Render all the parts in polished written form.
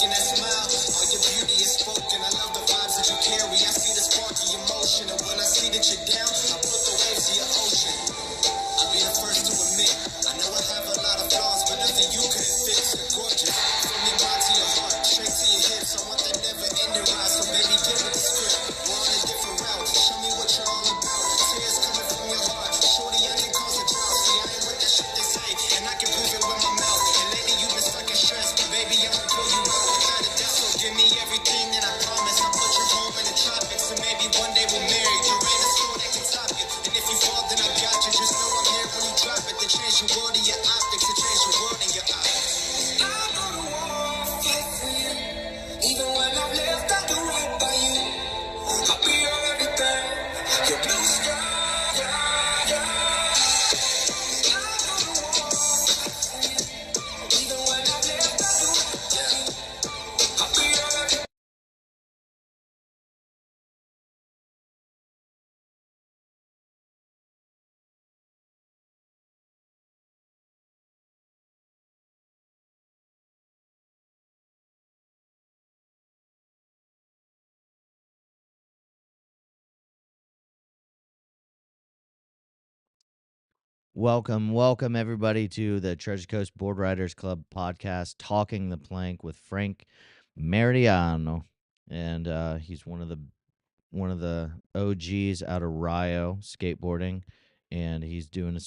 making that smile. All your beauty is spoken. I love the vibes that you carry. I see the sparky emotion, and when I see that you're down, I put the waves in your ocean. I'll be the first to admit, I know I have a lot of flaws, but nothing you couldn't fix. You're gorgeous, from your mind to your heart, straight to your hips. I want that never-ending ride, so baby, get with the script. We're on a different route. Show me what you're all about. Tears coming from your heart, shorty, I can cause a drought. See, I ain't with that shit they say, and I can prove it with my mouth. And lately you've been stuck in stress, but baby, I'ma pull you out without a doubt. So give me everything that I promise. I'll put you home in the tropics, and maybe one day we'll marry. There ain't a soul that can top you, and if you fall, then I got you. Just know I'm here when you drop it to change your world and your optics, to change your world and your eyes. I'm gonna walk fight for you, even when I'm left, I'll do right by you. I'll be your everything, your blue sky. I'm gonna walk fight for you, even when I'm left, I'll do right by you. I'll be your everything. Welcome everybody to the Treasure Coast Board Riders Club podcast, Talking the Plank with Frank MARIANO, and he's one of the OGs out of Rio skateboarding, and he's doing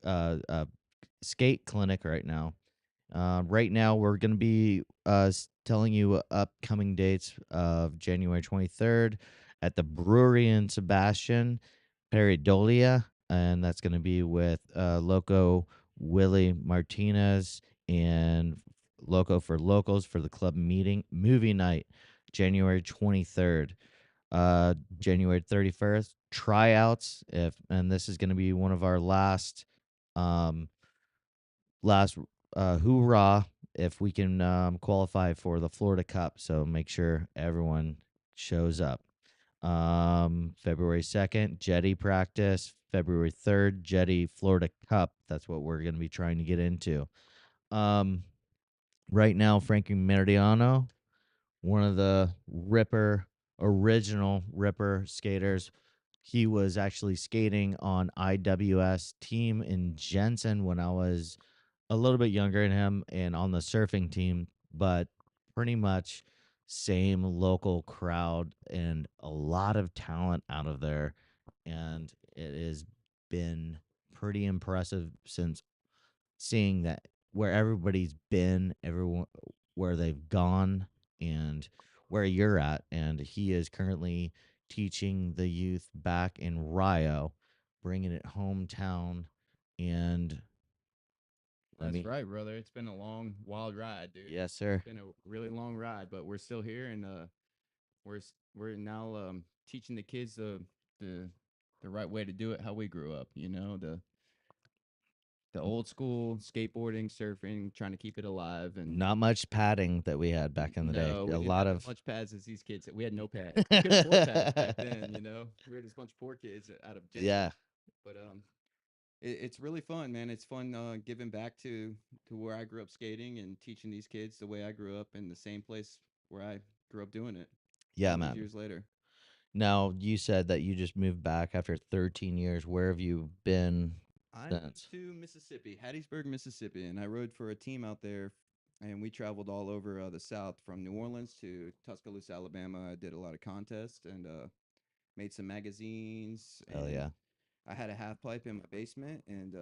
a skate clinic right now. Right now, we're going to be telling you upcoming dates of January 23rd at the Brewery in Sebastian, Peridolia, and that's going to be with Loco Willie Martinez and Loco for Locals for the club movie night, January 23rd. January 31st, tryouts, and this is going to be one of our um, last hoorah if we can qualify for the Florida Cup. So make sure everyone shows up. February 2nd, jetty practice. February 3rd, jetty Florida Cup. That's what we're going to be trying to get into. Right now, Frankie Meridiano, one of the original Ripper skaters. He was actually skating on IWS team in Jensen when I was a little bit younger than him and on the surfing team, but pretty much same local crowd and a lot of talent out of there. And it has been pretty impressive since seeing that where everybody's been, everyone where they've gone, and where you're at. And he is currently teaching the youth back in Rio, bringing it hometown. And That's right, brother. It's been a long, wild ride, dude. Yes, sir. It's been a really long ride, but we're still here, and we're now teaching the kids the the right way to do it, how we grew up. You know, the old school skateboarding, surfing, trying to keep it alive, and Not much padding that we had back in the day. no, we A didn't lot have of as much pads as these kids. We had no pads. We couldn't afford pads back then. You know, we were just a bunch of poor kids out of Jensen. yeah, But it's really fun, man. It's fun giving back to where I grew up skating and teaching these kids the way I grew up in the same place where I grew up doing it. yeah, All these man. years later, Now you said that you just moved back after 13 years. Where have you been I moved since? to Mississippi, Hattiesburg, Mississippi, and I rode for a team out there. And we traveled all over the South, from New Orleans to Tuscaloosa, Alabama. I did a lot of contests and made some magazines, Hell and yeah. I had a half pipe in my basement, and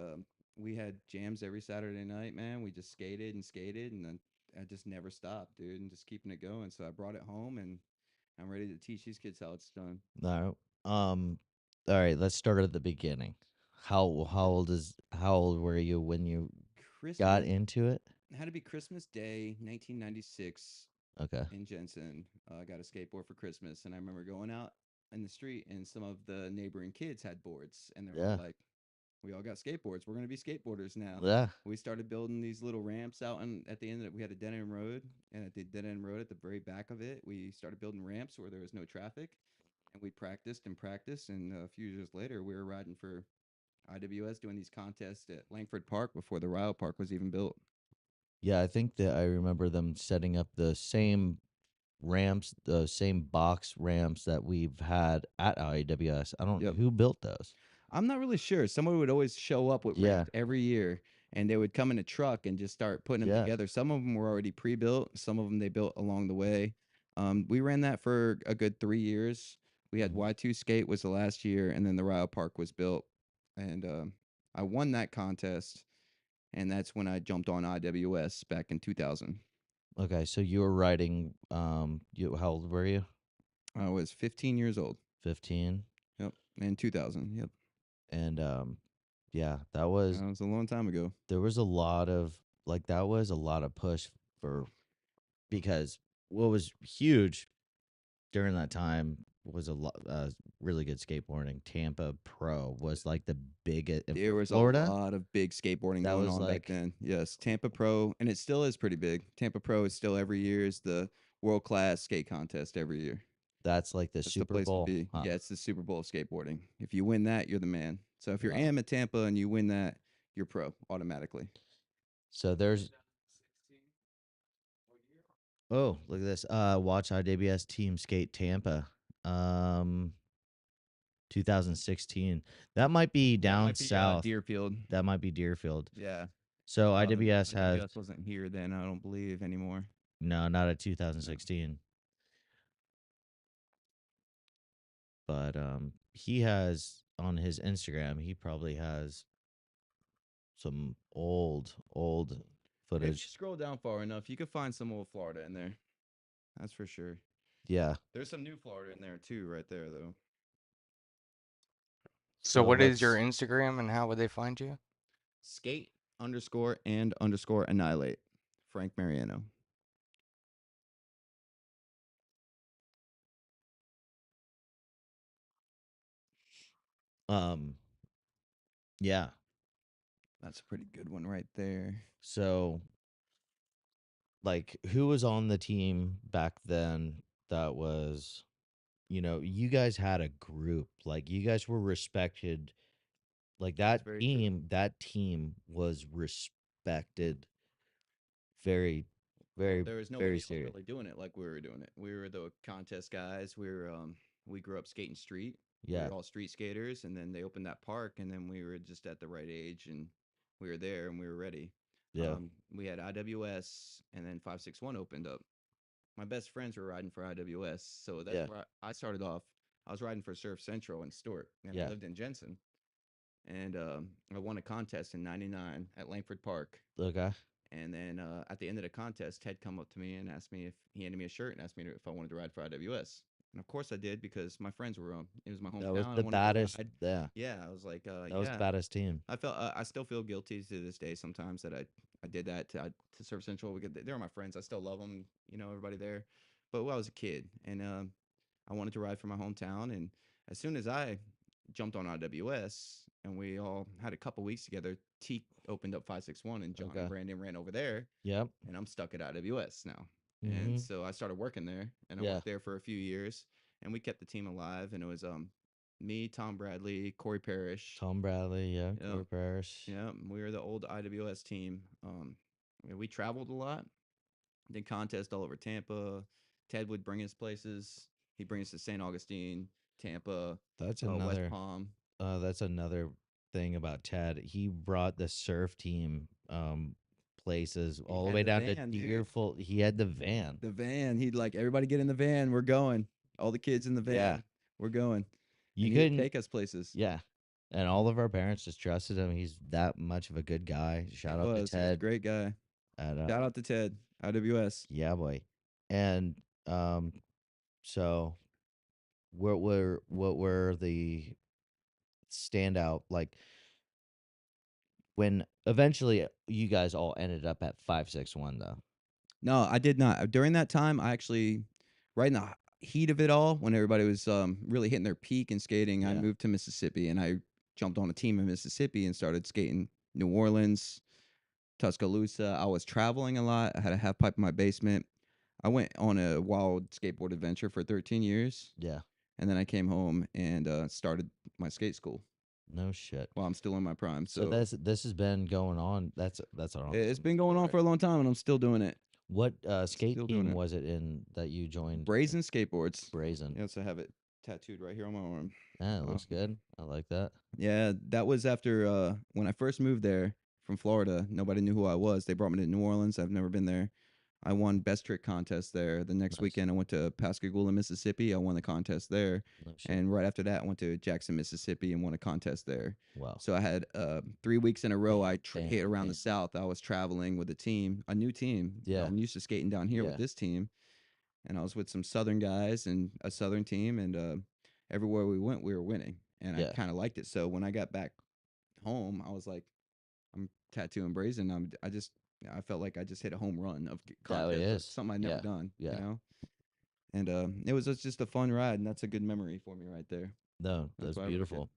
we had jams every Saturday night. Man, we just skated, and then I just never stopped, dude, and just keeping it going. So I brought it home, and I'm ready to teach these kids how it's done. No. All right, let's start at the beginning. How old were you when you got Christmas into it? it had to be Christmas Day, 1996, Okay. in Jensen. I got a skateboard for Christmas, and I remember going out in the street, and some of the neighboring kids had boards, and they were all Yeah. like, "We all got skateboards. We're gonna be skateboarders now." Yeah. We started building these little ramps out, and at the end of it, we had a dead end road, and at the dead end road at the very back of it, we started building ramps where there was no traffic, and we practiced and practiced, and a few years later, we were riding for IWS doing these contests at Langford Park before the Rio Park was even built. Yeah, I think that I remember them setting up the same ramps, the same box ramps that we've had at IWS. I don't Yep. who built those. I'm not really sure. Someone would always show up with Yeah, ramps every year, and they would come in a truck and just start putting them yeah. together. Some of them were already pre-built. Some of them they built along the way. We ran that for a good 3 years. We had Mhm. Y2 Skate was the last year, and then the Rio Park was built, and I won that contest, and that's when I jumped on IWS back in 2000. Okay, so you were riding. You how old were you? I was 15 years old. 15. Yep, in 2000. Yep, And yeah, that was that was a long time ago. there was a lot of like that was a lot of push for because what was huge during that time was a lot really good skateboarding. Tampa Pro was like the biggest, and There for was a Florida, lot of big skateboarding that going was on back like then. Yes, Tampa Pro, and it still is pretty big. Tampa Pro is still every year is the world class skate contest every year. that's like the That's the Super place to Bowl, be. huh? Yeah, it's the Super Bowl of skateboarding. If you win that, you're the man. So if you're Wow. AM at Tampa and you win that, you're pro automatically. So there's oh look at this. Watch IWS Team Skate Tampa. Um, 2016. That might be That down might be south. Deerfield. That might be Deerfield. Yeah. So IWS has IWS wasn't here then, I don't believe anymore. no, not at No. 2016, but he has on his Instagram. He probably has some old If you footage. scroll down far enough, you could find some old Florida in there. That's for sure. Yeah. There's some new Florida in there too, right there though. So So what is your let's Instagram and how would they find you? Skate underscore and underscore annihilate. Frank Mariano. um yeah. That's a pretty good one right there. So like who was on the team back then that was you guys had a group. Like you guys were respected. Like That's very true. that team was respected very, Well, very, there was very nobody else serious. really doing it like we were doing it. We were the contest guys. We grew up skating street. We Yeah, were all street skaters, and then they opened that park, and then we were just at the right age, and we were there, and we were ready. yeah, We had IWS, and then 561 opened up. My best friends were riding for IWS, so that's yeah, where I started off. I was riding for Surf Central in Stewart, and I yeah. lived in Jensen. And I won a contest in '99 at Langford Park. Okay. And then at the end of the contest, Ted come up to me and asked me if he handed me a shirt and asked me if I wanted to ride for IWS. And of course I did because my friends were on. It was my That was hometown. I the wanted to baddest. ride. Yeah, Yeah, I was like, that was the yeah. baddest team. I still feel guilty to this day sometimes that I did that to Surf Central. They were my friends. I still love them. You know, everybody there. But when I was a kid, and I wanted to ride for my hometown. And as soon as I jumped on IWS and we all had a couple weeks together, T opened up 561 and John and Okay. Brandon ran over there, Yep. and I'm stuck at IWS now. And Mm-hmm. so I started working there, and I Yeah. worked there for a few years, and we kept the team alive. And it was me, Tom Bradley, Corey Parrish. Tom Bradley. Yeah. Yeah, Corey Parrish. yeah, we were the old IWS team. We traveled a lot, did contests all over Tampa. Ted would bring us places. He'd bring us to St. Augustine, Tampa, That's West another. Palm. That's another thing about Ted. He brought the surf team places He all the had way the down to van, dude. Deerfield. He had the van. The van. He'd like everybody get in the van. We're going. All the kids in the Yeah. van. We're going. You And he would couldn't. take us places. Yeah. And all of our parents just trusted him. He's that much of a good guy. Shout out to He was a Ted. great guy. At Shout out to Ted, IWS. yeah, boy. And so what were the standout like when eventually you guys all ended up at 561 though? No, I did not. During that time, I actually, right in the heat of it all, when everybody was really hitting their peak in skating, I Yeah. moved to Mississippi and I jumped on a team in Mississippi and started skating New Orleans, Tuscaloosa. I was traveling a lot. I had a half pipe in my basement. I went on a wild skateboard adventure for 13 years, Yeah. and then I came home and started my skate school. No shit. while I'm still in my prime. So So this has been going on. That's an it's awesome been going on story. for a long time, and I'm still doing it. What skate Still doing team it. was it in that you joined? Brazen skateboards. Brazen. Yes, I have it tattooed right here on my arm. Yeah, it looks good. I like that. Yeah, that was after when I first moved there from Florida. Nobody knew who I was. They brought me to New Orleans. I've never been there. I won best trick contest there. The next Nice. weekend, I went to Pascagoula, Mississippi. I won the contest there, No shit. and right after that, I went to Jackson, Mississippi, and won a contest there. Wow. So I had 3 weeks in a row. Bam, I bam, hit around bam. the South. I was traveling with a team, a new team. Yeah. I'm used to skating down here Yeah. with this team, and I was with some Southern guys and a Southern team, and everywhere we went, we were winning, and I Yeah. kind of liked it. So when I got back home, I was like, I'm tattooing brazen. I felt like I just hit a home run of That it contest, is. something I'd never Yeah. done, Yeah. you know. And it was just a fun ride, and that's a good memory for me right there. No, That's that's why I wrote it. beautiful.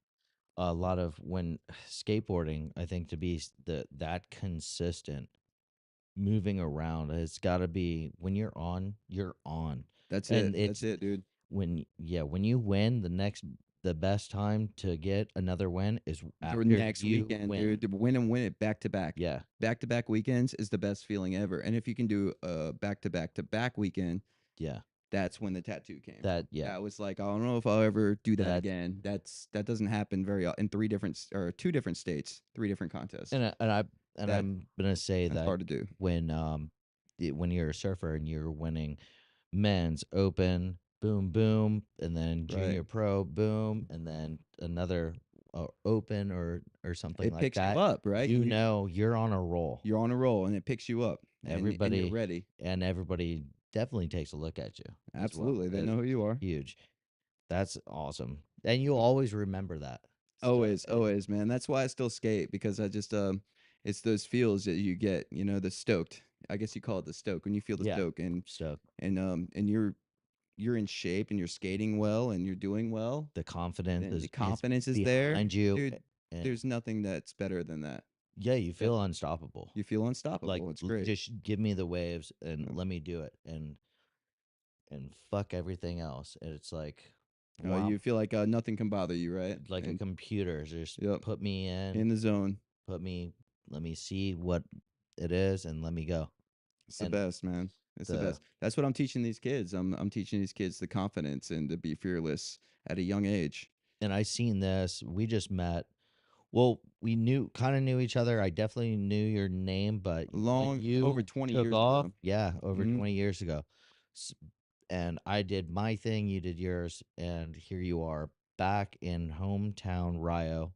A lot of when skateboarding, I think to be that consistent, moving around, it's got to be when you're on, you're on. That's And it. That's it's it, dude. when you win, the best time to get another win is The after next you weekend, win. dude, to win and win it back to back. Yeah. Back to back weekends is the best feeling ever. And if you can do a back to back to back weekend, Yeah. that's when the tattoo came. Yeah. That was like, I don't know if I'll ever do that That's- again. That doesn't happen very in two different states, 3 different contests. And I'm gonna say That's that hard to do. when you're a surfer and you're winning men's open, boom boom, and then Right. junior pro, boom, and then another open or something It like picks that. you up, right? You know you're on a roll. You're on a roll, and it picks you up. And Everybody you're ready. and everybody definitely takes a look at you. as well. Absolutely, they It's know who you are. huge. That's awesome, and you'll always remember that. So, Always, man. That's why I still skate, because I just it's those feels that you get, the stoked. I guess you call it the stoke, when you feel the Yeah. stoke, and So you're in shape and you're skating well and you're doing well. the confidence Then is the confidence is there, behind you, dude. and There's nothing that's better than that. yeah, you feel unstoppable. You feel unstoppable. Like It's great. just give me the waves and Yep. let me do it, and fuck everything else. And it's like, wow, You feel like nothing can bother you, right? like a And computer. Just Yep. put me in the zone. let me see what it is, and let me go. It's the And best, man. It's the the best. That's what I'm teaching these kids. I'm teaching these kids the confidence and to be fearless at a young age. and I seen this. We just met. Well, we kind of knew each other. I definitely knew your name, but when you Over 20 took years off, ago. yeah, over Mhm. 20 years ago. S- And I did my thing, you did yours, and here you are back in hometown Rio,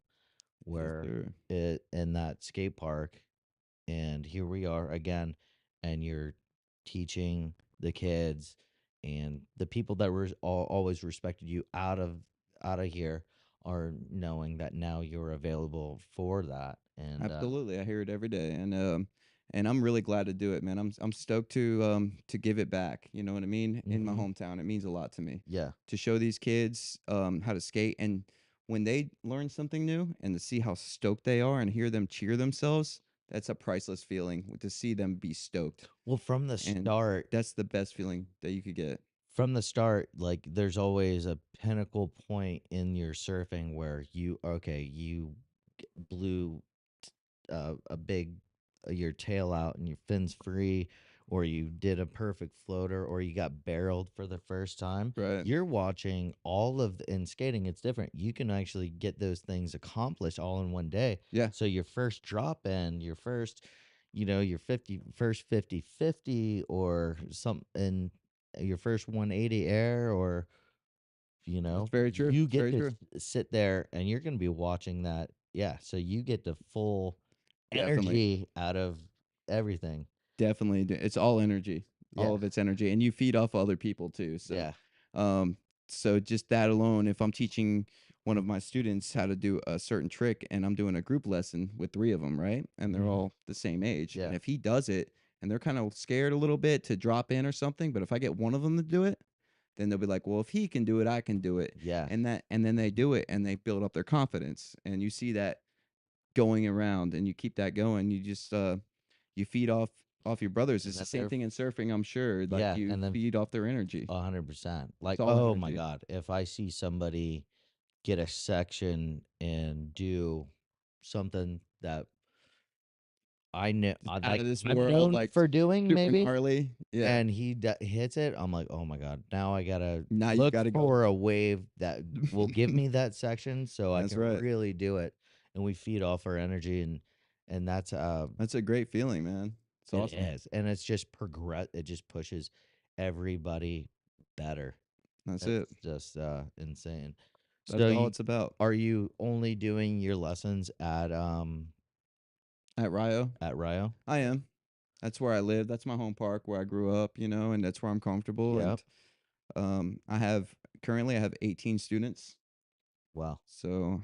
where sir. in that skate park, and here we are again, and you're teaching the kids and the people that were always respected you out of here are knowing that now you're available for that. And Absolutely, I hear it every day, and I'm really glad to do it, man. I'm stoked to give it back. You know what I mean? In my Mhm. hometown, it means a lot to me yeah, to show these kids how to skate, and when they learn something new and to see how stoked they are and hear them cheer themselves, that's a priceless feeling to see them be stoked, well, from the and start, that's the best feeling that you could get. like there's always a pinnacle point in your surfing where you blew a big your tail out and your fins free, or you did a perfect floater, or you got barreled for the first time. Right. You're watching all of in skating. It's different. You can actually get those things accomplished all in one day. Yeah. So your first drop in, your first, your 50 or something, your first 180 air, or That's very true. you It's get very to true. sit there and you're going to be watching that. Yeah, so you get the full Definitely. energy out of everything. Definitely, it's all energy, all Yeah. of it's energy, and you feed off other people too. So, Yeah. um, so just that alone, if I'm teaching one of my students how to do a certain trick, and I'm doing a group lesson with 3 of them, right, and they're Mhm. all the same age, and Yeah. if he does it, and they're kind of scared a little bit to drop in or something, but if I get one of them to do it, then they'll be like, well, if he can do it, I can do it, Yeah. and then they do it, and they build up their confidence, and you see that going around, and you keep that going. You just you feed off your brothers. And It's the then same they're thing in surfing, I'm sure. Like yeah, you and then feed off their energy. 100%. Like, It's all oh my energy. God, if I see somebody get a section and do something that I know Just I'd out like of this I'm world, known like for doing super maybe, gnarly. Yeah. and he hits it. I'm like, oh my god! Now I gotta Now you look got to go. for a wave that will give me that section so I That's can right. really do it, and we feed off our energy, and that's That's a great feeling, man. It's it awesome. is, and it's just progress. It just pushes everybody better. That's It's it. just insane. That's So all you it's about. are you only doing your lessons At Rio, at Rio? I am. That's where I live. That's my home park where I grew up, you know, and that's where I'm comfortable. Yep. And I have currently I have 18 students, Wow. so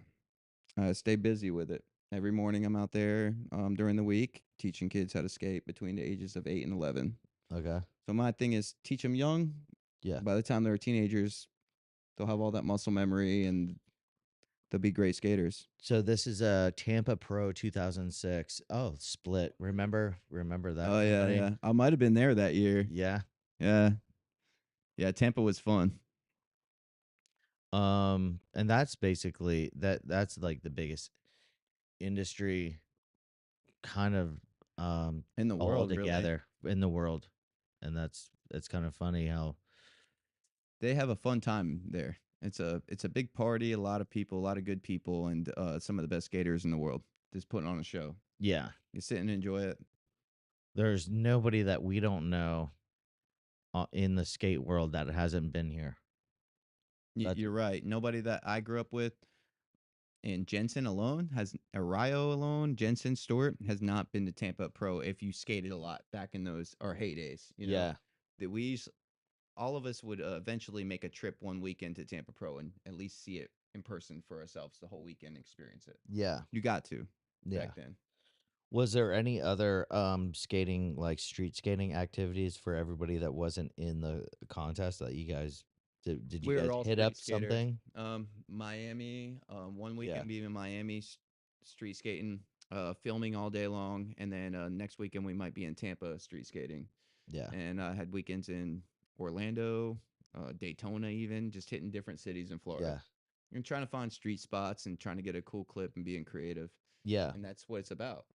I stay busy with it. Every morning I'm out there during the week teaching kids how to skate between the ages of 8 and 11. Okay. So my thing is teach them young. Yeah. By the time they're teenagers, they'll have all that muscle memory and they'll be great skaters. So this is a Tampa Pro 2006. Oh, split. Remember that Oh yeah, company? yeah. I might have been there that year. Yeah. Yeah. Yeah, Tampa was fun. And that's basically that's like the biggest industry kind of In the all world, really. together in the world. And it's kind of funny how They have a fun time there. It's a big party, a lot of people, a lot of good people, and some of the best skaters in the world. Just putting on a show. yeah, You sit and enjoy it. there's nobody that we don't know in the skate world that hasn't been here. That's You're right. Nobody that I grew up with in Jensen alone has Rio alone. Jensen Stewart has not been to Tampa Pro. If you skated a lot back in those our heydays, you know yeah. that all of us would eventually make a trip one weekend to Tampa Pro and at least see it in person for ourselves the whole weekend, experience it. Yeah. You got to Yeah. back then. Was there any other skating like street skating activities for everybody that wasn't in the contest that you guys did you We guys were all hit street up skaters. something? Miami, one Yeah. weekend being in Miami, street skating, filming all day long, and then next weekend we might be in Tampa street skating. Yeah. And I had weekends in Orlando, Daytona, even just hitting different cities in Florida. Yeah. And trying to find street spots and trying to get a cool clip and being creative. Yeah. And that's what it's about.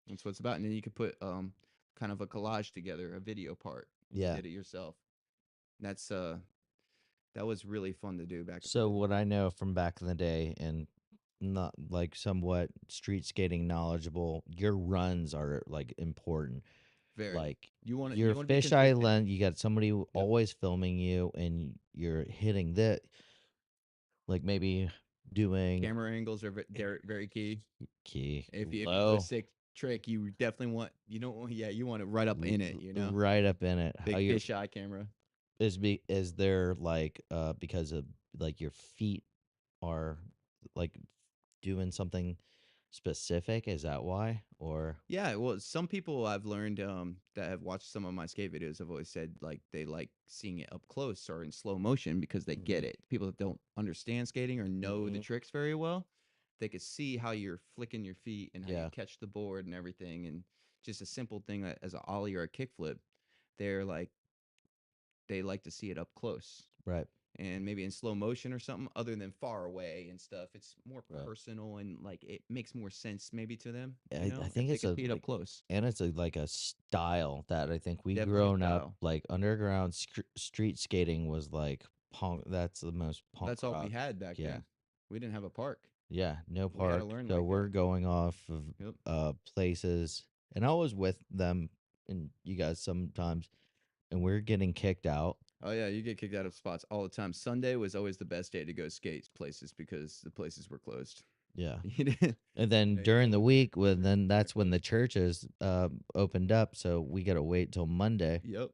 That's what it's about. And then you could put kind of a collage together, a video part. And you Yeah. did it yourself. That's that was really fun to do back in So the day. what I know from back in the day and not like somewhat street skating knowledgeable, your runs are like important. Very. Like You your want to be fisheye consistent. lens, you got somebody Yep. always filming you and you're hitting that like maybe doing Camera angles are they're very key. key If you do a low sick trick, you definitely want you don't want yeah, you want it right up in it, you know? right up in it. How Big your fisheye camera. is there like because of like your feet are like doing something specific? Is that why? Or Yeah, well, some people I've learned that have watched some of my skate videos have always said like they like seeing it up close or in slow motion because they get Mhm. it. People that don't understand skating or know the Mhm. tricks very well, they could see how you're flicking your feet and how you Yeah. catch the board and everything. And just a simple thing as a ollie or a kickflip, they're like they like to see it up close Right. and maybe in slow motion or something other than far away and stuff. It's more Right. personal and like it makes more sense maybe to them, I if think they it's could a see it up like close. and it's a like a style that I think we Definitely a grown up style. like underground street skating was like punk. That's the most punk That's all we rock. had back Yeah. then. We didn't have a park. Yeah, no We had to park. learn So like we're that. going off of Yep. places and I was with them and you guys sometimes and we're getting kicked out. Oh yeah, you get kicked out of spots all the time. Sunday was always the best day to go skate places because the places were closed. Yeah. You didn't, And then you during the wasn't week, there when then when they're that's when the closed. churches opened up, so we gotta wait till Monday Yep.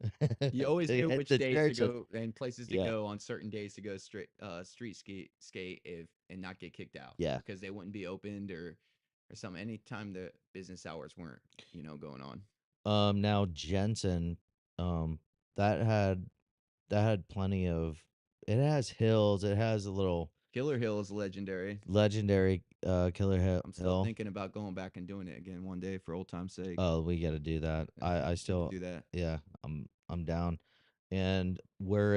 You to always knew hit which the days to churches. go and places to Yeah, go on certain days to go street skate if and not get kicked out yeah. because they wouldn't be opened or something anytime the business hours weren't, going on. Now Jensen, um, that had that had plenty of. It has hills. It has a little Killer Hill is legendary. legendary Killer I'm still Hill. thinking about going back and doing it again one day for old time's sake. Oh, we got to do that. I Need to still, do that. yeah, I'm down. And where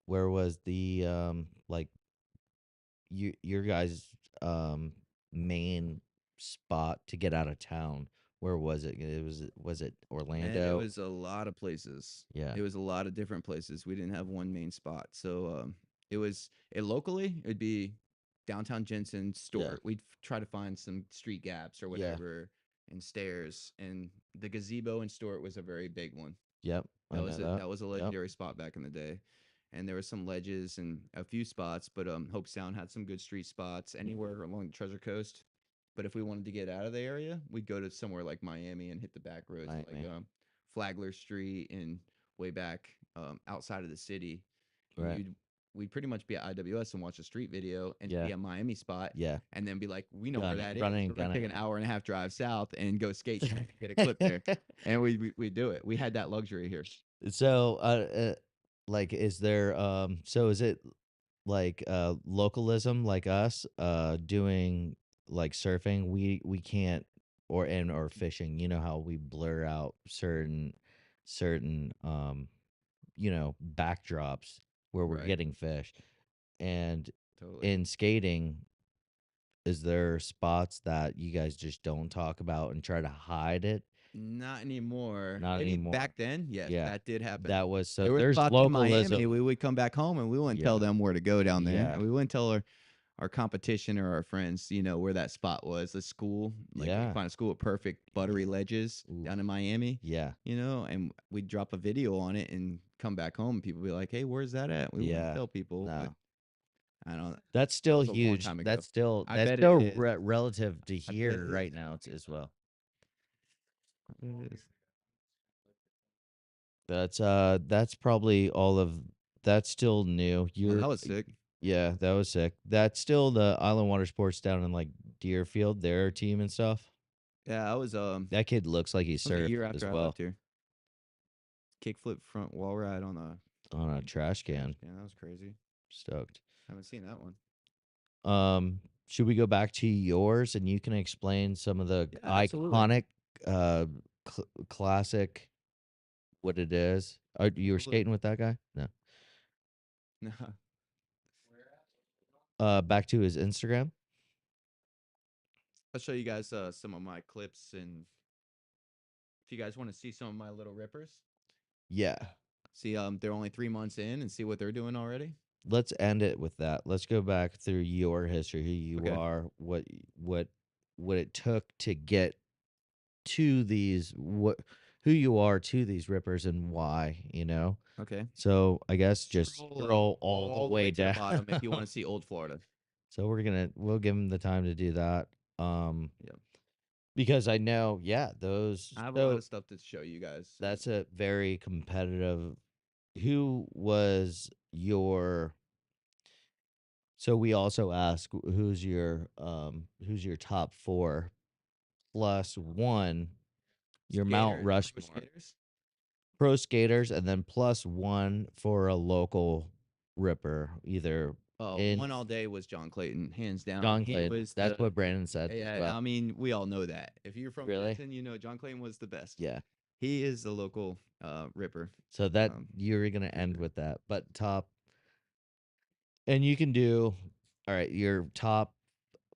was the like your guys' main spot to get out of town. Where was it? Was it Man, it Orlando? was a lot of places. Yeah. It was a lot of different places. We didn't have one main spot. So locally, it'd be downtown Jensen Yeah. store. We'd try to find some street gaps or Yeah. whatever and stairs. And the gazebo in Stewart was a very big one. Yep. I know that. That was a Yep. legendary spot back in the day. And there were some ledges and a few spots, but Hope Sound had some good street spots anywhere along the Treasure Coast. But if we wanted to get out of the area, we'd go to somewhere like Miami and hit the back roads, like Miami. Flagler Street and way back outside of the city. And Right. we'd pretty much be at IWS and watch a street video and Yeah. be a Miami spot, Yeah. and then be like, we know Gun where it, that is. running, We're gonna gun take it. an hour and a half drive south and go skate track, get a clip there, and we do it. We had that luxury here. So, like, is there so is it like localism like us doing like surfing? We can't or fishing. You know how we blur out certain backdrops where we're Right. getting fish. And Totally. in skating, is there spots that you guys just don't talk about and try to hide it? Not anymore. Not Maybe anymore. back then, yes, Yeah. that did happen. That was so There were there's spots in Miami. localism. We would come back home and we wouldn't Yeah. tell them where to go down there. Yeah. And we wouldn't tell our competition or our friends, where that spot was. The school, like Yeah. we'd find a school with perfect buttery ledges Ooh. down in Miami. Yeah. And we'd drop a video on it and come back home and people be like, "Hey, where's that at?" We wouldn't Yeah. tell people. No. But I don't. That's still was a long huge. time ago. That's still I that's bet it still is. relative to bet it here is. right now as well. That's probably all of that's still new. Well, You're that was sick. Yeah, that was sick. That's still the Island Water Sports down in like Deerfield, their team and stuff. Yeah, I was That kid looks like he was a surfed year as after I well left here. Kickflip front wall ride on a on a trash can. Yeah, that was crazy. Stoked. Haven't seen that one. Should we go back to yours and you can explain some of the Yeah, absolutely. iconic, classic, what it is? You were Absolutely. skating with that guy? No. No. Back to his Instagram. I'll show you guys some of my clips, and if you guys want to see some of my little rippers, Yeah. see they're only 3 months in, and see what they're doing already. Let's end it with that. Let's go back through your history, who you Okay. are, what it took to get to these, who you are to these rippers and why, Okay. So I guess just scroll all the way to the down. bottom if you want to see old Florida. So we'll give him the time to do that. Yep. Because I know, those. I have a lot of stuff to show you guys. That's a very competitive. Who was your? So we also ask who's your top 4 plus 1, your Mount Skaters, pro Rushmore, skaters. pro skaters, and then plus 1 for a local ripper, either in One all day was John Clayton, hands down. John He Clayton. was That's the- what Brandon said. as Yeah, well. I mean, we all know that. If you're from Really? Jensen, you know John Clayton was the best. Yeah. He is the local ripper. So that you're gonna end with that, but top, and you can do, all right. Your top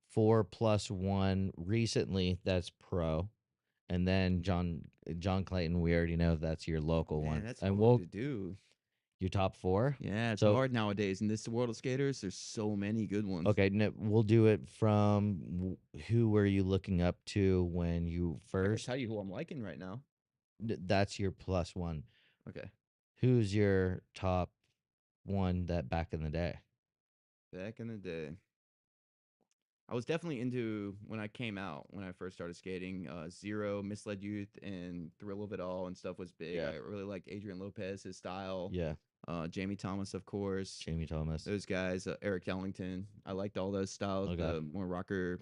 4 plus 1 recently. That's pro, and then John Clayton. We already know that's your local Man, one, that's and hard to do. your top 4. Yeah, it's So- hard nowadays. In this world of skaters, there's so many good ones. Okay, no, we'll do it from who were you looking up to when you I can first? tell you who I'm liking right now. That's your plus 1. Okay. Who's your top 1 that back in the day? Back in the day, I was definitely into when I came out, when I first started skating. Zero, Misled Youth, and Thrill of It All and stuff was big. Yeah. I really liked Adrian Lopez, his style. Yeah, Jamie Thomas, of course. Jamie Thomas. Those guys, Eric Ellington. I liked all those styles. Okay. The more rocker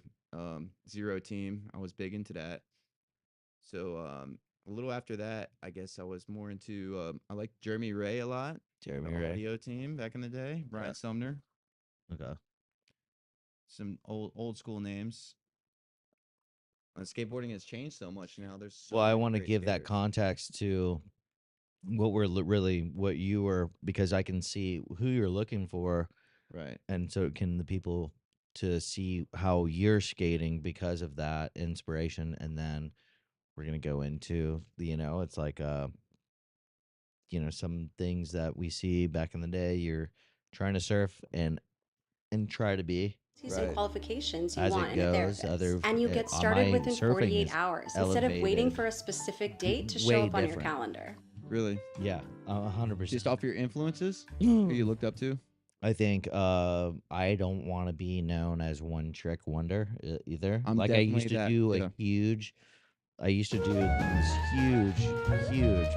Zero team, I was big into that. So a little after that, I guess I was more into. I liked Jeremy Ray a lot. Jeremy The Ray. audio team back in the day. Brian Yeah. Sumner. Okay. Some old school names. Skateboarding has changed so much now. There's so Well, I many want to great give that skaters. context to what we're what you were, because I can see who you're looking for, Right. and so can the people to see how you're skating because of that inspiration, and then we're gonna go into it's like some things that we see back in the day. You're trying to surf and try to be And Right. qualifications you as want it in a goes. therapist. And you get On started my within surfing 48 is hours instead of waiting elevated, for a specific date to show way up on your different. calendar. Really? Yeah, 100%. Just off your influences? Who you looked up to? I think I don't want to be known as one trick wonder either. I'm Like I definitely used to that. do Yeah. I used to do these huge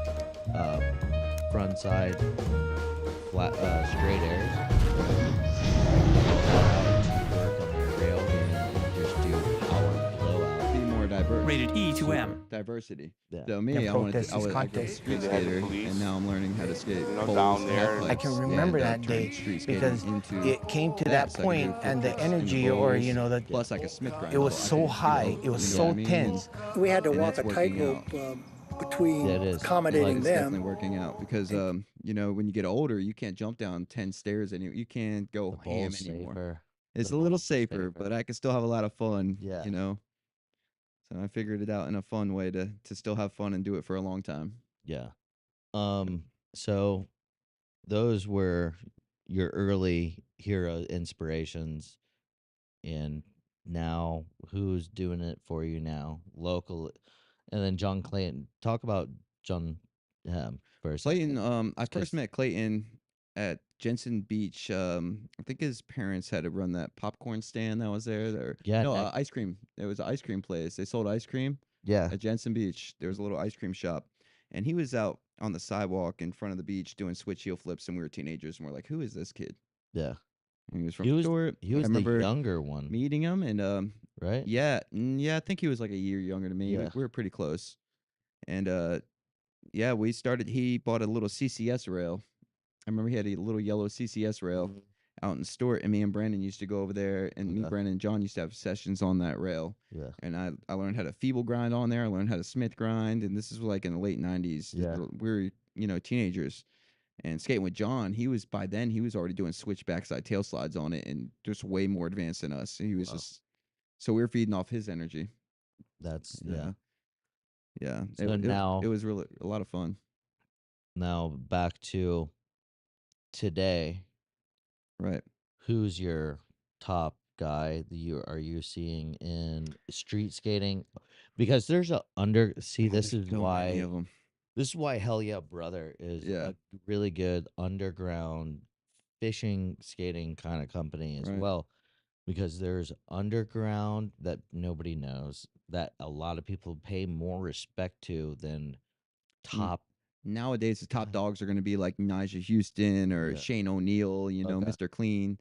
front side flat straight airs. To work on their rail game and just do power blowout. Be more diverse. Rated E to M. Super diversity. Yeah. So me, Yeah, I wanted protest to. I is was a contest. street They had the skater, police, and now I'm learning how to skate. you know, poles, down there. half I can pipes, remember and, that turn day street skating because into it came to that, that so I could point do and the flips and energy, or rolls, the plus like a Smith grind. it was I so could, high, it was you know so what I mean? tense. We had to And walk it's a working tightrope out. between Yeah, it is. accommodating It's them. definitely working out because when you get older, you can't jump down 10 stairs and you can't The go ham ball's anymore. safer. It's The a little ball's safer, but I can still have a lot of fun. Yeah. So I figured it out in a fun way to still have fun and do it for a long time. Yeah. So those were your early hero inspirations, and now who's doing it for you now, local, and then John Clayton. Talk about John first. Clayton, I Because- first met Clayton at Jensen Beach. I think his parents had to run that popcorn stand that was there. Yeah, No, ice cream. There was an ice cream place. They sold ice cream Yeah, at Jensen Beach. There was a little ice cream shop, and he was out on the sidewalk in front of the beach doing switch heel flips, and we were teenagers, and we're like, "Who is this kid?" yeah. And he was from He was Stewart. he was I the remember younger one, meeting him, and right? yeah, I think he was like a year younger than me. Yeah. We were pretty close, and yeah, we started. He bought a little CCS rail. I remember he had a little yellow CCS rail Mhm. out in Stewart, and me and Brandon used to go over there, and me, Okay. Brandon, and John used to have sessions on that rail. Yeah, And I learned how to feeble grind on there. I learned how to Smith grind, and this is like in the late '90s. Yeah. We were teenagers, and skating with John. By then he was already doing switch backside tail slides on it, and just way more advanced than us. He was Wow. just so we were feeding off his energy. that's Yeah. Yeah. So now- it was really a lot of fun. Now back to today. Right. Who's your top guy that you seeing in street skating? Because there's a see this There's is so many why of them. this is why Hell Yeah Brother is Yeah. a really good underground fishing skating kind of company as Right. well, because there's underground that nobody knows that a lot of people pay more respect to than top. Nowadays, the top dogs are going to be like Nigel Houston or Yeah. Shane O'Neill, Okay. Mr. Clean.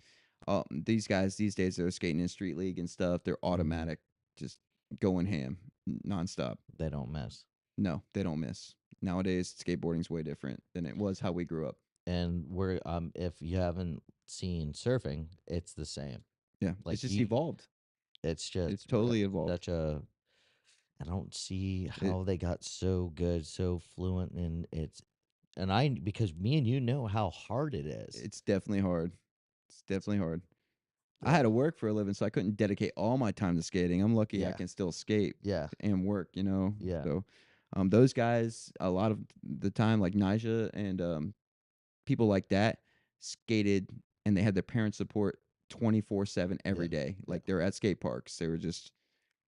These guys these days, they're skating in street league and stuff. They're automatic, just going ham nonstop. They don't miss. No, they don't miss. Nowadays, skateboarding's way different than it was how we grew up. And we're if you haven't seen surfing, it's the same. Yeah, Like it's just you- evolved. It's just It's totally evolved. such a. I don't see how they got so good, so fluent, and because me and you know how hard it is. It's definitely hard. It's definitely hard. I Yeah. had to work for a living, so I couldn't dedicate all my time to skating. I'm lucky I Yeah. can still skate Yeah, and work, Yeah. So, those guys, a lot of the time, like Nija and people like that, skated and they had their parents' support 24/7 every day. Like they're at skate parks.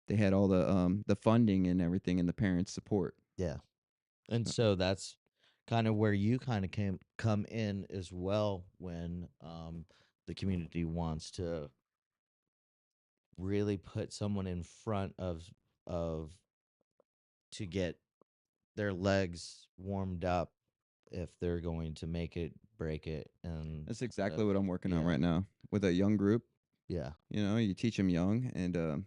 They had all the funding and everything and the parents' support. yeah. And so that's kind of where you kind of come in as well when the community wants to really put someone in front of to get their legs warmed up if they're going to make it, break it, and That's exactly what I'm working on yeah. right now with a young group. yeah, You teach them young, and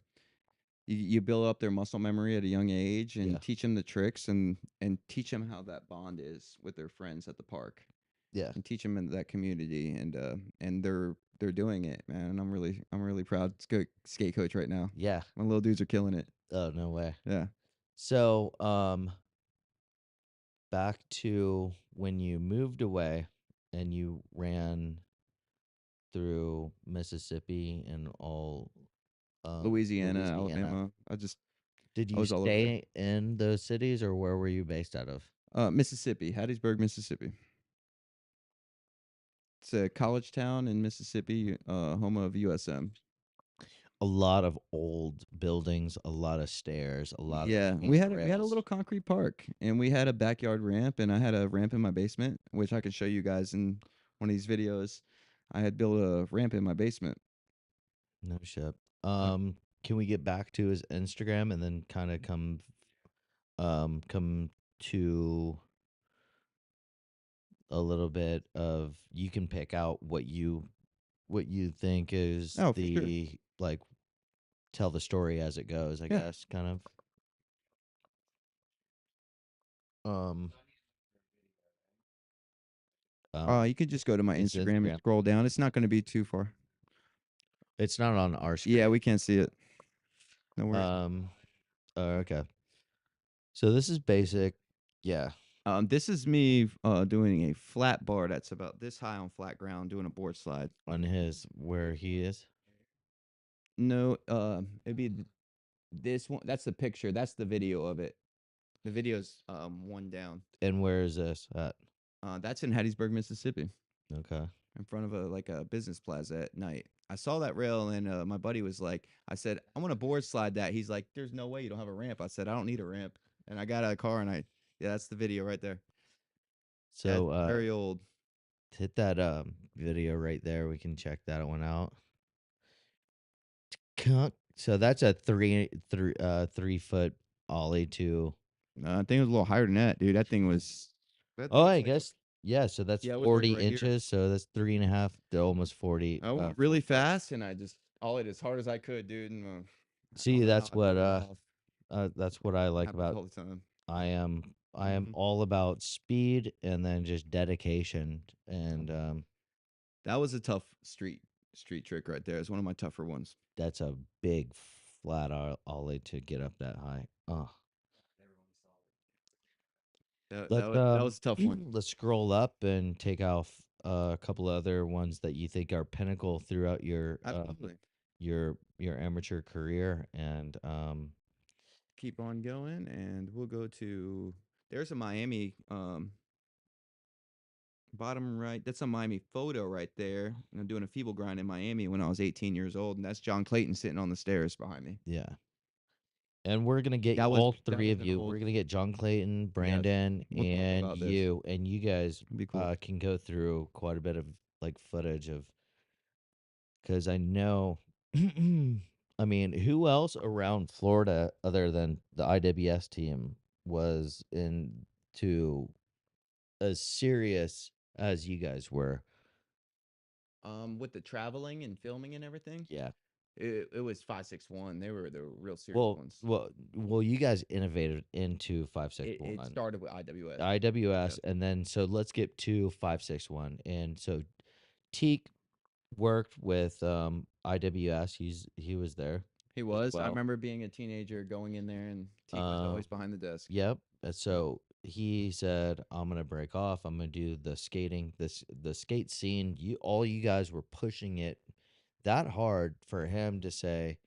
you build up their muscle memory at a young age, and Yeah. teach them the tricks, and teach them how that bond is with their friends at the park, yeah. and teach them in that community, and they're doing it, man. And I'm really proud skate coach right now. Yeah. My little dudes are killing it. Oh, no way. Yeah. So, back to when you moved away and you ran through Mississippi and all Louisiana, Louisiana. Alabama. Did I you was all over there. stay in those cities, or where were you based out of? Mississippi, Hattiesburg, Mississippi. It's a college town in Mississippi, home of USM. A lot of old buildings, a lot of stairs, a lot of Yeah, we had a handrails. little concrete park, and we had a backyard ramp, and I had a ramp in my basement, which I could show you guys in one of these videos. I had built a ramp in my basement. No shit. Uh, Can we get back to his Instagram and then kind of come to a little bit of, you can pick out what you think is Oh, for sure. the like, tell the story as it goes, I Yeah. guess, kind of. Um, You could just go to my his Instagram and Instagram. scroll down. It's not going to be too far. It's not on our screen. Yeah, we can't see it. No worries. Okay. So this is basic. Yeah. This is me doing a flat bar that's about this high on flat ground, doing a board slide. On his, where he is. No, it'd be this one. That's the picture. That's the video of it. The video's one down. And where is this at? That's in Hattiesburg, Mississippi, Okay. in front of a business plaza at night. I saw that rail, and my buddy was like, I said, I want to board slide that. He's like, there's no way you don't have a ramp. I said, I don't need a ramp. And I got out of the car, and yeah, that's the video right there. So That's very old. hit that video right there. We can check that one out. So that's a 3 foot ollie to. I think it was a little higher than that, dude. That thing was. Oh, I guess, yeah. So that's Yeah, it was like 40 right here. inches. So that's 3.5 to almost 40. I went really fast, and I just ollied as hard as I could, dude. And, See, that's what I like happens about. all the time. I am Mhm. all about speed and then just dedication, and That was a tough street trick right there. It's one of my tougher ones. that's a big flat ollie to get up that high. Oh, That was a tough one. let's scroll up and take off a couple other ones that you think are pinnacle throughout your Absolutely. your amateur career, and Keep on going, and we'll go to. There's a Miami bottom right. That's a Miami photo right there. I'm doing a feeble grind in Miami when I was 18 years old, and that's John Clayton sitting on the stairs behind me. yeah. And we're gonna get That was- all that three was of an you. old- We're gonna get John Clayton, Brandon, We'll talk and about this. you, and you guys It'd be cool. can go through quite a bit of like footage of, because I know. I mean, who else around Florida other than the IWS team was into as serious as you guys were? With the traveling and filming and everything, Yeah. it was 561. They were the real serious ones. Well, you guys innovated into It 561. started with IWS. IWS, and then so let's get to 561. And so Teak worked with IWS. He was there. He was. I well. remember being a teenager going in there, and Teak was always behind the desk. Yep. And so he said, "I'm gonna break off. I'm gonna do the skating. The skate scene. All you guys were pushing it that hard for him to say,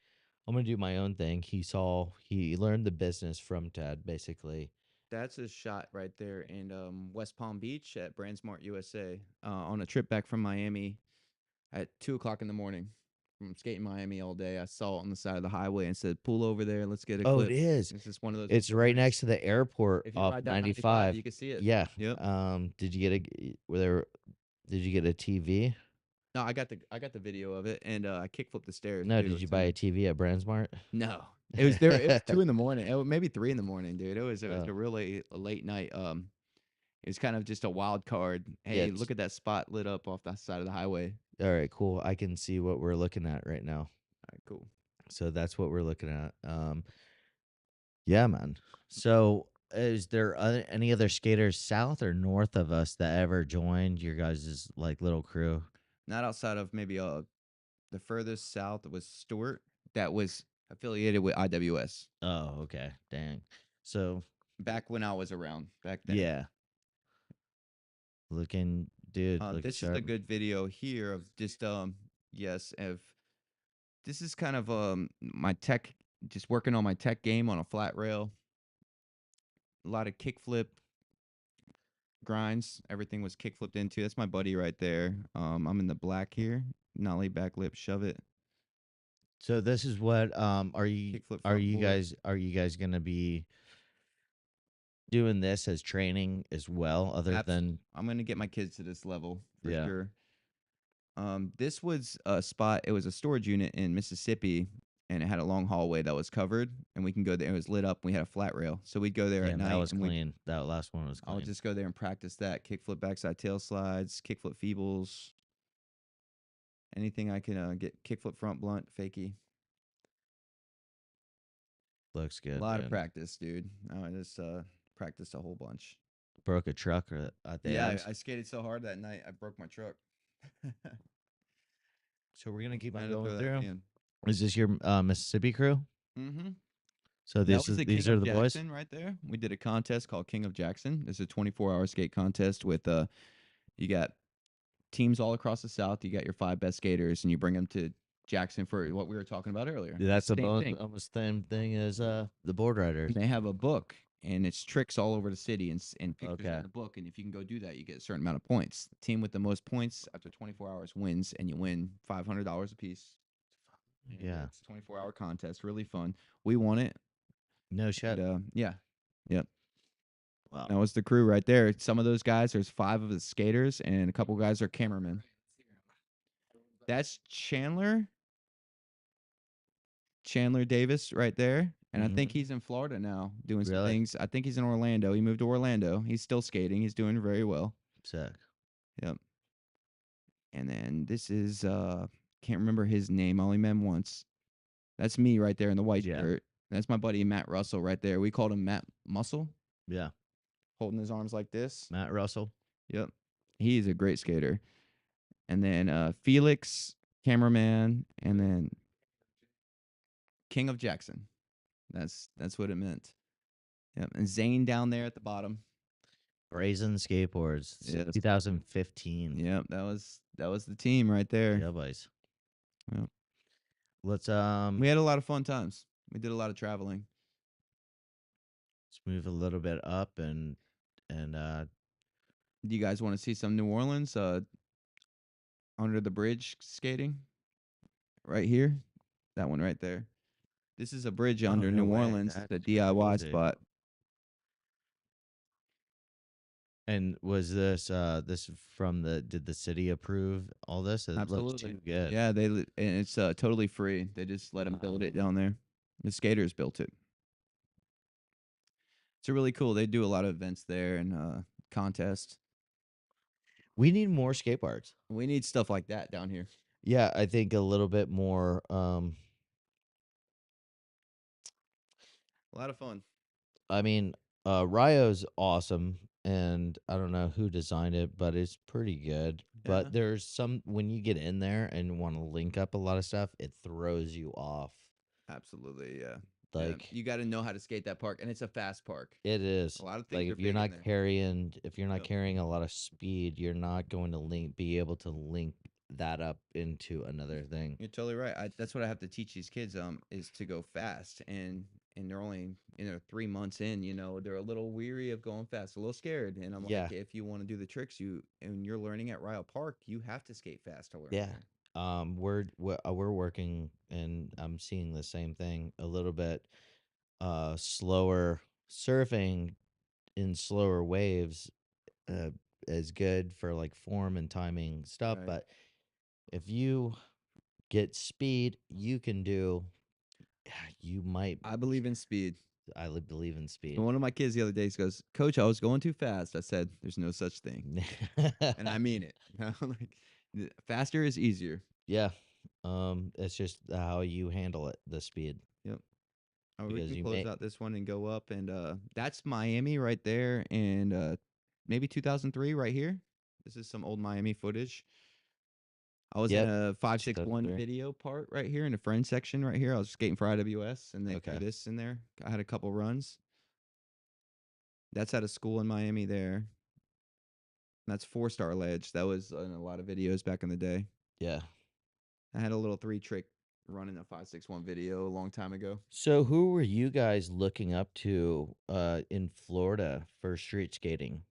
I'm gonna do my own thing." He learned the business from Ted, basically. That's a shot right there in West Palm Beach at Brandsmart, USA, on a trip back from Miami at 2:00 in the morning. From skating Miami all day, I saw it on the side of the highway and said, "Pull over there. Let's get a Oh, clip." it is. It's just one of those. It's right next to the airport If you off ride down 95. you can see it. Yeah. Yep. Did you get did you get a TV? No, I got the video of it, and I kickflipped the stairs. No, dude. It did was you buy a TV at Brandsmart? No, it was there. It was 2 in the morning. Maybe 3 in the morning, dude. It was Oh. a really late night. It was kind of just a wild card. Hey, it's- look at that spot lit up off the side of the highway. All right, cool. I can see what we're looking at right now. All right, cool. So that's what we're looking at. Yeah, man. So is there any other skaters south or north of us that ever joined your guys' like little crew? Not outside of maybe the furthest south was Stewart, that was affiliated with IWS Oh, okay. Dang. So back when I was around back then. yeah. Looking dude, look This is a sharp. good video here of just yes, of this is kind of my tech, just working on my tech game on a flat rail. A lot of kickflip grinds. Everything was kickflipped into. That's my buddy right there. I'm in the black here. Nollie back lip, shove it. So this is what Kickflip front board. are you guys gonna be doing this as training as well, other than I'm gonna get my kids to this level for Yeah. sure. This was a spot. It was a storage unit in Mississippi, and it had a long hallway that was covered, and we can go there. It was lit up. We had a flat rail, so we'd go there at Damn, night, that was and we clean. That last one was I would clean. just go there and practice that kickflip backside tail slides, kickflip feebles, anything I can get kickflip front blunt, fakie. Looks A good. lot of dude. practice, dude. I just practiced a whole bunch. Broke a truck at the Yeah, ends. I skated so hard that night I broke my truck. So we're gonna keep I on had to going throw that through. can. Is this your Mississippi crew? Mm-hmm. So That was the these King are of the boys. Jackson right there. We did a contest called King of Jackson. It's a 24-hour skate contest with you got teams all across the South. You got your 5 best skaters, and you bring them to Jackson for what we were talking about earlier. That's the Same thing. almost same thing as the board riders. And they have a book, and it's tricks all over the city and pictures Okay. in the book. And if you can go do that, you get a certain amount of points. The team with the most points after 24 hours wins, and you win $500 a piece. And Yeah. it's a 24-hour contest, really fun. We won it. No shit. And, yeah, yep. Wow. That was the crew right there. Some of those guys, there's 5 of the skaters, and a couple guys are cameramen. That's Chandler Davis right there. And I think he's in Florida now doing some Really? things. I think he's in Orlando. He moved to Orlando. He's still skating. He's doing very well. Sick. Yep. And then this is can't remember his name. I only met him once. That's me right there in the white Yeah. shirt. That's my buddy Matt Russell right there. We called him Matt Muscle, Yeah. holding his arms like this. Matt Russell. Yep. He's a great skater. And then Felix, cameraman, and then King of Jackson. That's what it meant. Yep. And Zane down there at the bottom. Brazen Skateboards. Yes. 2015. Yep. That was the team right there. Yeah, boys. Yep. Let's We had a lot of fun times. We did a lot of traveling. let's move a little bit up and Do you guys want to see some New Orleans under the bridge skating? Right here. That one right there. This is a bridge under no New way. Orleans, the That's DIY crazy. spot. And was this from did the city approve all this? It looks too good. Yeah, and it's totally free. They just let them build it down there. The skaters built it. It's really cool. They do a lot of events there and contests. We need more skate parks. We need stuff like that down here. Yeah, I think a little bit more A lot of fun. I mean, Ryo's awesome, and I don't know who designed it, but it's pretty good. Yeah. But there's some when you get in there and want to link up a lot of stuff, it throws you off. Absolutely, yeah. Like you got to know how to skate that park, and it's a fast park. it is. A lot of things Like are if you're big in not there. Yep. carrying a lot of speed, you're not going to be able to link that up into another thing. You're totally right. That's what I have to teach these kids is to go fast, and they're only 3 months in. They're a little weary of going fast, a little scared, and I'm Yeah. like, if you want to do the tricks, and you're learning at Ryle Park, you have to skate fast to learn. Yeah. there. We're working, and I'm seeing the same thing a little bit. Slower surfing in slower waves is good for like form and timing stuff, Right. but if you get speed, you can do. You might. I believe in speed. I believe in speed. And one of my kids the other day goes, "Coach, I was going too fast." I said, "There's no such thing," and I mean it. Like, faster is easier. Yeah. It's just how you handle it, the speed. Yep. We Because can you close may- out this one and go up, and that's Miami right there, and maybe 2003 right here. This is some old Miami footage. I was Yep, in a 561 2003. video part right here in the friend section right here. I was skating for IWS, and they threw Okay. this in there. I had a couple runs. That's at a school in Miami there. That's 4-star ledge. That was in a lot of videos back in the day. Yeah. I had a little 3-trick run in a 561 video a long time ago. So who were you guys looking up to in Florida for street skating?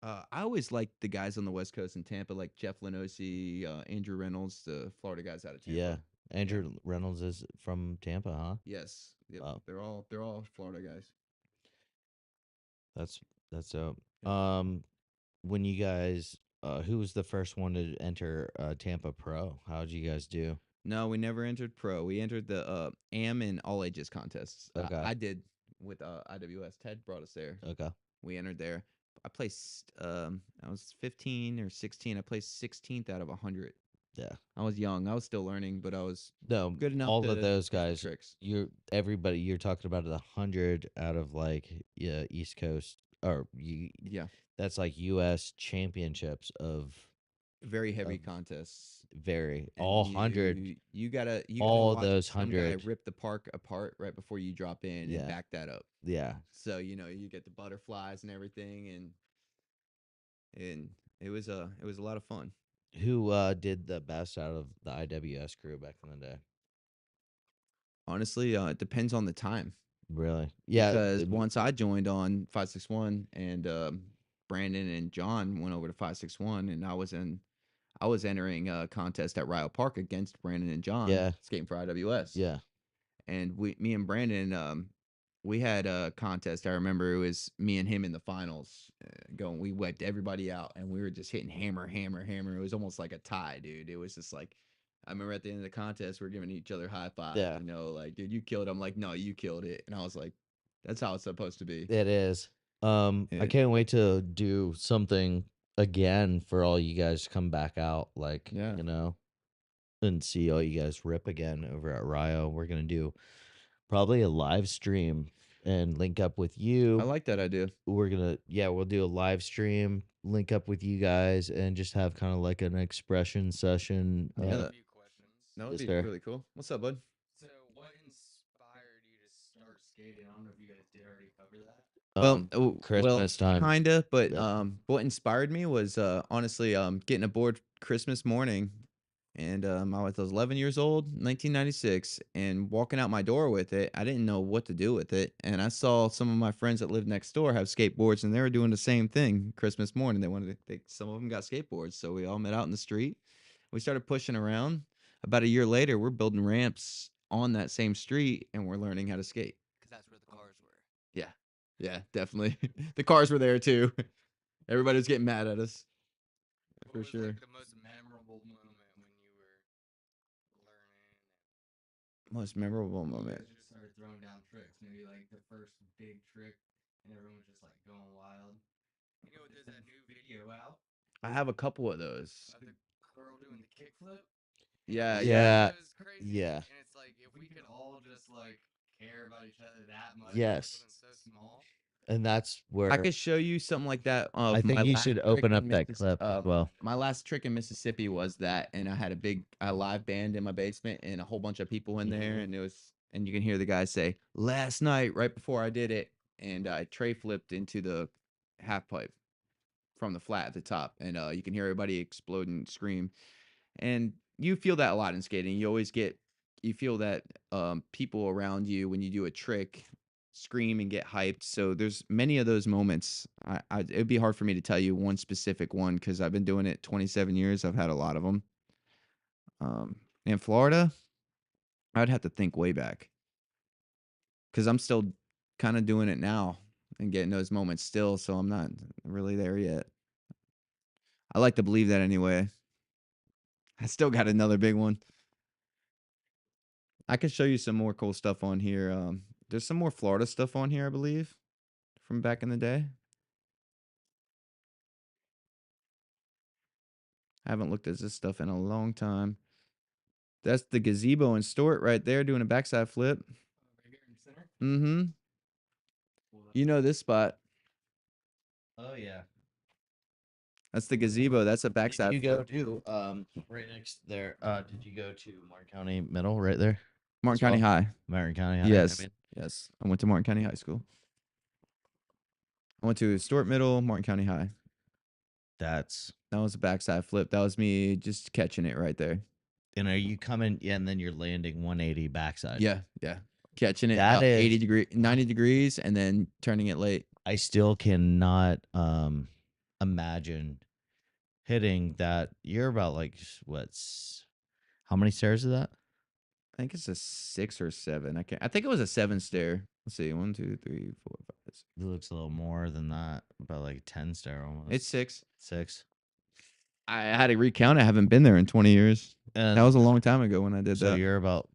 I always liked the guys on the West Coast in Tampa, like Jeff Lenosi, Andrew Reynolds, the Florida guys out of Tampa. Yeah. Andrew Reynolds is from Tampa, huh? Yes. Yep. Wow. They're all Florida guys. That's dope. Yeah. When you guys who was the first one to enter Tampa Pro? How'd you guys do? No, we never entered pro. We entered the AM and all ages contests. Okay. I did with IWS. Ted brought us there. Okay. We entered there. I placed. I was 15 or 16. I placed 16th out of 100. Yeah. I was young. I was still learning, but I was No, good enough. all to of those use the guys, tricks. you're talking about 100 out of like East Coast or Yeah, that's like US championships of very heavy of contests. very And all 100 You gotta all watch those some guy 100. rip the park apart right before you drop in Yeah. and back that up. Yeah. So you get the butterflies and everything, and it was a lot of fun. Who did the best out of the IWS crew back in the day? Honestly, it depends on the time. Really? Yeah. Because once I joined on 561 and Brandon and John went over to 561 and I was entering a contest at Ryle Park against Brandon and John Yeah. skating for IWS. Yeah. And me and Brandon we had a contest. I remember it was me and him in the finals going. We wiped everybody out, and we were just hitting hammer. It was almost like a tie, dude. It was just like I remember at the end of the contest, we are giving each other high fives. Yeah. Like, dude, you killed it. I'm like, no, you killed it. And I was like, that's how it's supposed to be. It is. I can't wait to do something again for all you guys to come back out, like Yeah. and see all you guys rip again over at Rio. We're gonna do probably a live stream and link up with you. I like that idea. We'll do a live stream, link up with you guys, and just have kind of like an expression session. Yeah, A that- few questions. That would Yes, be sir. really cool. What's up, bud? So, what inspired you to start skating? I don't know if you guys did already cover that. Christmas time. Kinda, but Yeah. what inspired me was honestly getting aboard Christmas morning, and I was 11 years old, 1996, and walking out my door with it. I didn't know what to do with it, and I saw some of my friends that lived next door have skateboards, and they were doing the same thing Christmas morning. Some of them got skateboards, so we all met out in the street. We started pushing around. About a year later, we're building ramps on that same street, and we're learning how to skate. Because that's where the cars were. Yeah, definitely. The cars were there too. Everybody was getting mad at us. What For was, sure. like, the most memorable moment when you were learning? Most memorable You moment. guys just started throwing down tricks. Maybe like the first big trick, and everyone was just like going wild. There's that new video out I have a couple of those. of the girl doing the kickflip. Yeah, Yeah. It was crazy. Yeah. And it's like if we could all just like care about each other that much. Yes. Something so small. And that's where I could show you something like that. I think you should open up that clip as well. My last trick in Mississippi was that, and I had a live band in my basement and a whole bunch of people in there, Mhm. and you can hear the guys say, "Last night, right before I did it," and I tray flipped into the half pipe from the flat at the top, and you can hear everybody explode and scream, and you feel that a lot in skating. You feel that people around you when you do a trick scream and get hyped. So there's many of those moments. It'd be hard for me to tell you one specific one because I've been doing it 27 years. I've had a lot of them. In Florida, I'd have to think way back because I'm still kind of doing it now and getting those moments still. So I'm not really there yet. I like to believe that anyway. I still got another big one. I can show you some more cool stuff on here. There's some more Florida stuff on here, I believe, from back in the day. I haven't looked at this stuff in a long time. That's the gazebo in Stort right there doing a backside flip. Right here in the center. Mm-hmm. You know this spot. Oh yeah. That's the gazebo. That's a Did backside you flip. go to right next there? Did you go to Martin County Middle right there? Martin as well? County High. Martin County High. Yes. Yes. I went to Martin County High School. I went to Stort Middle, Martin County High. That's That was a backside flip. That was me just catching it right there. and are you coming? Yeah, and then you're landing 180 backside. Yeah, yeah. Catching it That out is- 90 degrees, and then turning it late. I still cannot imagine hitting that. You're about like how many stairs is that? I think it's a 6 or 7. I think it was a 7 stair. Let's see. 1, 2, 3, 4, 5. It looks a little more than that. About like 10 stair almost. It's 6. 6. I had to recount. I haven't been there in 20 years. And That was a long time ago when I did so that. you're about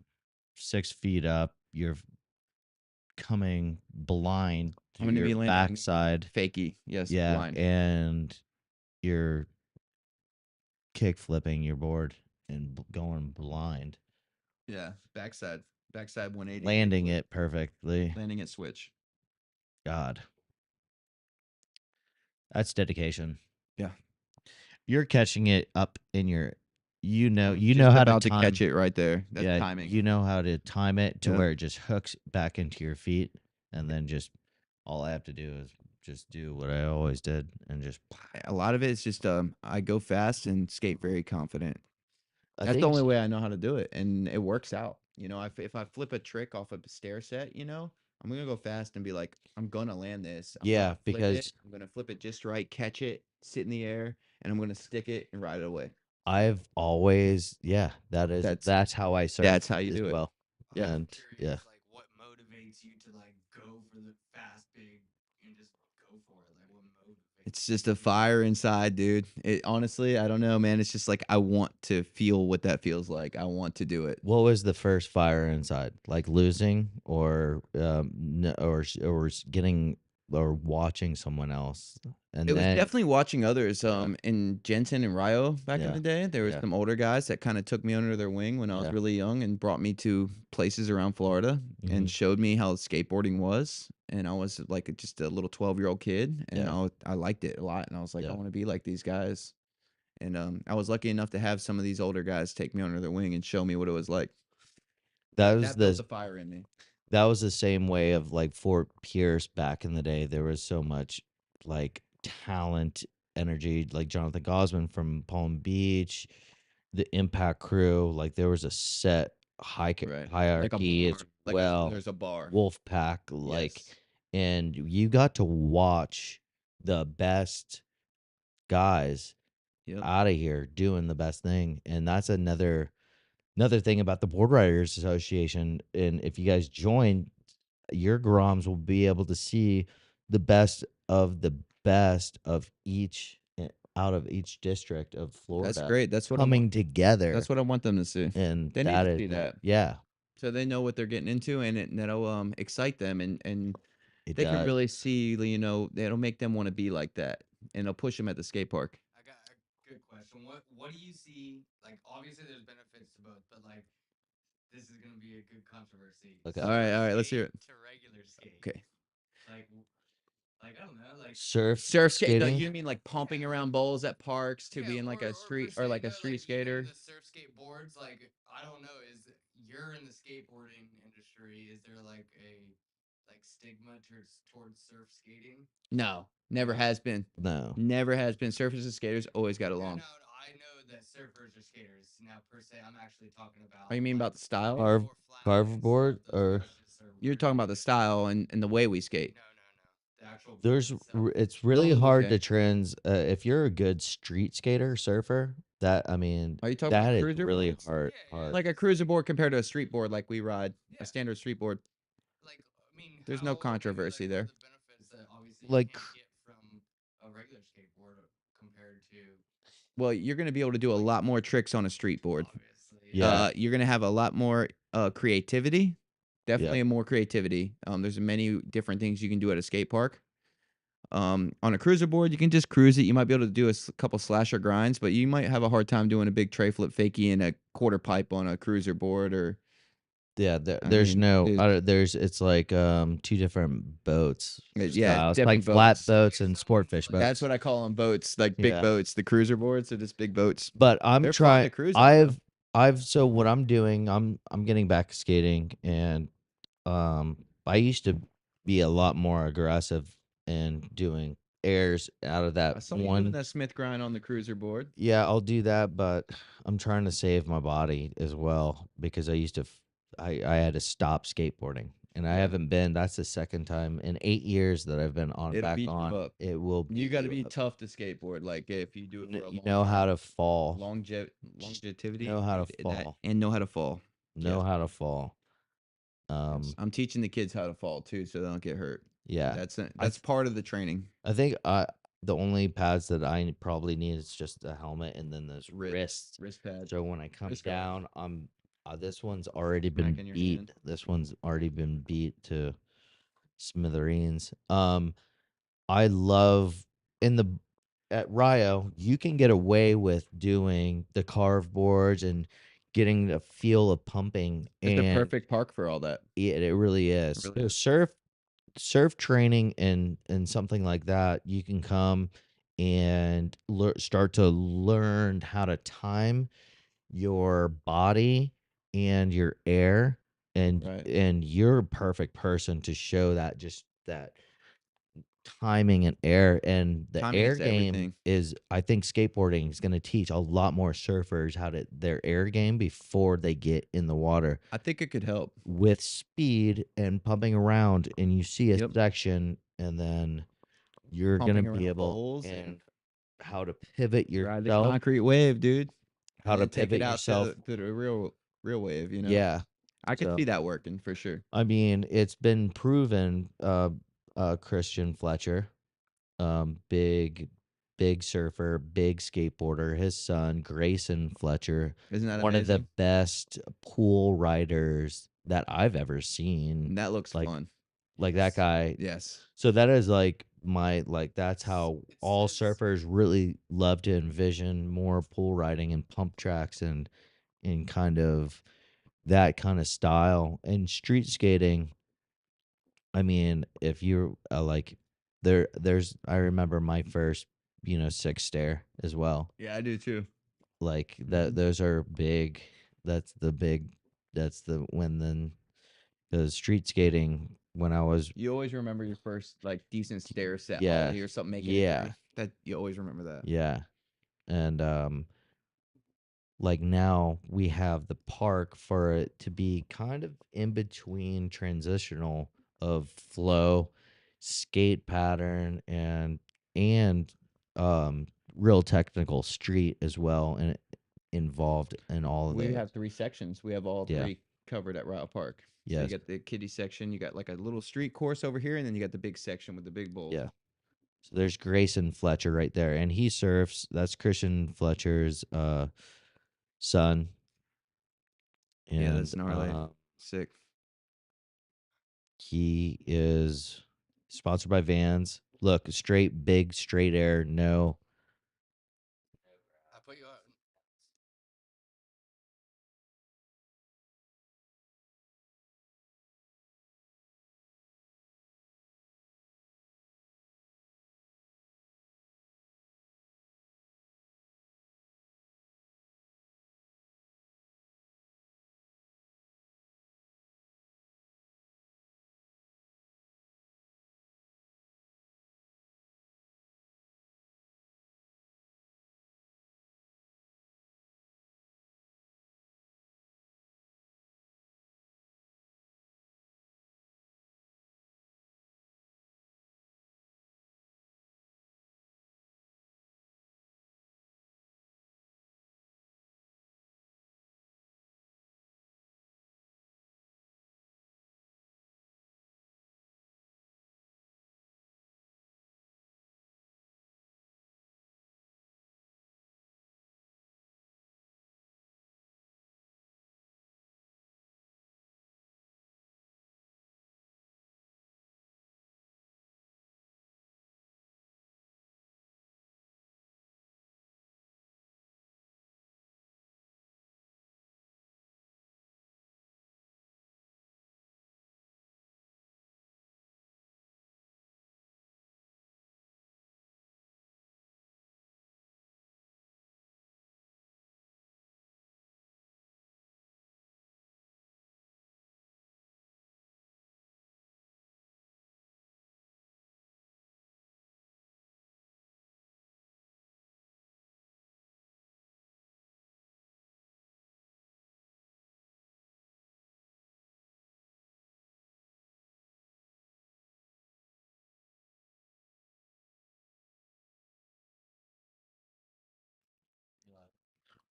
6 feet up. You're coming blind I'm to gonna be your landing backside. Fakey. Yes. Yeah, Blind. and you're kick flipping your board and going blind, Yeah. Backside 180. landing it perfectly. Landing it switch. God, that's dedication. Yeah. You're catching it up in your, you know Just how about to to time, catch it right there. That's yeah, timing. you know how to time it to Yeah. where it just hooks back into your feet, and then just all I have to do is just do what I always did and just. A lot of it is just I go fast and skate very confident. I That's the think only way I know how to do it, and it works out. You know, if I flip a trick off a stair set, you know, I'm gonna go fast and be like, I'm gonna land this. I'm Yeah, gonna flip because it, I'm gonna flip it just right, catch it, sit in the air, and I'm gonna stick it and ride it away. I've always, that's how I surf. That's how you as do it. well. Yeah. And yeah, Like what motivates you to like go for the fast big and just go for it? Like what motivates? It's just a fire inside, dude. It honestly, I don't know, man. It's just like I want to feel what that feels like. I want to do it. what was the first fire inside? Like losing, or getting or watching someone else, and It was then definitely watching others. In Jensen and Rio back in Yeah. the day, there was Yeah. some older guys that kind of took me under their wing when I was Yeah. really young and brought me to places around Florida Mhm. and showed me how skateboarding was. And I was like just a little 12-year-old kid, and Yeah. I liked it a lot. And I was like, I Yeah. want to be like these guys. And I was lucky enough to have some of these older guys take me under their wing and show me what it was like. that was That built the the fire in me. that was the same way of like Fort Pierce back in the day. There was so much like talent, energy, like Jonathan Gosman from Palm Beach, the Impact crew. Like there was a set Right. Like a hierarchy as bar. Like well. there's a bar. Wolfpack, like, Yes. and you got to watch the best guys Yep. out of here doing the best thing, and that's another thing about the Board Riders Association. And if you guys join, your Groms will be able to see the best of each out of each district of Florida. That's great. That's what I coming want. together. That's what I want them to see. And They need that to is see that. Yeah, So they know what they're getting into, and that'll excite them, and it they can does. really see, you know, it'll make them want to be like that, and it'll push them at the skate park. I got a good question. What do you see? Like obviously there's benefits to both, but like this is gonna be a good controversy. Okay. All right, let's Skate hear it. To regular skate. Okay. Like I don't know, like Surf Surf skate. skating. You mean like pumping around bowls at parks to being like a street or like a street skater? The surf skateboards, like I don't know. Is you're in the skateboarding industry? Is there like a stigma towards surf skating? No, never has been. No. Never has been. Surfers and skaters always got Yeah, along. no, I know that surfers are skaters. Now per se, I'm actually talking about. Oh, you mean about the style? Carverboard, or You're talking about the style and the way we skate. No. The actual. there's board itself. it's really Oh, hard okay. to trends. If you're a good street skater surfer, that I mean, Are you talking about that is cruiser really boards? hard. Yeah, yeah. Like a cruiser board compared to a street board like we ride, Yeah. a standard street board. Like I mean, There's no controversy there. The benefits that obviously Like- you can't get from a regular skateboard compared to Well, you're going to be able to do a lot more tricks on a street board. obviously. Yeah. You're going to have a lot more creativity. Definitely more creativity. There's many different things you can do at a skate park. On a cruiser board, you can just cruise it. You might be able to do a couple slasher grinds, but you might have a hard time doing a big tray flip fakie and a quarter pipe on a cruiser board. Or Yeah, it's like two different boats. Yeah, styles, different like flat boats. boats and sportfish boats. that's what I call them, boats, like big Yeah. boats. The cruiser boards are just big boats. But I'm They're fun to trying. cruise on, though. So what I'm doing, I'm getting back skating, and I used to be a lot more aggressive and doing airs out of I that saw you doing one. that Smith grind on the cruiser board. Yeah, I'll do that, but I'm trying to save my body as well because I used to, I had to stop skateboarding, and I Yeah. haven't been. That's the second time in 8 years that I've been on It'll back beat you on. up. It will You beat got to you be up. tough to skateboard. Like if you do it for a You long know how time, to fall. Just longevity, know how to dude, that fall. and know how to fall. Know Yes. how to fall. Yes. I'm teaching the kids how to fall too, so they don't get hurt. Yeah. That's part of the training. I think the only pads that I probably need is just a helmet and then those wrists. Wrist pad. So when I come Wrist guard. down, this one's already been Smacking your beat. hand. This one's already been beat to smithereens. I love in the at Rio, you can get away with doing the carve boards and getting the feel of pumping, It's the and perfect park for all that. it really is. It really So is. surf training and something like that, you can come and start to learn how to time your body and your air, Right. and you're a perfect person to show that, just that timing and air. And the Timing air is game everything. is, I think skateboarding is going to teach a lot more surfers how to their air game before they get in the water I think it could help. with speed and pumping around, and you see a Yep. section, and then you're going to Pumping be around able, bowls and and how to pivot ride the yourself, concrete wave, dude, how and to then take it pivot out yourself. to the real wave. You know, Yeah. I could So see that working for sure. I mean, it's been proven. Christian Fletcher, big, big surfer, big skateboarder. His son Grayson Fletcher, Isn't that one of the amazing? best pool riders that I've ever seen. And that looks Like, fun. that Yes. guy. Yes. So that is like that's how It all says surfers really love to envision more pool riding and pump tracks, and kind of that kind of style. And street skating, I mean, if you're like, I remember my first, six stair as well. Yeah, I do too. Like that, Mhm. those are big. That's the big. That's the when then the street skating when I was, You always remember your first like decent stair set yeah, ollie or something making a yeah, turn. That you always remember that. yeah, and like now we have the park for it to be kind of in between transitional of flow, skate pattern, and um real technical street as well, and involved in all of We those. have 3 sections. We have all Yeah. three covered at Rio Park. So you Yes. got the kiddie section, you got like a little street course over here, and then you got the big section with the big bowls. Yeah. So there's Grayson Fletcher right there, and he surfs. That's Christian Fletcher's son, Yeah, and that's gnarly. Sick. he is sponsored by Vans. Look, straight big straight air, no I put you on.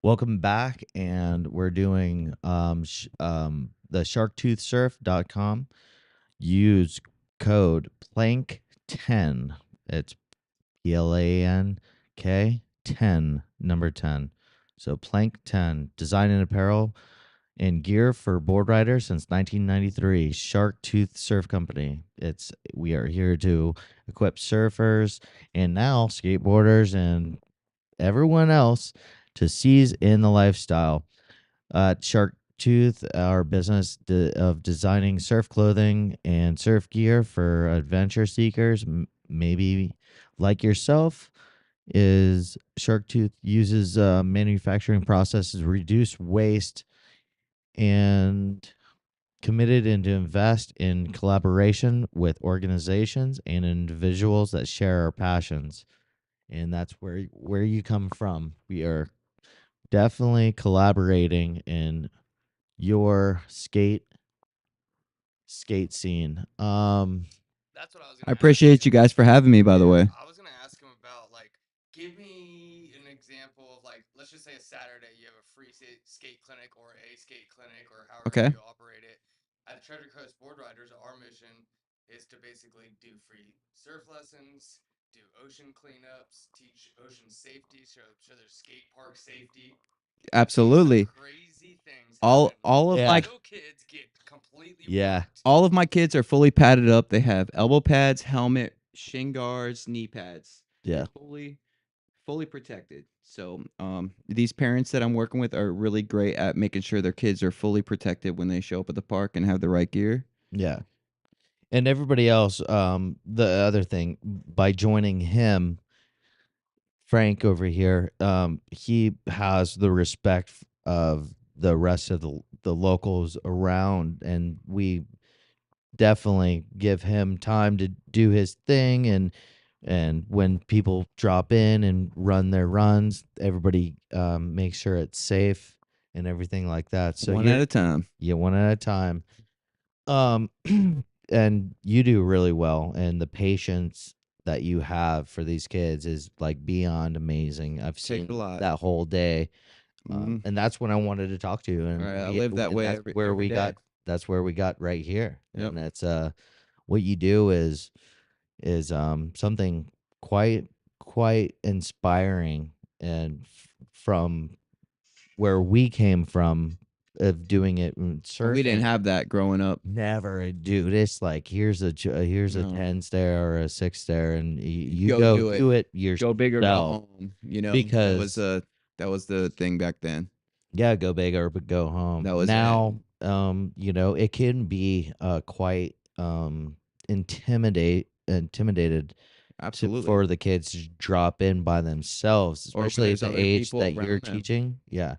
Welcome back, and we're doing the sharktoothsurf.com. Use code PLANK10. It's PLANK 10, number 10. So Plank 10, design and apparel and gear for board riders since 1993. Shark Tooth Surf Company. We are here to equip surfers and now skateboarders and everyone else to seize in the lifestyle. Shark Tooth, our business of designing surf clothing and surf gear for adventure seekers, maybe like yourself, is Shark Tooth uses manufacturing processes, reduce waste, and committed and to invest in collaboration with organizations and individuals that share our passions. And that's where you come from. We are definitely collaborating in your skate scene. That's what I was I gonna ask appreciate you him. guys for having me, by the Yeah, way. I was gonna ask him about like, give me an example of like, let's just say a Saturday you have a free skate clinic or a skate clinic or however Okay. you operate it. At the Treasure Coast Board Riders, our mission is to basically do free surf lessons, do ocean cleanups, teach ocean safety, show their skate park safety. I've seen some Absolutely. crazy things All happen all of where Yeah. my little kids get completely Yeah. wrecked. all of my kids are fully padded up. They have elbow pads, helmet, shin guards, knee pads. Yeah. They're fully protected. So these parents that I'm working with are really great at making sure their kids are fully protected when they show up at the park and have the right gear. Yeah. And everybody else, the other thing, by joining him, Frank over here, he has the respect of the rest of the locals around, and we definitely give him time to do his thing. And when people drop in and run their runs, everybody makes sure it's safe and everything like that. So One at a time. one at a time. Um, and you do really well, and the patience that you have for these kids is like beyond amazing. I've Takes seen a lot. that whole day, Mhm. and that's when I wanted to talk to you. All And right, I live that way that's every where every we day. got. That's where we got right here, Yep. and it's what you do is something quite inspiring, and from where we came from of doing it in Well, we didn't surfing. have that growing up. Never do this. Like here's a No. 10 stair or a 6 stair, and you Go go do it. do it Go big or go yourself. home. You know, Because that was the thing back then. yeah, go big or but go home. That was it. Now, it can be quite intimidated Absolutely. for the kids to drop in by themselves, Or when especially at there's the other age people that you're around them. teaching. Yeah.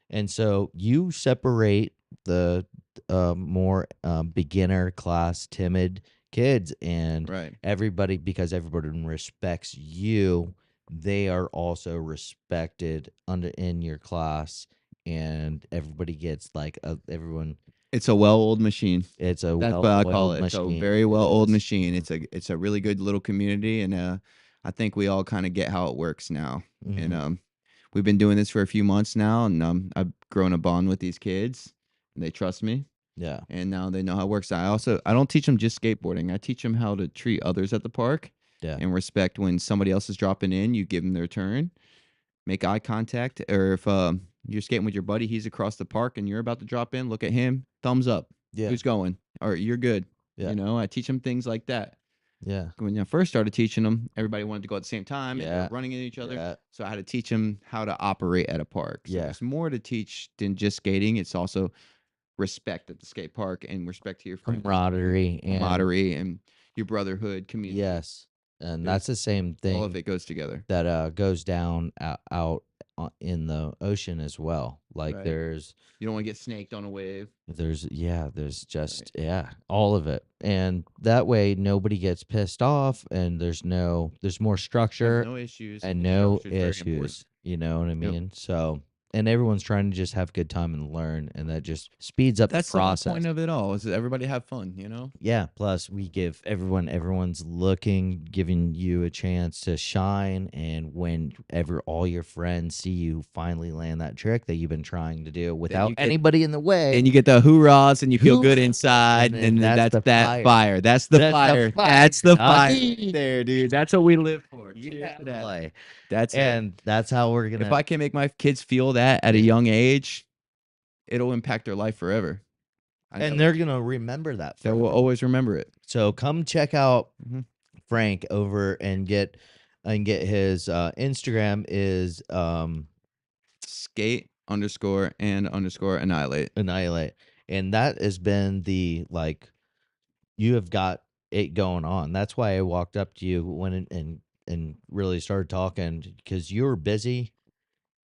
And so you separate the more beginner class, timid kids, and Right. everybody, because everybody respects you, they are also respected in your class, and everybody gets like everyone. It's a well-oiled machine. It's a That's what I call well-oiled it. It's a machine. very It well-oiled is. machine. It's a really good little community, and I think we all kind of get how it works now. And Mhm. we've been doing this for a few months now, and I've grown a bond with these kids, and they trust me, Yeah. and now they know how it works. I don't teach them just skateboarding. I teach them how to treat others at the park Yeah. and respect when somebody else is dropping in. You give them their turn, make eye contact, or if you're skating with your buddy, he's across the park, and you're about to drop in, look at him, thumbs up. Yeah. Who's going? Or you're good. Yeah. You know, I teach them things like that. Yeah. When I first started teaching them, everybody wanted to go at the same time and they Yeah. were running into each other. Yeah. So I had to teach them how to operate at a park. So Yeah. there's more to teach than just skating. It's also respect at the skate park and respect to your friends, Camaraderie and camaraderie and your brotherhood community. yes, and There's that's the same all of thing it goes together. that goes down out in the ocean as well. Like Right. there's You don't want to get snaked on a wave. there's just all of it, and that way nobody gets pissed off, and there's more There's structure no issues. and The no structure's very important. issues. You know what I Yep. mean? So and everyone's trying to just have a good time and learn, and that just speeds up That's the the whole process. point of it all. Is that everybody have fun, you know? Yeah. Plus, we give everyone's looking, giving you a chance to shine. And whenever all your friends see you finally land that trick that you've been trying to do without you get- anybody in the way, And you get the hoorahs, and you feel good Hoorah! inside, And and then then that's that's the that fire. fire. That's the That's the fire. fire, That's the dog. fire there, dude. That's what we live for. Cheers yeah, to that. boy. That's it. And that's how we're gonna. If I can make my kids feel that at a young age, it'll impact their life forever. and they're gonna remember that. They will forever. always remember it. So come check out Mhm. Frank over and get his Instagram is Skate _and _annihilate. Annihilate, and that has been the you have got it going on. That's why I walked up to you and really started talking because you were busy,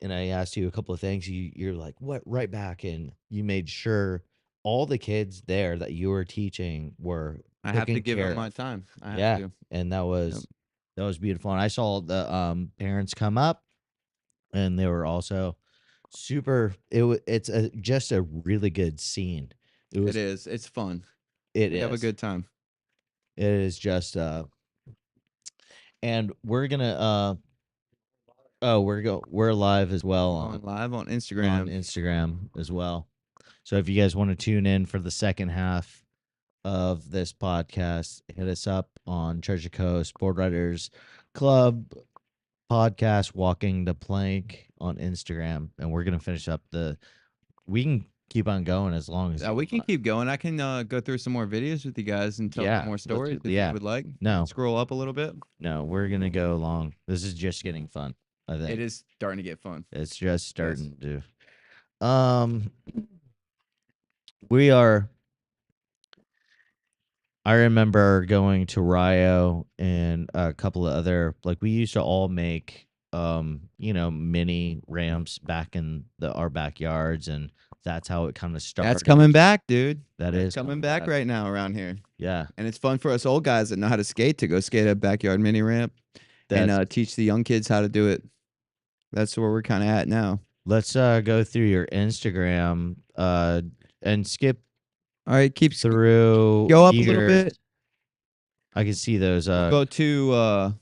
and I asked you a couple of things. You're like, what? Right back, and you made sure all the kids there that you were teaching were. I have to taken give care them my of. time. I have Yeah, to. and that was beautiful. And I saw the parents come up, and they were also super. It's just a really good scene. It is. It's fun. It We is. have a good time. It is just and we're gonna we're live as well On live on on Instagram. Instagram as well. So if you guys want to tune in for the second half of this podcast, hit us up on Treasure Coast Board Riders Club podcast Walking the Plank on Instagram, and we're gonna finish up we can keep on going as long as We you can want. keep going. I can go through some more videos with you guys and tell Yeah, some more let's stories do- if yeah. you would like. No. Scroll up a little bit. No, we're gonna go long. This is just getting fun. I think It is starting to get fun. it's just starting to. We are. I remember going to Rio and a couple of other we used to all make mini ramps back in our backyards, and that's how it kind of started. That's coming back, dude. That That's is coming back right now around here. Yeah, And it's fun for us old guys that know how to skate to go skate at a backyard mini ramp and teach the young kids how to do it. That's where we're kind of at now. let's go through your Instagram and skip All right, keep through. go up a little bit. I can see those. Go to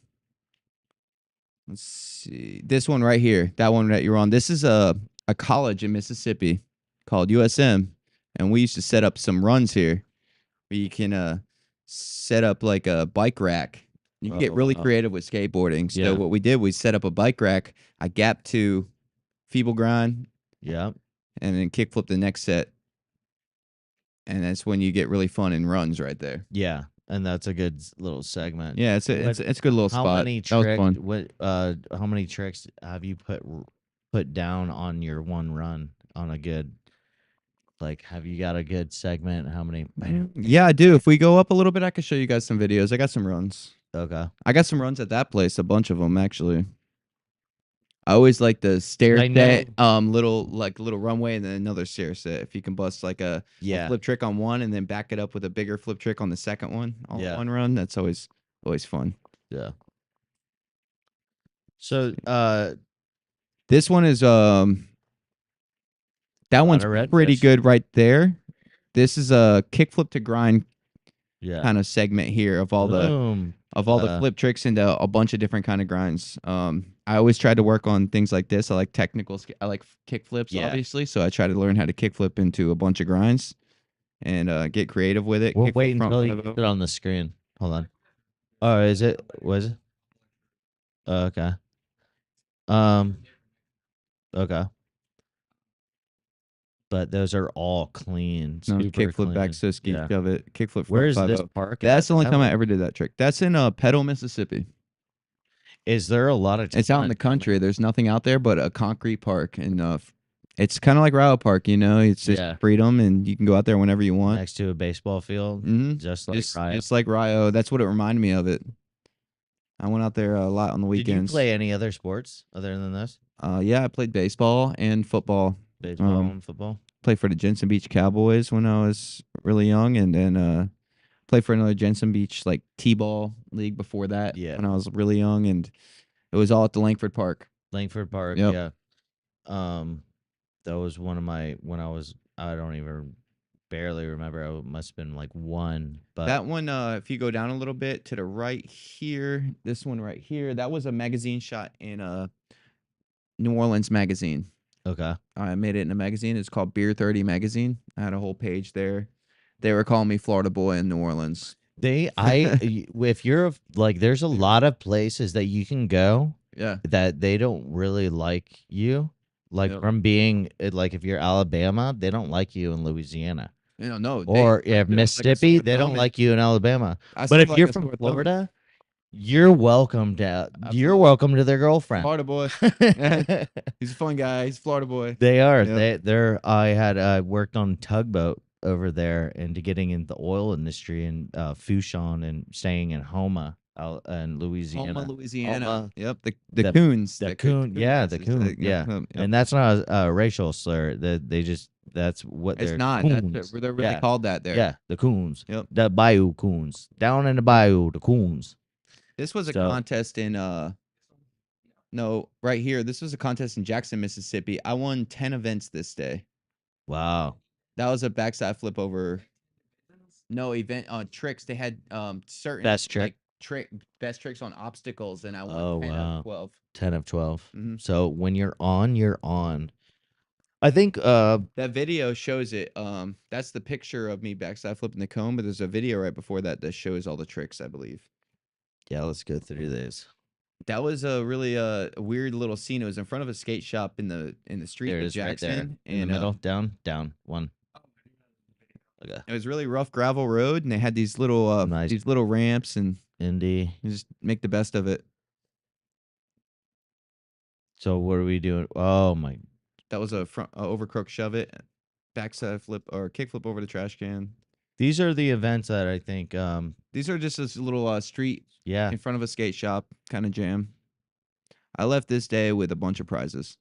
let's see this one right here. That one that you're on. This is a college in Mississippi called USM, and we used to set up some runs here where you can set up like a bike rack. You can get really creative with skateboarding. So Yeah. what we did, we set up a bike rack. I gap to feeble grind, Yeah. and then kickflip the next set. And that's when you get really fun in runs right there. Yeah, and that's a good little segment. Yeah, it's a good little How spot. many That was tricks? fun. How many tricks have you put down on your one run on a good? Have you got a good segment? How many? Yeah, I do. If we go up a little bit, I can show you guys some videos. I got some runs. Okay. I got some runs at that place, a bunch of them actually. I always like the stair I set, little runway and then another stair set. If you can bust a flip trick on one and then back it up with a bigger flip trick on the second one, all in one run, that's always fun. Yeah. So this one is that one's pretty good right there. This is a kickflip to grind kind of segment here of all the flip tricks into a bunch of different kind of grinds. I always try to work on things like this. I like I like kickflips, obviously. So I try to learn how to kickflip into a bunch of grinds and get creative with it. We'll wait until you put it on the screen. Hold on. Oh, is it? Was it? Okay. Okay. But those are all clean. No, Super kickflip clean. back siski, shove it, kickflip. Where is this 5-0. park? That's the only time I ever did that trick. That's in Petal, Mississippi. Is there a lot of? It's out in the country. There's nothing out there but a concrete park, and it's kind of like Rio Park. You know, it's just freedom, and you can go out there whenever you want. Next to a baseball field, just like Rio. Just like Rio. That's what it reminded me of. It. I went out there a lot on the weekends. Did you play any other sports other than this? Yeah, I played baseball and football. Baseball and football. Played for the Jensen Beach Cowboys when I was really young, and then played for another Jensen Beach T-ball league before that. Yeah. When I was really young, and it was all at the Langford Park. Langford Park. Yep. Yeah. That was one of my when I don't even barely remember. I must have been like one, but That one, if you go down a little bit to the right here, this one right here, that was a magazine shot in New Orleans magazine. okay. I made it in a magazine. It's called Beer 30 Magazine. I had a whole page there. They were calling me Florida boy in New Orleans. If you're like, there's a lot of places that you can go Yeah. that they don't really like you. Like Yep. from being like, if you're Alabama, they don't like you in Louisiana. No. Or I if feel like a Mississippi, sore they don't thumb like you in Alabama. I But sound if like you're a from sore thumb. Florida, you're welcome to their girlfriend. Florida boy. He's a fun guy. He's a Florida boy. They are. Yep. I had worked on tugboat over there and getting in the oil industry in Fushon and staying in Homa out in Louisiana. Homa, Louisiana. Homa. Yep. The The- coons. The coon, yeah, the races. coon, yeah. Yep. And that's not a racial slur. That's what It's they're not. coons. They're really Yeah. called that there. Yeah, the coons. Yep. The bayou coons. Down in the bayou, the coons. This was a So- contest in no, right here. This was a contest in Jackson, Mississippi. I won 10 events this day. Wow. That was a backside flip over. No event tricks. They had certain Best trick? like best tricks on obstacles, and I won Oh, 10 out wow. of 12. 10 of 12. Mhm. So when you're on, you're on. I think That video shows it. That's the picture of me backside flipping the cone, but there's a video right before that that shows all the tricks, I believe. yeah, let's go through this. That was a really weird little scene. It was in front of a skate shop in the street There it of is, right there. Jackson, In the and middle, down, one. Okay. it was really rough gravel road, and they had these little Nice. these little ramps, and Indy. you just make the best of it. So what are we doing? Oh my. That was a front overcrook shove it, backside flip or kick flip over the trash can. These are the events that I think These are just this little street yeah. in front of a skate shop kind of jam. I left this day with a bunch of prizes.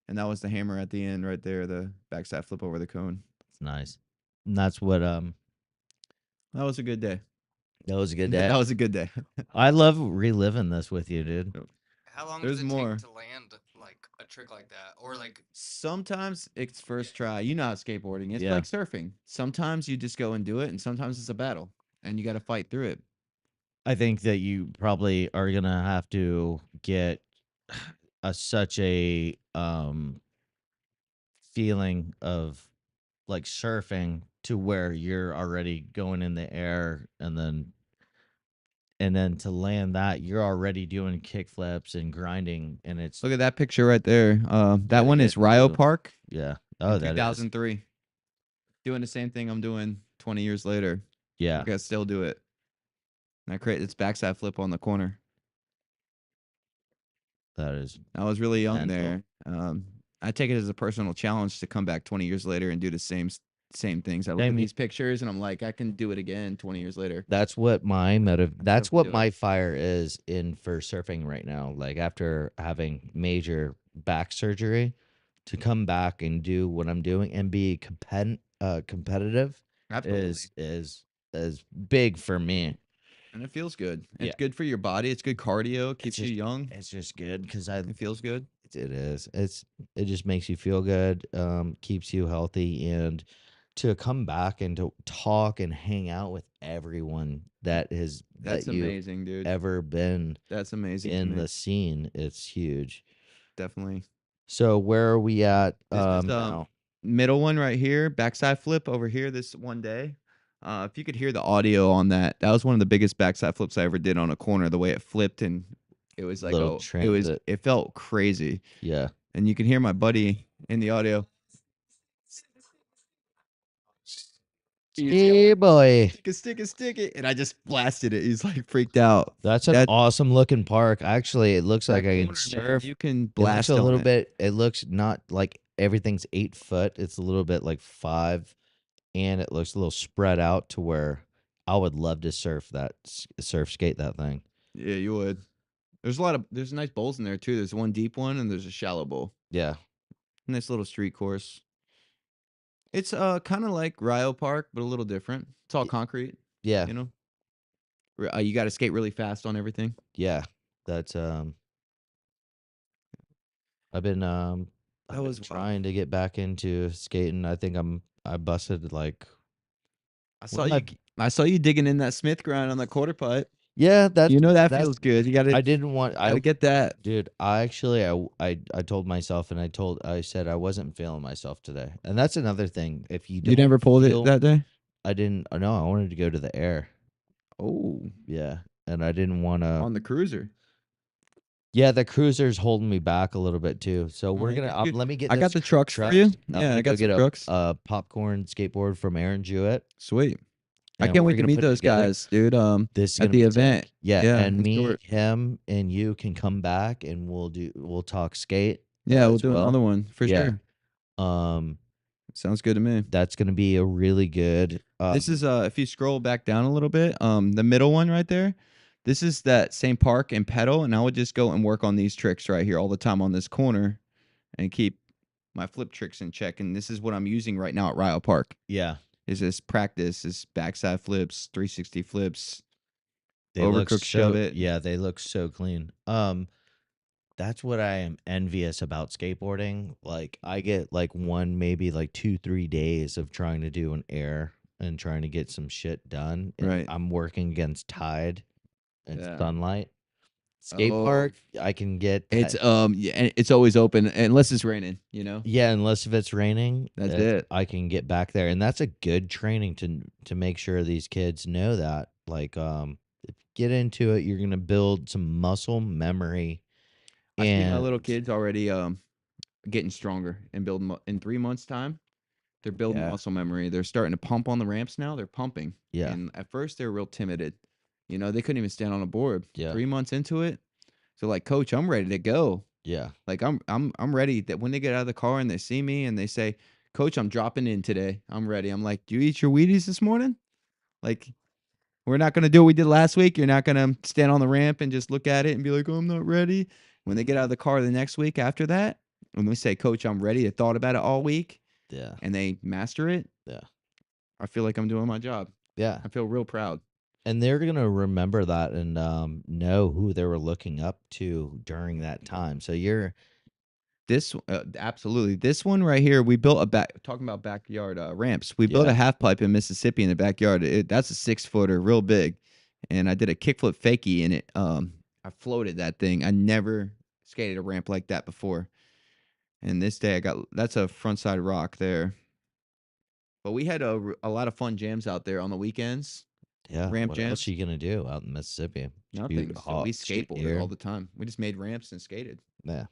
And that was the hammer at the end right there, the backside flip over the cone. It's nice. And that's what That was a good day. that was a good day. That was a good day. I love reliving this with you, dude. How long There's does it more. take to land like a trick like that, or like Sometimes it's first try. You know how skateboarding is Yeah. like surfing. Sometimes you just go and do it, and sometimes it's a battle, and you got to fight through it. I think that you probably are gonna have to get such a feeling of like surfing to where you're already going in the air and then to land that you're already doing kick flips and grinding and it's Look at that picture right there. That Gotta one get is Rio through. Park. yeah. Oh, in that is 2003. Doing the same thing I'm doing 20 years later. yeah. I gotta still do it. And I create this backside flip on the corner. That is I was really young Mental. there. I take it as a personal challenge to come back 20 years later and do the same things. I look Same at he- these pictures and I'm like, I can do it again 20 years later. that's what my that's to what do it. my fire is in for surfing right now. Like after having major back surgery to come back and do what I'm doing and be competitive Absolutely. is big for me. And it feels good. Yeah. It's good for your body. It's good cardio. Keeps you just- young. It's just good because It feels good. it is. It just makes you feel good, keeps you healthy, and to come back and to talk and hang out with everyone that That's that you've amazing, dude. ever been That's amazing. to in me. the scene, it's huge. Definitely. So where are we at This is, now? Middle one right here, backside flip over here this one day. If you could hear the audio on that, that was one of the biggest backside flips I ever did on a corner. The way it flipped and it was like Little transit. it felt crazy, Yeah. and you can hear my buddy in the audio. Yeah, boy. Stick it, and I just blasted it. He's like freaked out. That's an That- awesome looking park. Actually, it looks like That I can corner, man, surf. You can It looks blast a on little it. bit. It looks not like everything's 8 foot. It's a little bit like 5, and it looks a little spread out to where I would love to surf skate that thing. Yeah, you would. There's nice bowls in there too. There's one deep one and there's a shallow bowl. Yeah, Nice little street course. It's kind of like Rio Park, but a little different. It's all concrete, yeah, you know. You got to skate really fast on everything. yeah. That's I've been I've That been was wild. trying to get back into skating. I think I busted like I saw Well, you. I saw you digging in that Smith grind on that quarter pipe. yeah, that's You know that that's feels good. You got to I didn't want I get that. dude, I actually I told myself and I said I wasn't feeling myself today. And that's another thing. If you You don't never pulled it feel that day. I didn't no, I wanted to go to the air. Oh, Yeah. And I didn't want to on the cruiser. Yeah, the cruiser's holding me back a little bit too. So we're Alright, gonna good. let me get I got this the trucks for you. I'm Yeah, gonna I go got some get trucks. a popcorn skateboard from Aaron Jewett. Sweet. I And can't we're wait to gonna meet put it those together. guys, dude. This is at gonna the be event. sick. Yeah, Yeah, and in me, Stewart. him, and you can come back and we'll talk skate. Yeah, we'll as do well. another one for Yeah. sure. Sounds good to me. That's gonna be a really good. This is if you scroll back down a little bit, the middle one right there. This is that same park and pedal, and I would just go and work on these tricks right here all the time on this corner, and keep my flip tricks in check. And this is what I'm using right now at Rio Park. Yeah, Is this practice? Is backside flips, 360 flips, they look overcook shove it. Yeah, they look so clean. That's what I am envious about skateboarding. Like I get like maybe like 2-3 days of trying to do an air and trying to get some shit done. And Right. I'm working against tide and Yeah. sunlight. Skate Oh. park, I can get. It's yeah, and it's always open unless it's raining. You know. Yeah, unless if it's raining, That's it. I can get back there, and that's a good training to make sure these kids know that. Like, if you get into it, you're gonna build some muscle memory. I see my And little kids already getting stronger and building in 3 months' time. They're building Yeah. muscle memory. They're starting to pump on the ramps now. They're pumping. Yeah. And at first they were real timid. You know, they couldn't even stand on a board. Yeah. 3 months into it, so like, Coach, I'm ready to go. Yeah, Like I'm ready. That when they get out of the car and they see me and they say, Coach, I'm dropping in today. I'm ready. I'm like, do you eat your Wheaties this morning? Like, we're not gonna do what we did last week. You're not gonna stand on the ramp and just look at it and be like, oh, I'm not ready. When they get out of the car the next week after that, when we say, Coach, I'm ready, I thought about it all week, yeah, and they master it, yeah, I feel like I'm doing my job. yeah. I feel real proud. And they're gonna remember that and know who they were looking up to during that time. So you're This absolutely. This one right here, we built talking about backyard ramps. We built Yeah. a half pipe in Mississippi in the backyard. That's a 6-footer, real big. And I did a kickflip fakie in it. I floated that thing. I never skated a ramp like that before. And this day that's a frontside rock there. But we had a lot of fun jams out there on the weekends. yeah. Ramp What jams? else are you gonna do out in Mississippi? Nothing. Shoot So we shoot skateboarded deer? all the time. We just made ramps and skated. Yeah.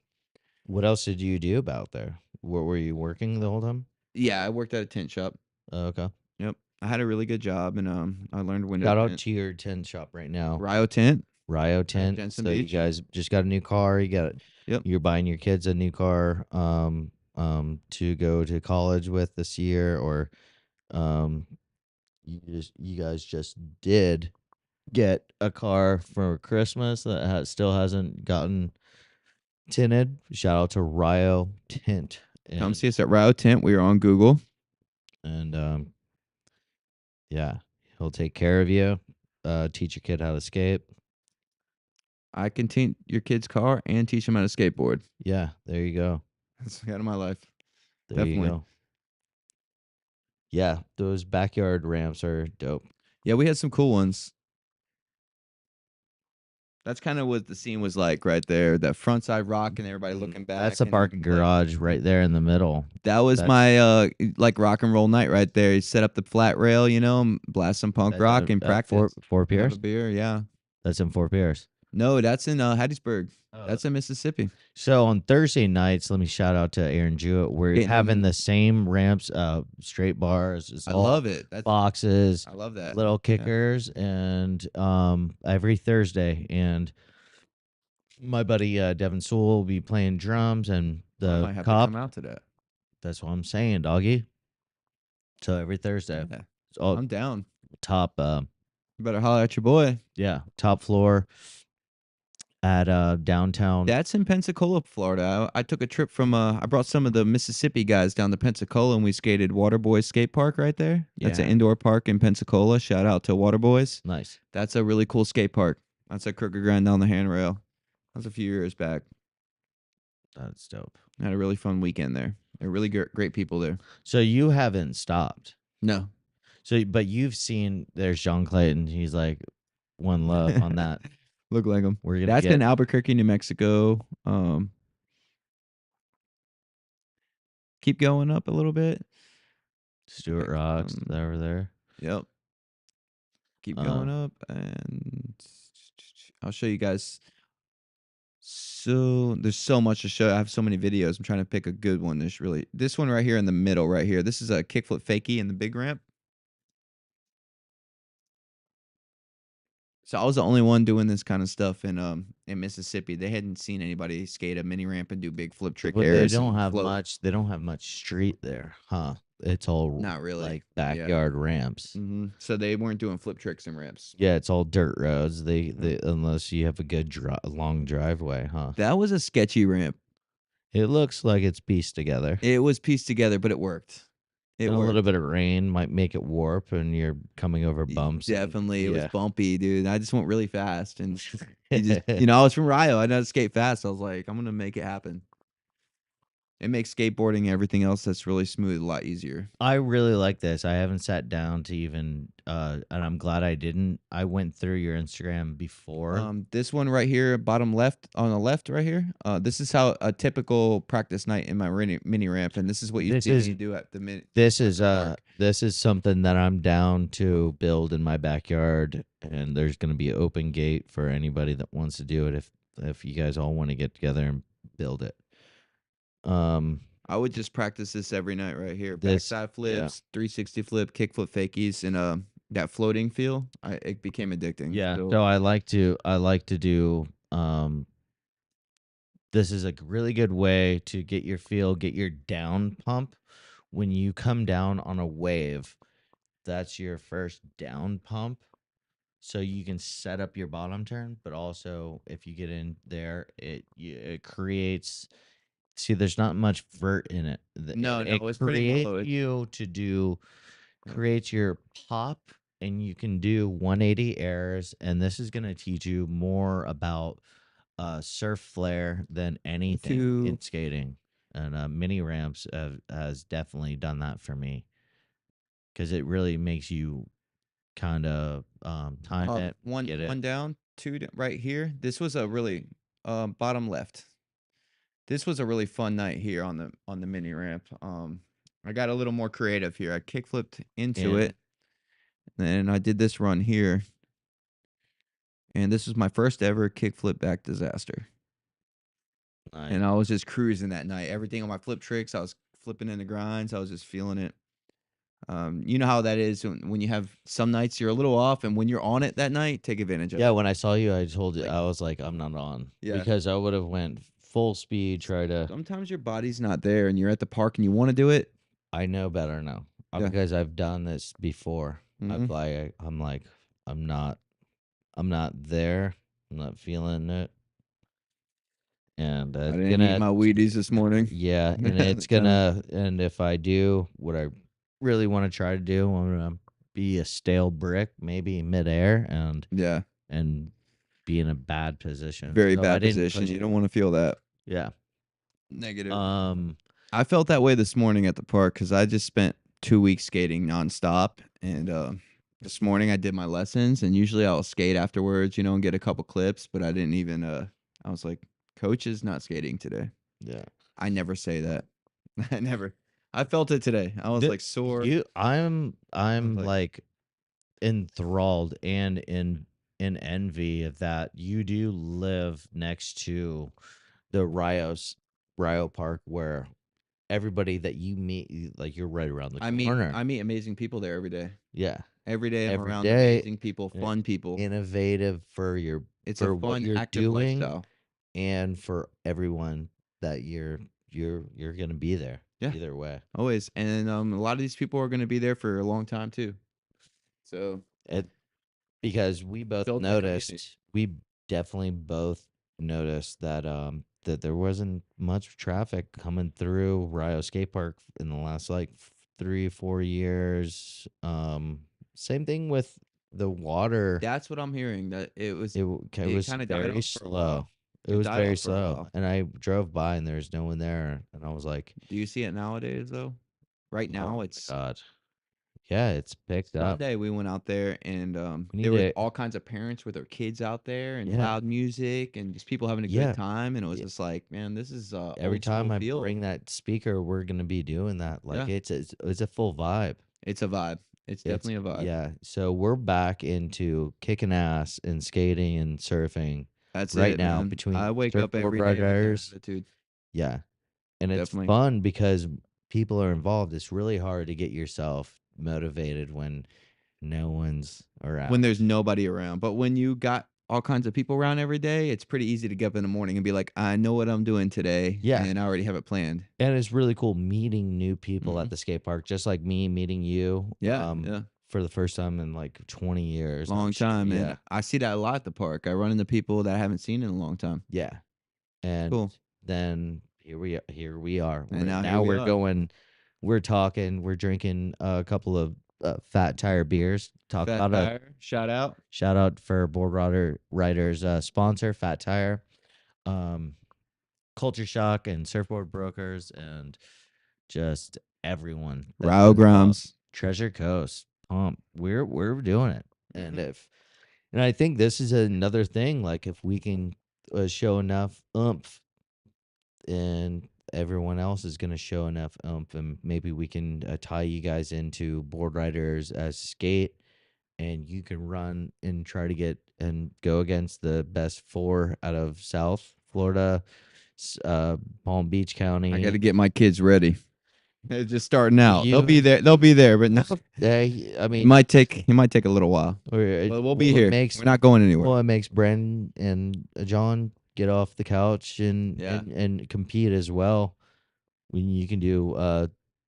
What else did you do about there? What were you working the whole time? Yeah, I worked at a tent shop. Oh, okay. Yep. I had a really good job, and I learned window Shout out tint. to your tent shop right now, Rio tent. Rio Tent. Jensen So you Beach. guys just got a new car. Yep. You're buying your kids a new car to go to college with this year, or you guys just did get a car for Christmas that still hasn't gotten tinted. Shout out to Rio Tint. Come see us at Rio tent. We are on Google. And yeah, he'll take care of you. Teach your kid how to skate. I can tint your kid's car and teach them how to skateboard. Yeah, there you go. That's out of my life. There you Definitely. go. Yeah, those backyard ramps are dope. Yeah, we had some cool ones. That's kind of what the scene was like right there. That front side rock and everybody looking back. That's the and, parking like, garage right there in the middle. That was That's- my like rock and roll night right there. You set up the flat rail, you know, and blast some punk That's rock at- and at practice. Fort Have Pierce. a beer, yeah. That's in Fort Pierce. No, that's in Hattiesburg. Oh. That's in Mississippi. So on Thursday nights, let me shout out to Aaron Jewett. We're Getting having them- the same ramps, straight bars. It's I all love it. That's boxes, I love that. little kickers, and every Thursday. And my buddy Devin Sewell will be playing drums, and I the might have cop. to come out to that. That's what I'm saying, doggy. So every Thursday, Yeah, it's all I'm down. top. You better holler at your boy. Yeah, top floor at downtown. That's in Pensacola, Florida. I took a trip from I brought some of the Mississippi guys down to Pensacola, and we skated Waterboys Skate Park right there. That's an Yeah. indoor park in Pensacola. Shout out to Waterboys. Nice. That's a really cool skate park. That's a crooked grind down the handrail. That was a few years back. That's dope. I had a really fun weekend there. They're really great people there. So you haven't stopped. No. So, but you've seen. There's John Clayton. He's like one love on that. Look like them. We're gonna That's get in Albuquerque, New Mexico. Keep going up a little bit. Stuart Rocks over there. Yep. Keep going up, and I'll show you guys. So there's so much to show. I have so many videos. I'm trying to pick a good one. This one right here in the middle, right here. This is a kickflip fakie in the big ramp. So I was the only one doing this kind of stuff in Mississippi. They hadn't seen anybody skate a mini ramp and do big flip trick But airs. they don't and have float. much. They don't have much street there, huh? It's all Not really. like Yeah. backyard ramps. So they weren't doing flip tricks and ramps. Yeah, it's all dirt roads. They unless you have a good long driveway, huh? That was a sketchy ramp. It looks like it's pieced together. It was pieced together, but it worked. And a little bit of rain might make it warp, and you're coming over bumps. Definitely, it was yeah. bumpy, dude. I just went really fast, and I was from Rio. I know how to skate fast. I was like, I'm gonna make it happen. It makes skateboarding and everything else that's really smooth a lot easier. I really like this. I haven't sat down to even, and I'm glad I didn't. I went through your Instagram before. This one right here, bottom left, on the left right here. This is how a typical practice night in my mini ramp, and this is what you see me do at the mini. This is something that I'm down to build in my backyard, and there's going to be an open gate for anybody that wants to do it. If you guys all want to get together and build it. I would just practice this every night right here. Backside flips, 360 flip, kickflip fakies, and that floating feel. It became addicting. Yeah. So I like to do. This is a really good way to get your feel, get your down pump. When you come down on a wave, that's your first down pump. So you can set up your bottom turn, but also if you get in there, it creates. See, there's not much vert in it. No, it's pretty mellow. Creates your pop, and you can do 180 airs. And this is going to teach you more about surf flare than anything in skating. And mini ramps has definitely done that for me, because it really makes you kind of time it. One down, two right here. This was a really bottom left. This was a really fun night here on the mini ramp. I got a little more creative here. I kickflipped into it, and I did this run here. And this was my first ever kickflip back disaster. Nice. And I was just cruising that night. Everything on my flip tricks, I was flipping in the grinds. I was just feeling it. You know how that is when you have some nights you're a little off, and when you're on it that night, take advantage of it. Yeah, when I saw you, I told you, I was like, I'm not on. Yeah. Because I would have went full speed, Sometimes your body's not there, and you're at the park and you want to do it. I know better now. Because I've done this before. I'm like, I'm not there. I'm not feeling it. And I didn't eat my Wheaties this morning. Yeah, and it's gonna. And if I do what I really want to try to do, I'm gonna be a stale brick, maybe midair, and be in a bad position. Very bad position. You don't want to feel that. Yeah. Negative. I felt that way this morning at the park because I just spent 2 weeks skating nonstop, and this morning I did my lessons, and usually I'll skate afterwards, and get a couple clips, but I didn't even. I was like, Coach is not skating today. Yeah. I never say that. I never. I felt it today. I was like sore. I'm like enthralled and in envy of that. You do live next to the Rio Park, where everybody that you meet, like, you're right around the corner. I meet amazing people there every day. Yeah. Every day I'm around amazing people, fun people. Innovative for it's a fun, active lifestyle. And for everyone that you're gonna be there. Yeah. Either way. Always. And a lot of these people are gonna be there for a long time too. So because we both noticed, we definitely both noticed that that there wasn't much traffic coming through Rio Skate Park in the last 3-4 years. Same thing with the water. That's what I'm hearing. That it was kind of very slow. It It was died very off for a slow, while. and I drove by and there's no one there, and I was like, Do you see it nowadays though? Right "Oh now, my it's god, yeah, it's picked up." Sunday. We went out there, and We there need was to, all kinds of parents with their kids out there, and yeah, loud music, and just people having a good yeah. time. And it was y- just like, man, this is Every old school time I feel. bring that speaker, we're gonna be doing that. Like Yeah, it's a full vibe. it's a vibe. It's It's definitely a vibe. yeah. So we're back into kicking ass and skating and surfing That's right it, now man. between I wake up surfboard every day with that riders. attitude. Yeah, and it's Definitely. fun because people are involved. It's really hard to get yourself motivated when no one's When around. there's nobody around. But when you got all kinds of people around every day, it's pretty easy to get up in the morning and be like, I know what I'm doing today, Yeah, and I already have it planned. and it's really cool meeting new people Hmm. at the skate park, just like me meeting you. Yeah, yeah. For the first time in like 20 years. I'm Long sure. time, Yeah, and I see that a lot at the park. I run into people that I haven't seen in a long time. yeah. It's And cool. then here we are. And now here Now we we're are. going. We're talking. We're drinking a couple of Fat Tire beers. Talk Fat about a Tire, shout out. shout out for board riders sponsor Fat Tire, um, Culture Shock and Surfboard Brokers and just everyone that's Rao been involved. Grimes. Treasure Coast, pump. We're doing it, and Mhm. I think this is another thing. Like if we can show enough oomph, and everyone else is going to show enough oomph, and maybe we can tie you guys into board riders as skate, and you can run and try to get and go against the best four out of South Florida, Palm Beach I got to County. get my kids ready. They're just starting out. They'll You, be there. They'll be there, but no, I it mean, might take. It might take a little while. or But we'll be well, here. We're not going anywhere. it makes Bren and John get off the couch and Yeah. and compete as well. When you can do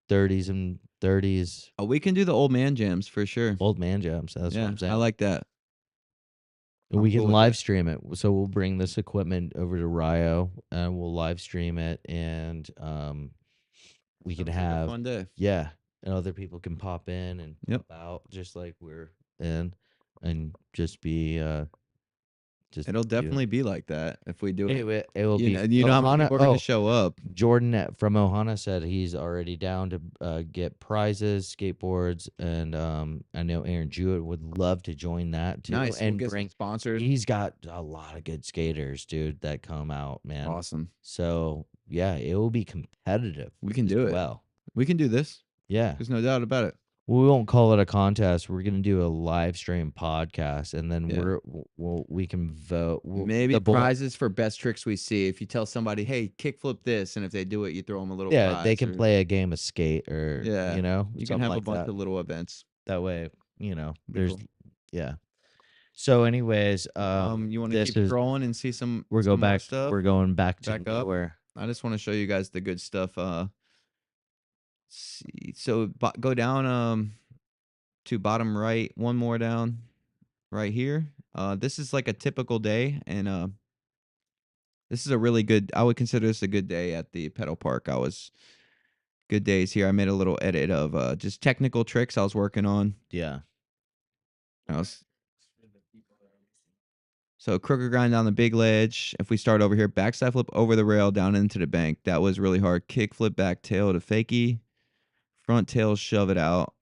30s and 30s, Oh, we can do the old man jams for sure. old man jams. That's what Yeah, I'm saying. I like that. And I'm we can cool with live that. stream it. So we'll bring this equipment over to Rio and we'll live stream it, and we can Sounds like a have fun day. yeah, and other people can pop in and Yep. pop out just like we're in, and just be just It'll do it. definitely be like that if we do it. It will You be. know, you know how many Ohana, people are going to show up. Jordan from Ohana said he's already down to get prizes, skateboards, and I know Aaron Jewett would love to join that too. Nice. We'll And get some bring. sponsors. He's got a lot of good skaters, dude, that come out, man. Awesome. So yeah, it will be competitive. We can as do it. well. We can do this. Yeah. There's no doubt about it. We won't call it a contest. We're gonna do a live stream podcast, and then Yeah. we can vote. Maybe the prizes for best tricks we see. If you tell somebody, hey, kickflip this, and if they do it, you throw them a little Yeah, prize. they can or- play a game of skate, or Yeah. you know, You can something have like a bunch that. of little events. That way, you know, Be there's cool. yeah. So, anyways, You want to this keep is scrolling and see some we're some go more back. stuff? We're going back to Back up. nowhere. I just want to show you guys the good stuff. See, so go down to bottom right, one more down right here. This is like a typical day, and this is a really good. I would consider this a good day at the pedal park. Good days here. I made a little edit of just technical tricks I was working on. Yeah. So crooked grind down the big ledge. If we start over here, backside flip over the rail down into the bank. That was really hard. Kick flip back tail to fakie. Front tail shove it out.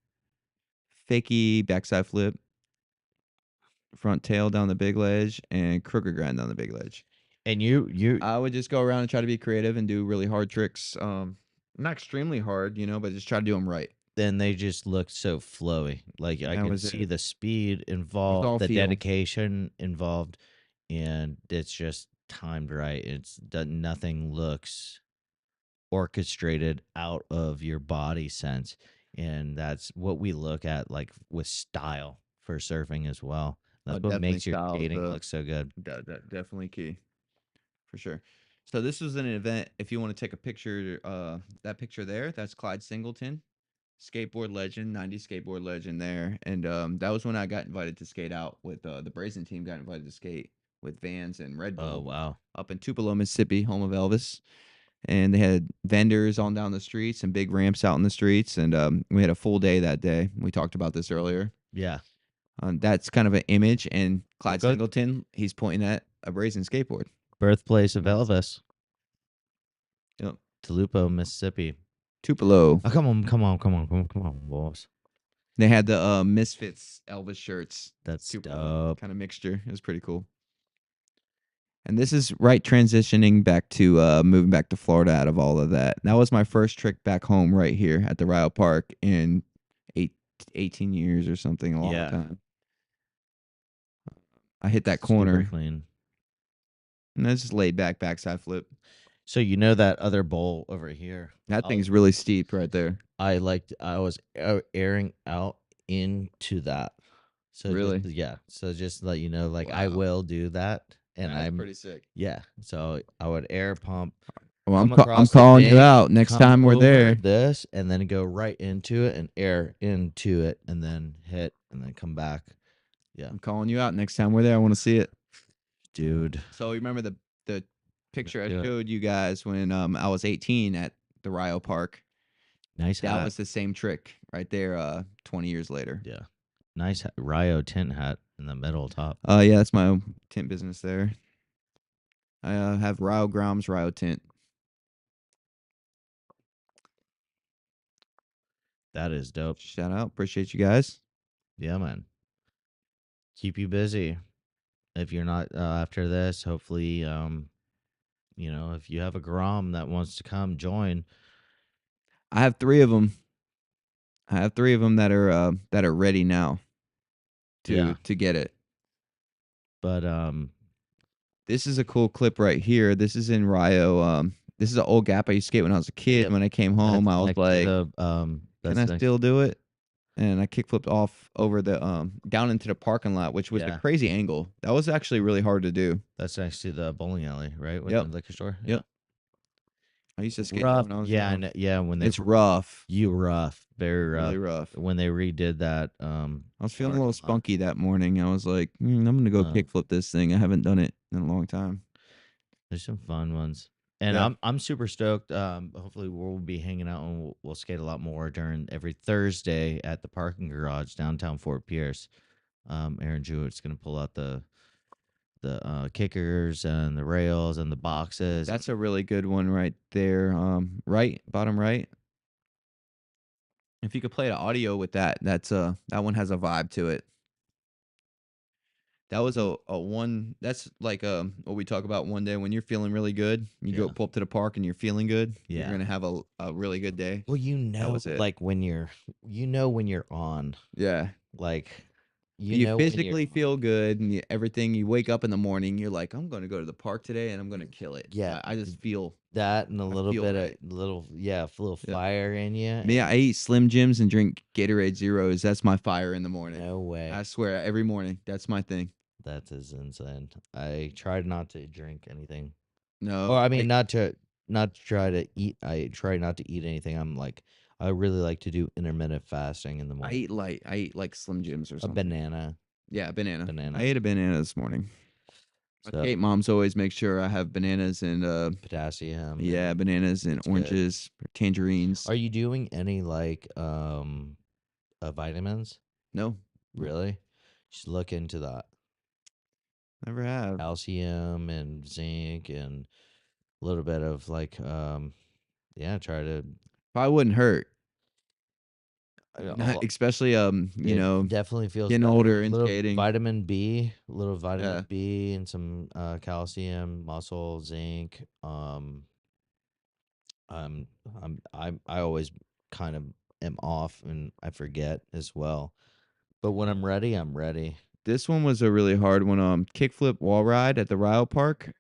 Fakie backside flip. Front tail down the big ledge and crooked grind down the big ledge. And you I would just go around and try to be creative and do really hard tricks. Not extremely hard, but just try to do them right. then they just look so flowy. Like I That can was see it. the speed all involved, the feel. dedication involved, and it's just timed right. Nothing looks orchestrated out of your body sense, and that's what we look at, like with style for surfing as well. That's what Definitely makes your style is skating the- look so good. That definitely key, for sure. So this was an event. If you want to take a picture, that picture there, that's Clyde Singleton, skateboard legend, 90s skateboard legend there. And that was when I got invited to skate out with the Brazen team. Got invited to skate with Vans and Red Bull. Oh wow. Up in Tupelo, Mississippi, home of Elvis. And they had vendors on down the streets and big ramps out in the streets. And we had a full day that day. We talked about this earlier. Yeah. That's kind of an image. And Clyde Good. Singleton, he's pointing at a Brazen skateboard. Birthplace of Nice. Elvis, Yep. Tupelo, Mississippi. Tupelo. Oh, come on, boss. They had the Misfits Elvis shirts. That's Tupelo dope. kind of mixture. It was pretty cool. And this is right transitioning back to moving back to Florida out of all of that. That was my first trick back home right here at the Rio Park in 18 years or something, a long Yeah. time. I hit that Super corner clean. and I just laid back backside flip. So you know that other bowl over here? That I'll- thing's really steep right there. I was airing out into that. So Really? So just to let you know, like I Wow. will do that, and That's I'm pretty sick. yeah. So I would air pump. Well, come I'm across the calling you bank, out next come time we're over there. This and then go right into it and air into it and then hit and then come back. Yeah, I'm calling you out next time we're there. I want to see it. dude. So you remember the picture I do it. showed you guys when I was 18 at the Rio Park? Nice That hat. was the same trick right there 20 years later. Yeah, nice Rio tent hat in the middle top. Yeah, that's my tent business there. I have Rio Grom's Rio tent. That is dope. Shout out. Appreciate you guys. Yeah, man. Keep you busy. If you're not after this, hopefully, if you have a Grom that wants to come join, I have 3 of them. I have 3 of them that are ready now Yeah. to get it. but This is a cool clip right here. This is in Rio. This is an old gap I used to skate when I was a kid. Yep. When I came home, that's I was next to like, the, "Can that's I next- still do it?" And I kickflipped off over the down into the parking lot, which was Yeah. a crazy angle. That was actually really hard to do. That's next to the bowling alley, right? With Yep. the liquor store. Yep. I used to skate there Rough. when I was Yeah, young. yeah. When they It's rough, rough, very rough. really rough. When they redid that, I was feeling a parking little lot. spunky that morning. I was like, I'm gonna go kickflip this thing. I haven't done it in a long time. There's some fun ones, and Yeah. I'm super stoked. Hopefully we'll be hanging out and we'll skate a lot more during every Thursday at the parking garage downtown Fort Pierce. Aaron Jewett's gonna pull out the kickers and the rails and the boxes. That's a really good one right there. Right, bottom right. If you could play the audio with that, that one has a vibe to it. That was a one. That's like what we talk about one day when you're feeling really good. You go Yeah. pull up to the park and you're feeling good. Yeah. You're gonna have a really good day. Well, was it. like when you're on, Yeah. like You know when you're physically feel good and everything. You wake up in the morning, you're like, I'm gonna go to the park today and I'm gonna kill it. Yeah. I just feel. that and a little feel bit right. of little Yeah. fire in you. Yeah, I eat Slim Jims and drink Gatorade Zeros. That's my fire in the morning. No way. I swear, every morning. That's my thing. That is insane. I tried not to drink anything. No. Or I mean, not to try to eat. I try not to eat anything. I really like to do intermittent fasting in the I morning. eat light. I eat like Slim Jims or A something. banana. Yeah, banana. Banana. I ate a banana this morning. My So, Kate moms always make sure I have bananas and potassium. yeah, bananas and That's good. oranges, tangerines. Are you doing any like vitamins? No, Really? Just look into that. never have. Calcium and zinc and a little bit of like try to Probably wouldn't hurt. Not- Especially it definitely feels getting better. older and Little skating. vitamin B, a little vitamin Yeah. B and some calcium, muscle, zinc. I always kind of am off and I forget as well. But when I'm ready, I'm ready. This one was a really hard one. Kickflip wall ride at the Rio Park,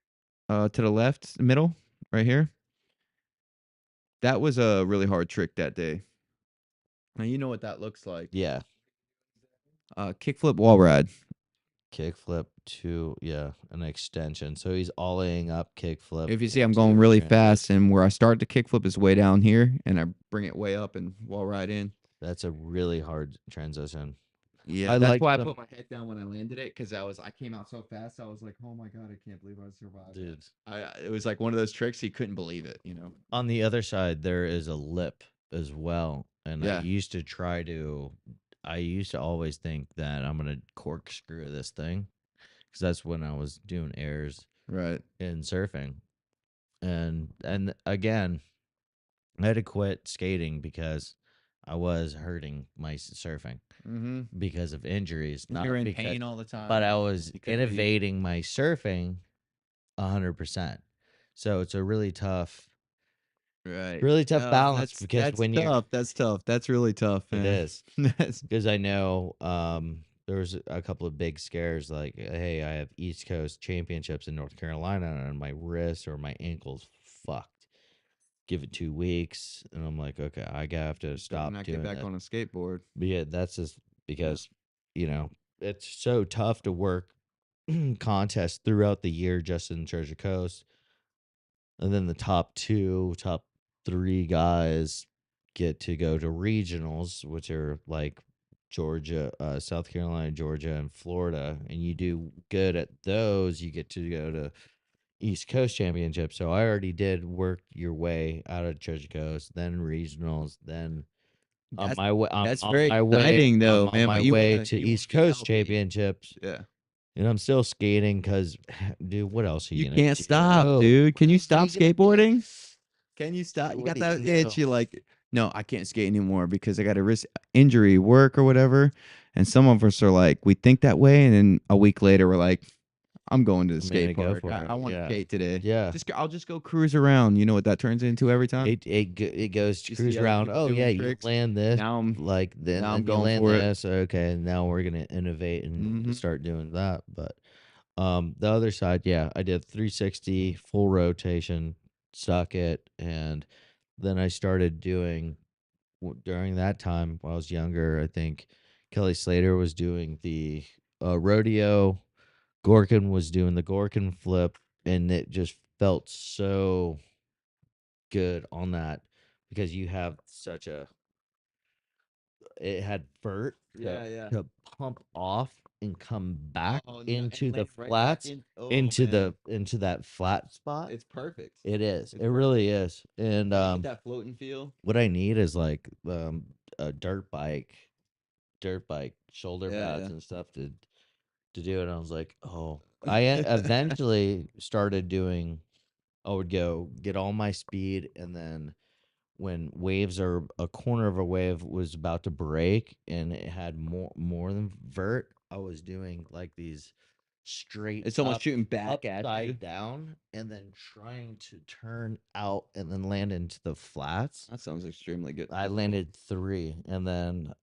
to the left, middle, right here. That was a really hard trick that day. Now you know what that looks like. Yeah. Kickflip wall ride. Kickflip to an extension. So he's ollieing up kickflip. If you see, I'm into going really transition. fast, and where I start the kickflip is way down here, and I bring it way up and wall ride in. That's a really hard transition. Yeah, I that's like why I them- put my head down when I landed it because I came out so fast. I was like, oh my god, I can't believe I survived. Dude. It was like one of those tricks he couldn't believe it. On the other side, there is a lip as well. And Yeah. I used to always think that I'm going to corkscrew this thing because that's when I was doing airs. Right. in surfing. And again, I had to quit skating because I was hurting my surfing Mm-hmm. because of injuries, not You're in because, pain all the time. but I was because of the- innovating my surfing 100%. So it's a Right. really tough balance because That's when you're, tough. That's tough. That's really tough, it man. is. That's Because I know there was a couple of big scares like, hey, I have East Coast championships in North Carolina and my wrist or my ankle's fucked. Give it 2 weeks. And I'm like, okay, I have to better stop not get doing back that. on a skateboard. But yeah, that's just because, it's so tough to work contests throughout the year just in Treasure Coast. And then the top 3 guys get to go to regionals, which are like Georgia, South Carolina, Georgia, and Florida. And you do good at those, you get to go to East Coast Championship. So I already did work your way out of Treasure Coast, then regionals, then on That's my way. I'm that's on very my way. exciting, I'm though, on man. my But you way wanna to you wanna East be Coast healthy. Championships, Yeah. and I'm still skating because, dude, what else are you You gonna can't do? stop, Oh, dude. Can you what stop are you gonna do? skateboarding? Can you stop? You What got do you that gonna itch. do? You're like, no, I can't skate anymore because I got a risk injury, work or whatever. And some of us are like, we think that way, and then a week later, we're like, I'm going to the I'm skate gonna go park. for I it. want to Yeah, skate today. yeah. I'll just go cruise around. You know what that turns into every time? It goes to You cruise see other around. people Oh yeah, doing you tricks. land this, Now I'm like now I'm then you going land for it. this. Okay, now we're gonna innovate and Hmm. start doing that. But the other side, yeah, I did 360 full rotation, stuck it, and then I started doing during that time when I was younger. I think Kelly Slater was doing the rodeo. Gorkin was doing the Gorkin flip, and it just felt so good on that because you have such a it had vert Yeah. to pump off and come back Oh, no, and into the land right back flats in. Oh into man, into that flat spot. it's perfect. It is. It's It really is. And You get that floating feel. what I need is like a dirt bike shoulder pads Yeah. and stuff to do it. I was like, oh, eventually started doing. I would go get all my speed, and then when waves or a corner of a wave was about to break and it had more than vert, I was doing like these straight It's almost up, shooting back at you. upside down, and then trying to turn out and then land into the flats. That sounds extremely good. I landed 3, and then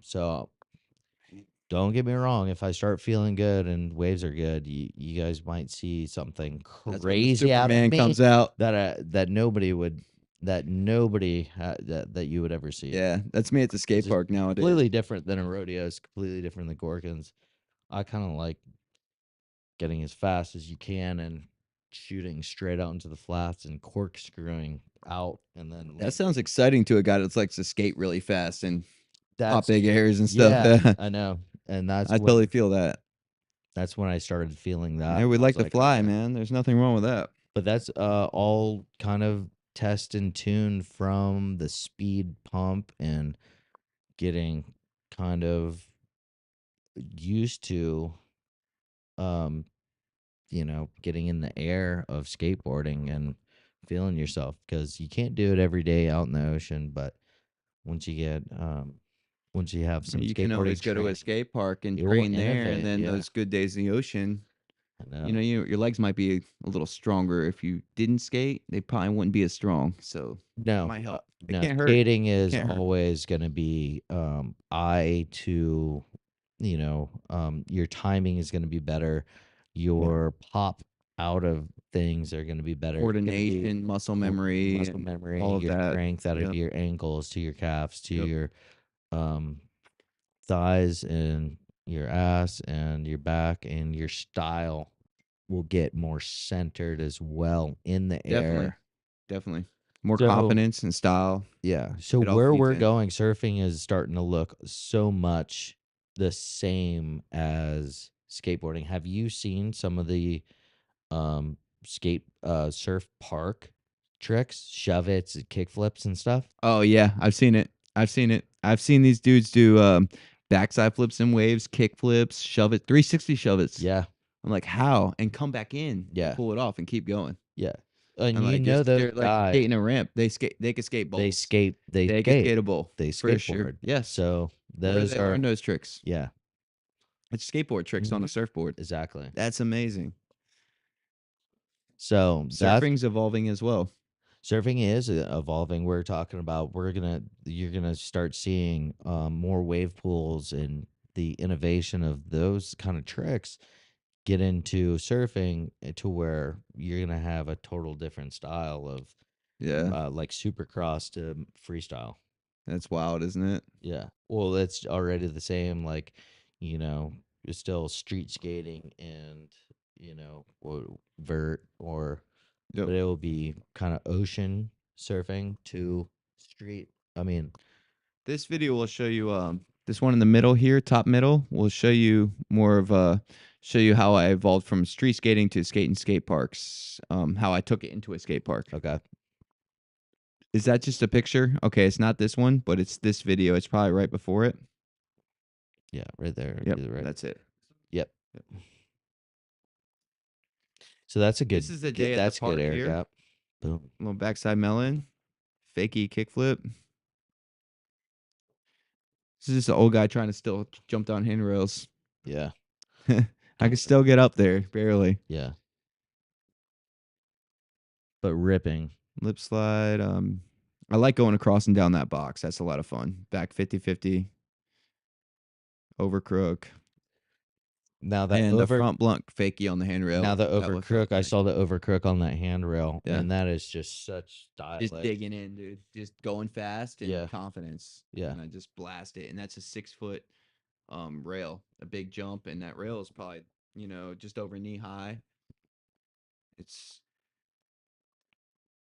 so don't get me wrong, if I start feeling good and waves are good, you guys might see something That's when the crazy out of Superman me comes out. that nobody would that you would ever see. Yeah, that's me at the It's skate just park nowadays. completely different than a rodeo. It's completely different than Gorkins. I kind of like getting as fast as you can and shooting straight out into the flats and corkscrewing out, and then That sounds exciting to a guy that's likes to skate really fast and pop that's big airs and stuff. yeah, Yeah, I know, and I totally feel that. that's when I started feeling that. Yeah, I we'd was like to like, fly, okay. man. There's nothing wrong with that. But that's all kind of test and tune from the speed pump and getting kind of used to um getting in the air of skateboarding and feeling yourself because you can't do it every day out in the ocean, but once you get once you have some You can skateboarding always go to a training, skate park and it will train there, and innovate. then Yeah, those good days in the ocean, I know. your legs might be a little stronger. If you didn't skate, they probably wouldn't be as strong. So it No, might help. It no, can't hurt. skating is Can't hurt. always going to be eye to, your timing is going to be better. Your pop out of things are going to be better. It's gonna be Coordination, muscle memory, muscle and memory, all of your that. strength out of Yep. your ankles to your calves to Yep. your um thighs and your ass and your back, and your style will get more centered as well in the Definitely. air. Definitely. More So confidence and style. yeah. So It all where feeds we're in. going, surfing is starting to look so much the same as skateboarding. Have you seen some of the um surf park tricks, shove its, kick flips and stuff? Oh yeah, I've seen it. I've seen it. I've seen these dudes do backside flips and waves, kick flips, shove it, 360 shove it's. Yeah. I'm like, how? And come back in Yeah. and pull it off and keep going. Yeah. And I'm you like, know those they're like guys, skating a ramp. They can skate they bowls. skate, they They can skate, skate a bowl they for sure. skateboard. Yes. So Where do those they are, learn those tricks? yeah, It's skateboard tricks on a Mhm. surfboard. exactly. That's amazing. So that's Surfing's evolving as well. surfing is evolving. We're talking about you're gonna start seeing more wave pools and the innovation of those kind of tricks get into surfing to where you're gonna have a total different style of Yeah, like supercross to freestyle. that's wild, isn't it? Yeah. Well, it's already the same. Like, it's still street skating and vert or Yep. but it will be kind of ocean surfing to street. I mean, This video will show you this one in the middle here, top middle, will show you more of show you how I evolved from street skating to skate parks. How I took it into a skate park. okay. Is that just a picture? Okay, it's not this one, but it's this video. It's probably right before it. Yeah, right there. Yep, to the right. that's it. Yep. So that's a good. This is the day at the That's park good air here. gap. Boom. Little backside melon, fakey kickflip. This is just an old guy trying to still jump down handrails. Yeah. I can still get up there, barely. Yeah. But ripping. Lip slide. I like going across and down that box. That's a lot of fun. Back 50-50. Over crook. Now that And the over front blunt fakie on the handrail. now the That over was really crook, I nice. saw the over crook on that handrail, Yeah. and that is just such style. Just digging in, dude. Just going fast and Yeah. confidence. Yeah. And I just blast it. And that's a 6-foot rail, a big jump. And that rail is probably, just over knee high. It's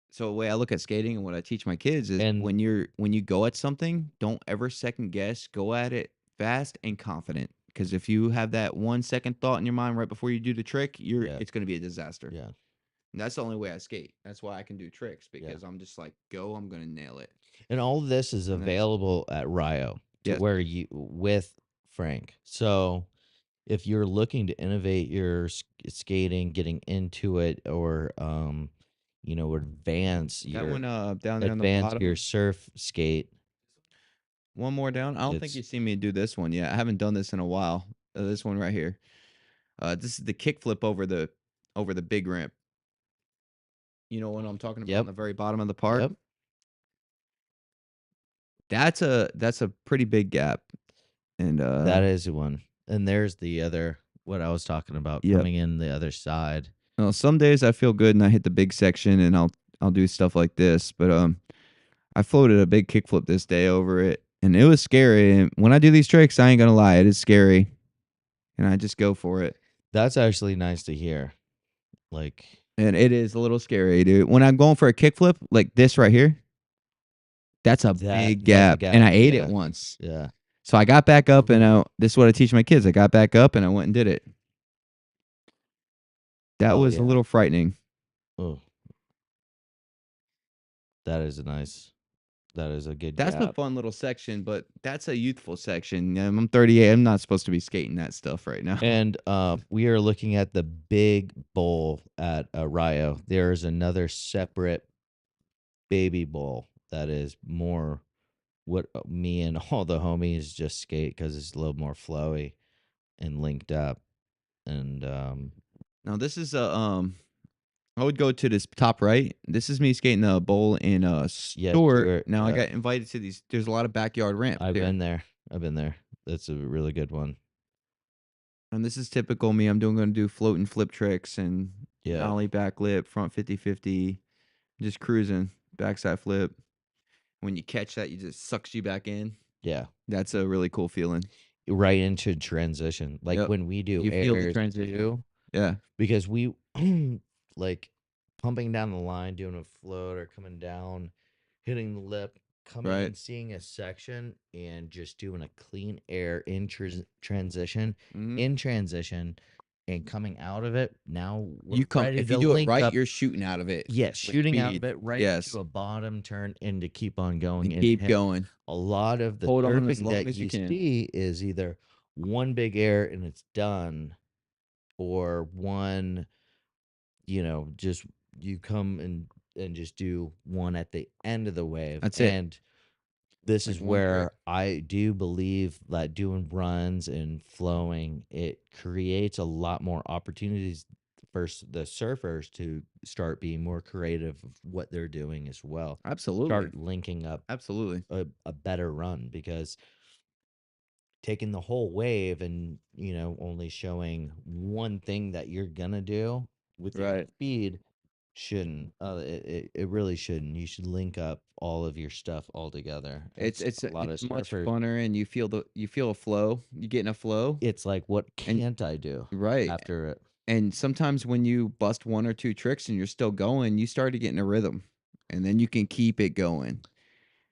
so the way I look at skating and what I teach my kids is And- when you go at something, don't ever second guess. Go at it fast and confident. Because if you have that 1 second thought in your mind right before you do the trick, Yeah. it's going to be a disaster. Yeah. And that's the only way I skate. That's why I can do tricks because I'm just like, go, I'm going to nail it. And all of this is And that's- available at Rio to Yes. where you with Frank. So if you're looking to innovate your skating, getting into it, or advance That your one down there on the advance bottom. your surf skate. One more down. I don't think It's- you've seen me do this one yet. I haven't done this in a while. This one right here. This is the kickflip over the big ramp. You know what I'm talking about Yep. on the very bottom of the park? Yep. That's a pretty big gap. And That is one. And there's the other what I was talking about Yep. coming in the other side. some days I feel good and I hit the big section and I'll do stuff like this, but I floated a big kickflip this day over it and it was scary. And when I do these tricks, I ain't gonna lie, it is scary. And I just go for it. That's actually nice to hear. Like, And it is a little scary, dude. When I'm going for a kickflip like this right here, that's a big that's a gap. And I ate yeah. it once. Yeah. So I got back up and this is what I teach my kids. I got back up and I went and did it. That Oh, was yeah. a little frightening. Oh. That is a good That's a gap. fun little section, but that's a youthful section. I'm 38. I'm not supposed to be skating that stuff right now. And we are looking at the big bowl at Rio. There's another separate baby bowl that is more what me and all the homies just skate because it's a little more flowy and linked up. And Now this is I would go to this top right. This is me skating a bowl in a Yeah, store. Stuart, Now I yeah. got invited to these. There's a lot of backyard ramps. I've here. been there. That's a really good one. And this is typical me. I'm going to do float and flip tricks and Yeah. ollie backflip, front 50-50, just cruising, backside flip. When you catch that, you just sucks you back in. Yeah. That's a really cool feeling. Right into transition. Like Yep. when we do You feel the airs transition. too, Yeah. because we like pumping down the line, doing a float or coming down, hitting the lip, coming Right. and seeing a section and just doing a clean air in transition, Mhm. in transition, and coming out of it. Now we're You come ready if to you do it link right, up. you're shooting out of it. Yes, with shooting out of speed. it right Yes. to a bottom turn and to keep on going. And keep hit. going. A lot of the Hold on as surfing long that as you you can. see is either one big air and it's done, or one, just you come and just do one at the end of the wave. That's it. And this Like is one trick. where I do believe that doing runs and flowing, it creates a lot more opportunities for the surfers to start being more creative of what they're doing as well. Absolutely. Start linking up Absolutely. a better run, because taking the whole wave and only showing one thing that you're gonna do with your Right. speed shouldn't. It really shouldn't. You should link up all of your stuff all together. And It's a lot of it's much surfers, funner, and you feel a flow. You get in a flow, it's like, what and can't I do right. after it? And sometimes when you bust one or two tricks and you're still going, you start to get in a rhythm, and then you can keep it going.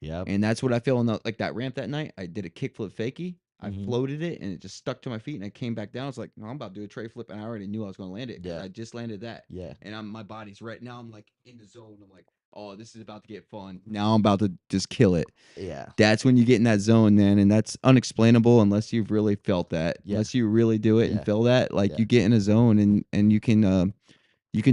Yep. And that's what I feel on like that ramp that night. I did a kickflip fakie. I Mhm. floated it and it just stuck to my feet, and I came back down. I was like, no, I'm about to do a tray flip, and I already knew I was going to land it because Yeah. I just landed that. Yeah. And my body's right now. I'm like in the zone. I'm like, oh, this is about to get fun. Now I'm about to just kill it. Yeah. That's when you get in that zone, man, and that's unexplainable unless you've really felt that. Yeah. Unless you really do it and Yeah. feel that, like Yeah. you get in a zone and you can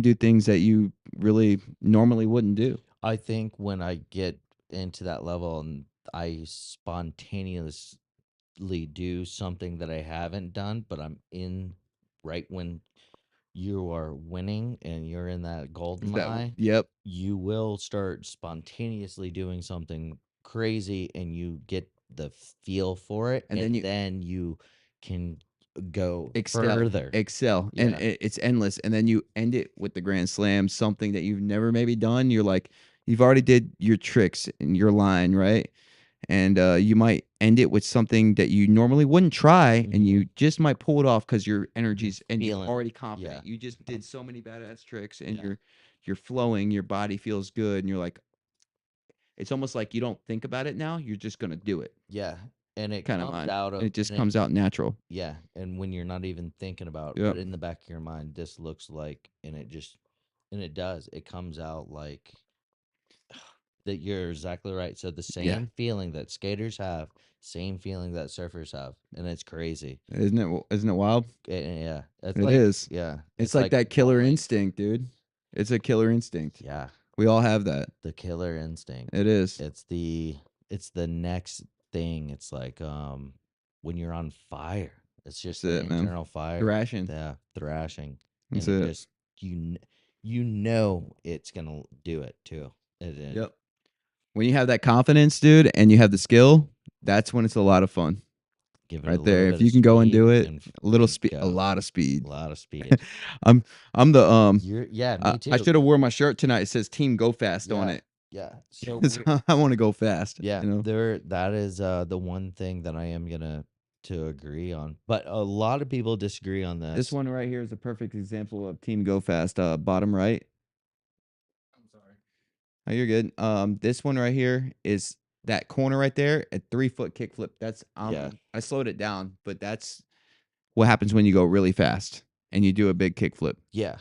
do things that you really normally wouldn't do. I think when I get into that level and I spontaneously do something that I haven't done, but I'm in right when you are winning and you're in that golden eye, Yep. you will start spontaneously doing something crazy and you get the feel for it, And and then then you can go excel, further. and Yeah. it's endless. And then you end it with the grand slam, something that you've never maybe done. You're like, you've already did your tricks and your line, right? And you might end it with something that you normally wouldn't try, and you just might pull it off because your energy's and you're feeling it. already confident. Yeah. You just did so many badass tricks, and Yeah. you're flowing. Your body feels good, and you're like, it's almost like you don't think about it now. You're just gonna do it, Yeah. And it kind of comes mind. out of It just and it, comes out natural. yeah, and when you're not even thinking about, Yep. but in the back of your mind, this looks like, and it does. It comes out like that. You're exactly right. So the Yeah. same feeling that skaters have, same feeling that surfers have, and it's crazy. Isn't it? Isn't it wild? Yeah, it's It like, is. yeah, It's like that killer bowling. instinct, dude. It's a killer instinct. Yeah, We all have that. the killer instinct. It is. It's the next thing. It's like when you're on fire. It's just That's the it, man. internal fire. Thrashing. Yeah, thrashing. That's And it it. just you know it's gonna do it too. Yep. When you have that confidence, dude, and you have the skill, that's when it's a lot of fun. Give it a Right little there. bit If of you can go and speed do it, and a little freaking speed, a go. lot of speed. A lot of speed. I'm the Yeah, me too. I should have wore my shirt tonight. It says Team Go Fast on it. Yeah. So 'Cause I want to go fast. yeah, You know? that is the one thing that I am gonna to agree on. But a lot of people disagree on this. This one right here is a perfect example of Team Go Fast. Bottom right. I'm sorry. Oh, you're good. This one right here is that corner right there, a 3-foot kickflip. That's Yeah. I slowed it down, but that's what happens when you go really fast and you do a big kickflip. Yeah.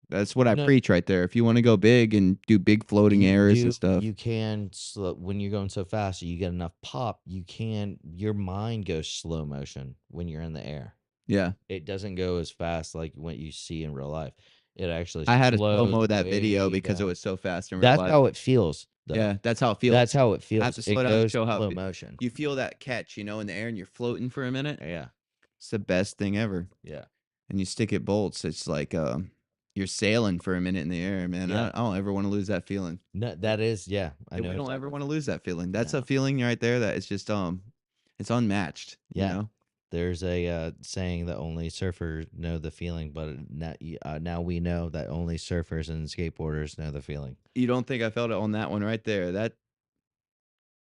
That's what I No. preach right there. If you want to go big and do big floating airs and stuff. You can when you're going so fast, you get enough pop. Your mind goes slow motion when you're in the air. Yeah. It doesn't go as fast like what you see in real life. It actually I had to slows slow-mo that video way because it down. was so fast in real That's life. how it feels, though. Yeah, that's how it feels. That's how it I feels. have to It slow down to goes show how slow motion. you feel that catch, in the air, and you're floating for a minute. Yeah. It's the best thing ever. Yeah. And you stick it bolts. It's like you're sailing for a minute in the air, man. Yeah. I don't ever want to lose that feeling. No, that is, yeah. I know. We don't ever exactly. want to lose that feeling. That's No. a feeling right there that is just it's unmatched. Yeah. You know? There's a saying that only surfers know the feeling, but now we know that only surfers and skateboarders know the feeling. You don't think I felt it on that one right there?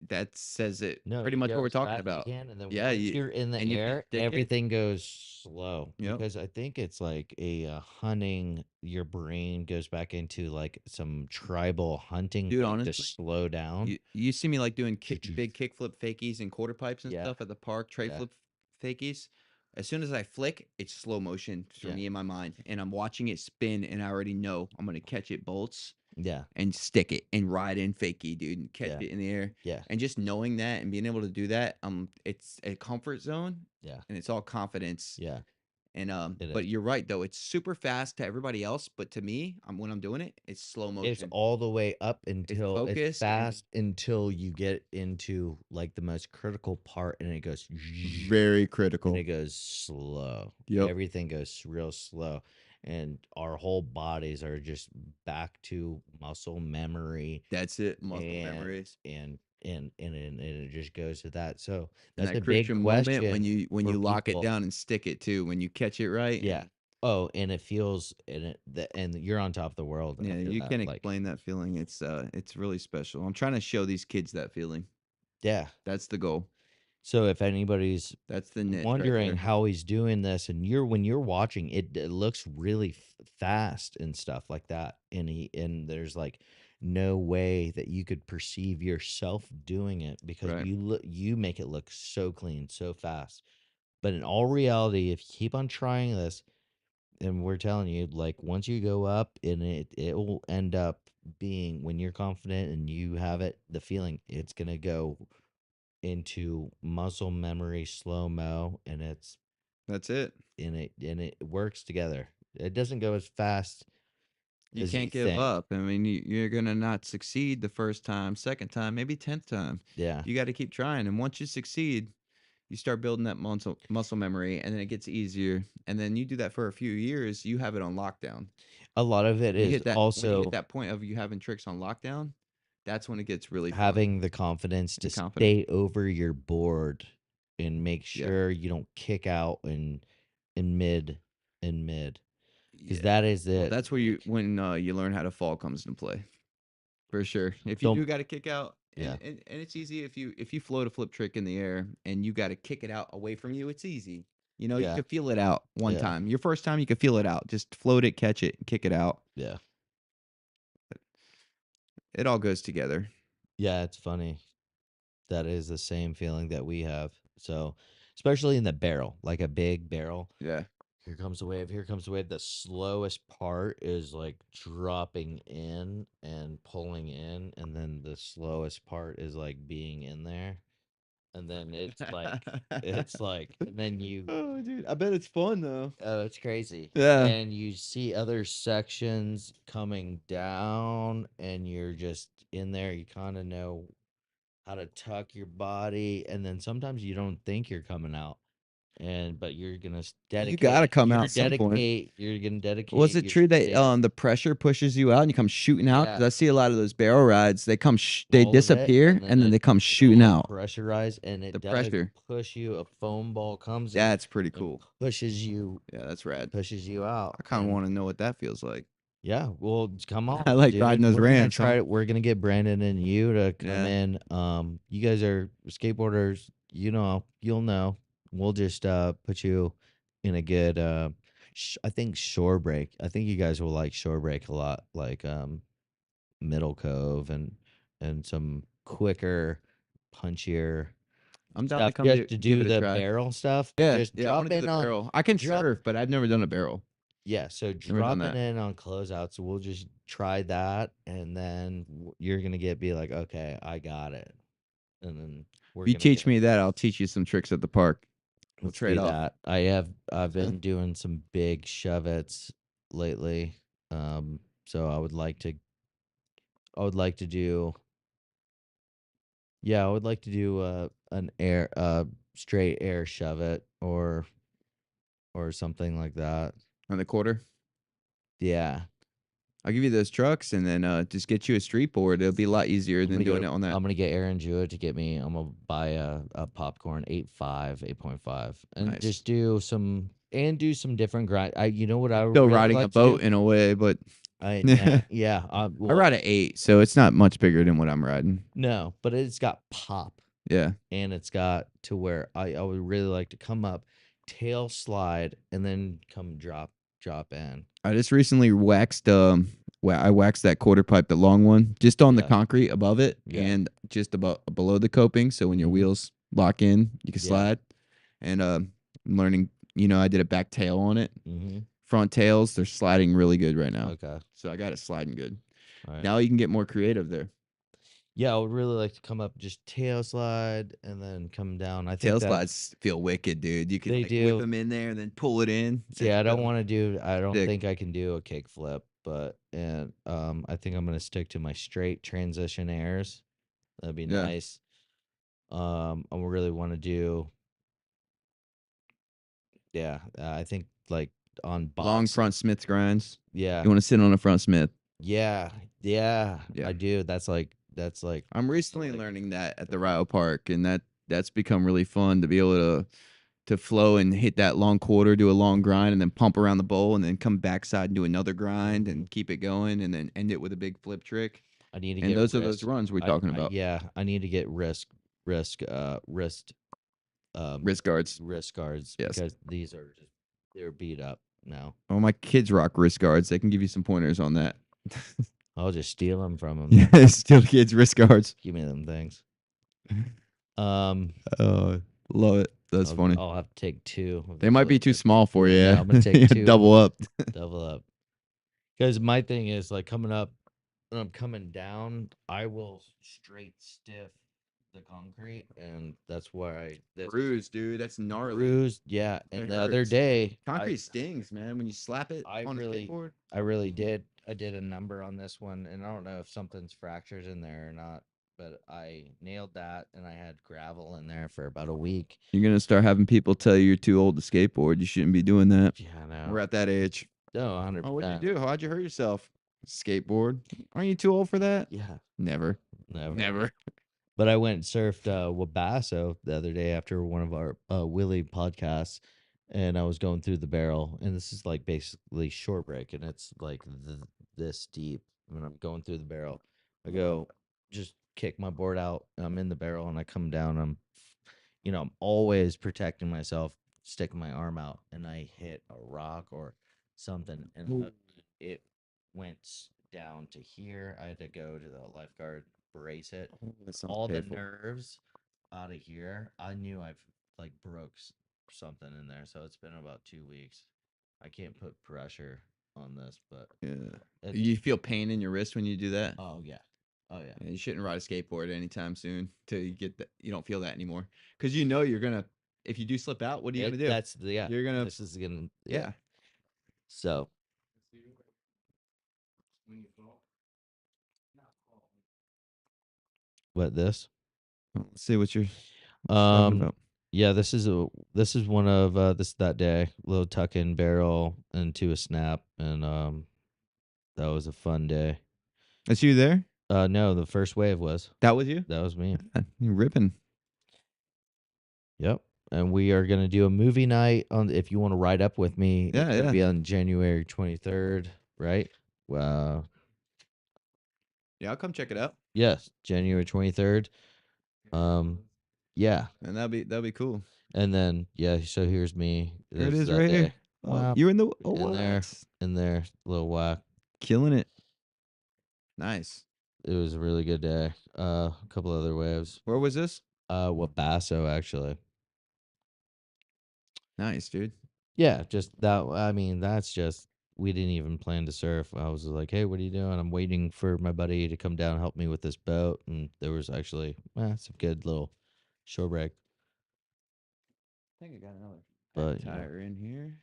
That says it No, pretty you much go what we're as talking fast as you about. can, and then Yeah, once you're in the and you air, stick it. everything goes slow. Yep. Because I think it's like a hunting. Your brain goes back into like some tribal hunting Dude, thing honestly, to slow down. You see me like doing Choo-choo. big kickflip fakies and quarter pipes and Yeah. stuff at the park, tray Yeah. flip fakies. As soon as I flick, it's slow motion for Yeah. me in my mind, and I'm watching it spin, and I already know I'm gonna catch it bolts Yeah. and stick it and ride in fakie, dude, and catch Yeah. it in the air. Yeah. And just knowing that and being able to do that, it's a comfort zone. Yeah. And it's all confidence. Yeah. And It but is. you're right though. It's super fast to everybody else, but to me, when I'm doing it, it's slow It's motion. all the way up It's until it's focused fast until you get into like the most critical part, and it goes very and critical. it goes slow. Yep. Everything goes real slow, and our whole bodies are just back to muscle memory, That's it. Muscle and memories. and it just goes to that. So And that's that a big crucial moment when question you for lock it people. down and stick it too, when you catch it right. Yeah. And Oh, and it feels and you're on top of the world yeah, after you that. can Like, explain that feeling. It's really special. I'm trying to show these kids that feeling. yeah. That's the goal. So if anybody's That's the niche right wondering there. how he's doing this, and when you're watching it, it looks really fast and stuff like that, and there's like no way that you could perceive yourself doing it because Right. you make it look so clean, so fast. But in all reality, if you keep on trying this, and we're telling you, like once you go up, and it will end up being, when you're confident and you have it, the feeling, it's gonna go into muscle memory slow mo, and That's it. it works together. It doesn't go as fast You as you can't give think. up. I mean, you're gonna not succeed the first time, second time, maybe 10th time. Yeah. You got to keep trying, and once you succeed, you start building that muscle memory, and then it gets easier. And then you do that for a few years, you have it on lockdown. A lot of it You is hit that when you hit also that point of you having tricks on lockdown, that's when it gets really fun having the confidence to and confident. stay over your board and make Yeah. sure you don't kick out in mid, because Yeah. that is Well, it. that's where you learn how to fall comes into play. For sure. If you Don't. do got to kick out, Yeah. and it's easy if you float a flip trick in the air and you got to kick it out away from you, it's easy. You know, you Yeah. could feel it out one Yeah. time. Your first time, you could feel it out. Just float it, catch it, kick it out. Yeah. It all goes together. Yeah, it's funny. That is the same feeling that we have. So, especially in the barrel, like a big barrel. Yeah. Here comes the wave. Here comes the wave. The slowest part is like dropping in and pulling in, and then the slowest part is like being in there. And then and then Oh, dude, I bet it's fun though. oh, it's crazy. Yeah. And you see other sections coming down, and you're just in there. You kind of know how to tuck your body, and then sometimes you don't think you're coming out, but you're gonna You got to come out some point. you're gonna Was dedicate it your true that state, the pressure pushes you out and you come shooting out? Because yeah, I see a lot of those barrel rides. They come, they all of it, disappear, and then it they come it's shooting all out. pressurized, and The it does pressure. push you. A foam ball comes in That's pretty and cool. pushes you Yeah, that's rad. out. I kind of And want to know what that feels like. yeah, well, come on, I like dude. riding those We're gonna ramps. try it. We're gonna get Brandon and you to come Yeah. in. You guys are skateboarders. You know, you'll know. We'll just put you in a good I think shore break. I think you guys will like shore break a lot, like Middle Cove and some quicker, punchier I'm down to stuff come just to give do it a the try. barrel stuff. Yeah, Just yeah. I want to do the barrel. I can drop surf, but I've never done a barrel. yeah, so Never done dropping that. in on closeouts, we'll just try that, and then you're gonna be like, okay, I got it, and then we're If you gonna teach me that, I'll teach you some tricks at the park. We'll let's trade do off. that. I've been doing some big shove-its lately, so I would like to do yeah, I would like to do an air straight air shove-it or something like that. On the quarter. Yeah, I'll give you those trucks and then just get you a street board. It'll be a lot easier I'm than gonna doing go. it on that. I'm gonna get Aaron Jewett to get me. I'm gonna buy a popcorn 8.5, and Nice. just do some different grind. You know what I Still really riding a like to boat do? in a way, but Yeah. I Well, ride an 8, so it's not much bigger than what I'm riding. no, but it's got pop, Yeah. and it's got to where I would really like to come up, tail slide, and then come drop in. I just recently waxed I waxed that quarter pipe, the long one, just on the Yeah. concrete above it Yeah. and just about below the coping. So when your Mhm. wheels lock in, you can Yeah. slide. And I'm learning, I did a back tail on it. Mm-hmm. Front tails, they're sliding really good right now. Okay. So I got it sliding good. All right. Now you can get more creative there. Yeah, I would really like to come up, just tail slide, and then come down. I think Tail that slides feel wicked, dude. You can they like whip do. them in there and then pull it in. See, I don't want to do. I don't Sick. think I can do a kick flip, but I think I'm gonna stick to my straight transition airs. That'd be Yeah. nice. I really want to do. Yeah, I think like on Long box. front Smith grinds. Yeah, You want to sit on a front Smith. yeah, Yeah. I do. That's like I'm recently like- learning that at the Rio Park, and that's become really fun to be able to flow and hit that long quarter, do a long grind, and then pump around the bowl, and then come backside and do another grind and keep it going, and then end it with a big flip trick. I need to And get those are those wrist. runs we're talking about. Yeah, I need to get wrist Wrist guards. wrist guards Yes. because these are just they're beat up now. Oh, my kids rock wrist guards. They can give you some pointers on that. I'll just steal them from them. Yeah, still kids wrist guards. Give me them things. Oh, love it. That's funny. I'll have to take 2. of They these might be little too things. small for you. Yeah, I'm gonna take Yeah, 2. double up. Double up. Because my thing is like coming up, when I'm coming down, I will straight stiff the concrete, and that's why this Bruise, dude. That's gnarly. bruised. Yeah, and It the other hurts. day, Concrete stings, man. When you slap it I on really- a skateboard. I really did. I did a number on this one, and I don't know if something's fractured in there or not, but I nailed that, and I had gravel in there for about a week. You're gonna start having people tell you you're too old to skateboard. You shouldn't be doing that. Yeah, I know. We're at that age. No, 100%. Oh, what'd you do? How'd you hurt yourself? Skateboard. Aren't you too old for that? Yeah, Never. never. Never. But I went and surfed Wabasso the other day after one of our Willie podcasts, and I was going through the barrel, and this is like basically short break, and it's like this deep. When I'm going through the barrel, I go just kick my board out. I'm in the barrel, and I come down. I'm always protecting myself, sticking my arm out, and I hit a rock or something, and it went down to here. I had to go to the lifeguard, brace it, all the nerves out of here. I knew I've like broke something in there, so it's been about 2 weeks. I can't put pressure on this, but Yeah. You feel pain in your wrist when you do that? oh yeah. Yeah, you shouldn't ride a skateboard anytime soon till you get that. You don't feel that anymore because you're gonna. If you do slip out, what are you gonna do? That's yeah. You're gonna. This is gonna Yeah. So When you fall, not fall. what this? Let's see what you're talking about. Yeah, this is one of that day, little tuck in barrel into a snap, and that was a fun day. That's you there? No, the first wave was. That was you? That was me. You're ripping. Yep. And we are gonna do a movie night on. If you want to ride up with me, Yeah, it's gonna yeah. be on January 23rd, right? Wow. Yeah, I'll come check it out. Yes, January 23rd. Yeah, And that'll be cool. and then yeah. So here's me. There it This is that right here. day. Oh, Wow. you're in the In there. what? In there, little whack. Killing it. Nice. It was a really good day. A couple other waves. Where was this? Wabasso actually. Nice, dude. Yeah, just that. I mean, that's just we didn't even plan to surf. I was like, "Hey, what are you doing?" I'm waiting for my buddy to come down and help me with this boat, and there was actually some good little shore break. I think I got another But, yeah. tire in here.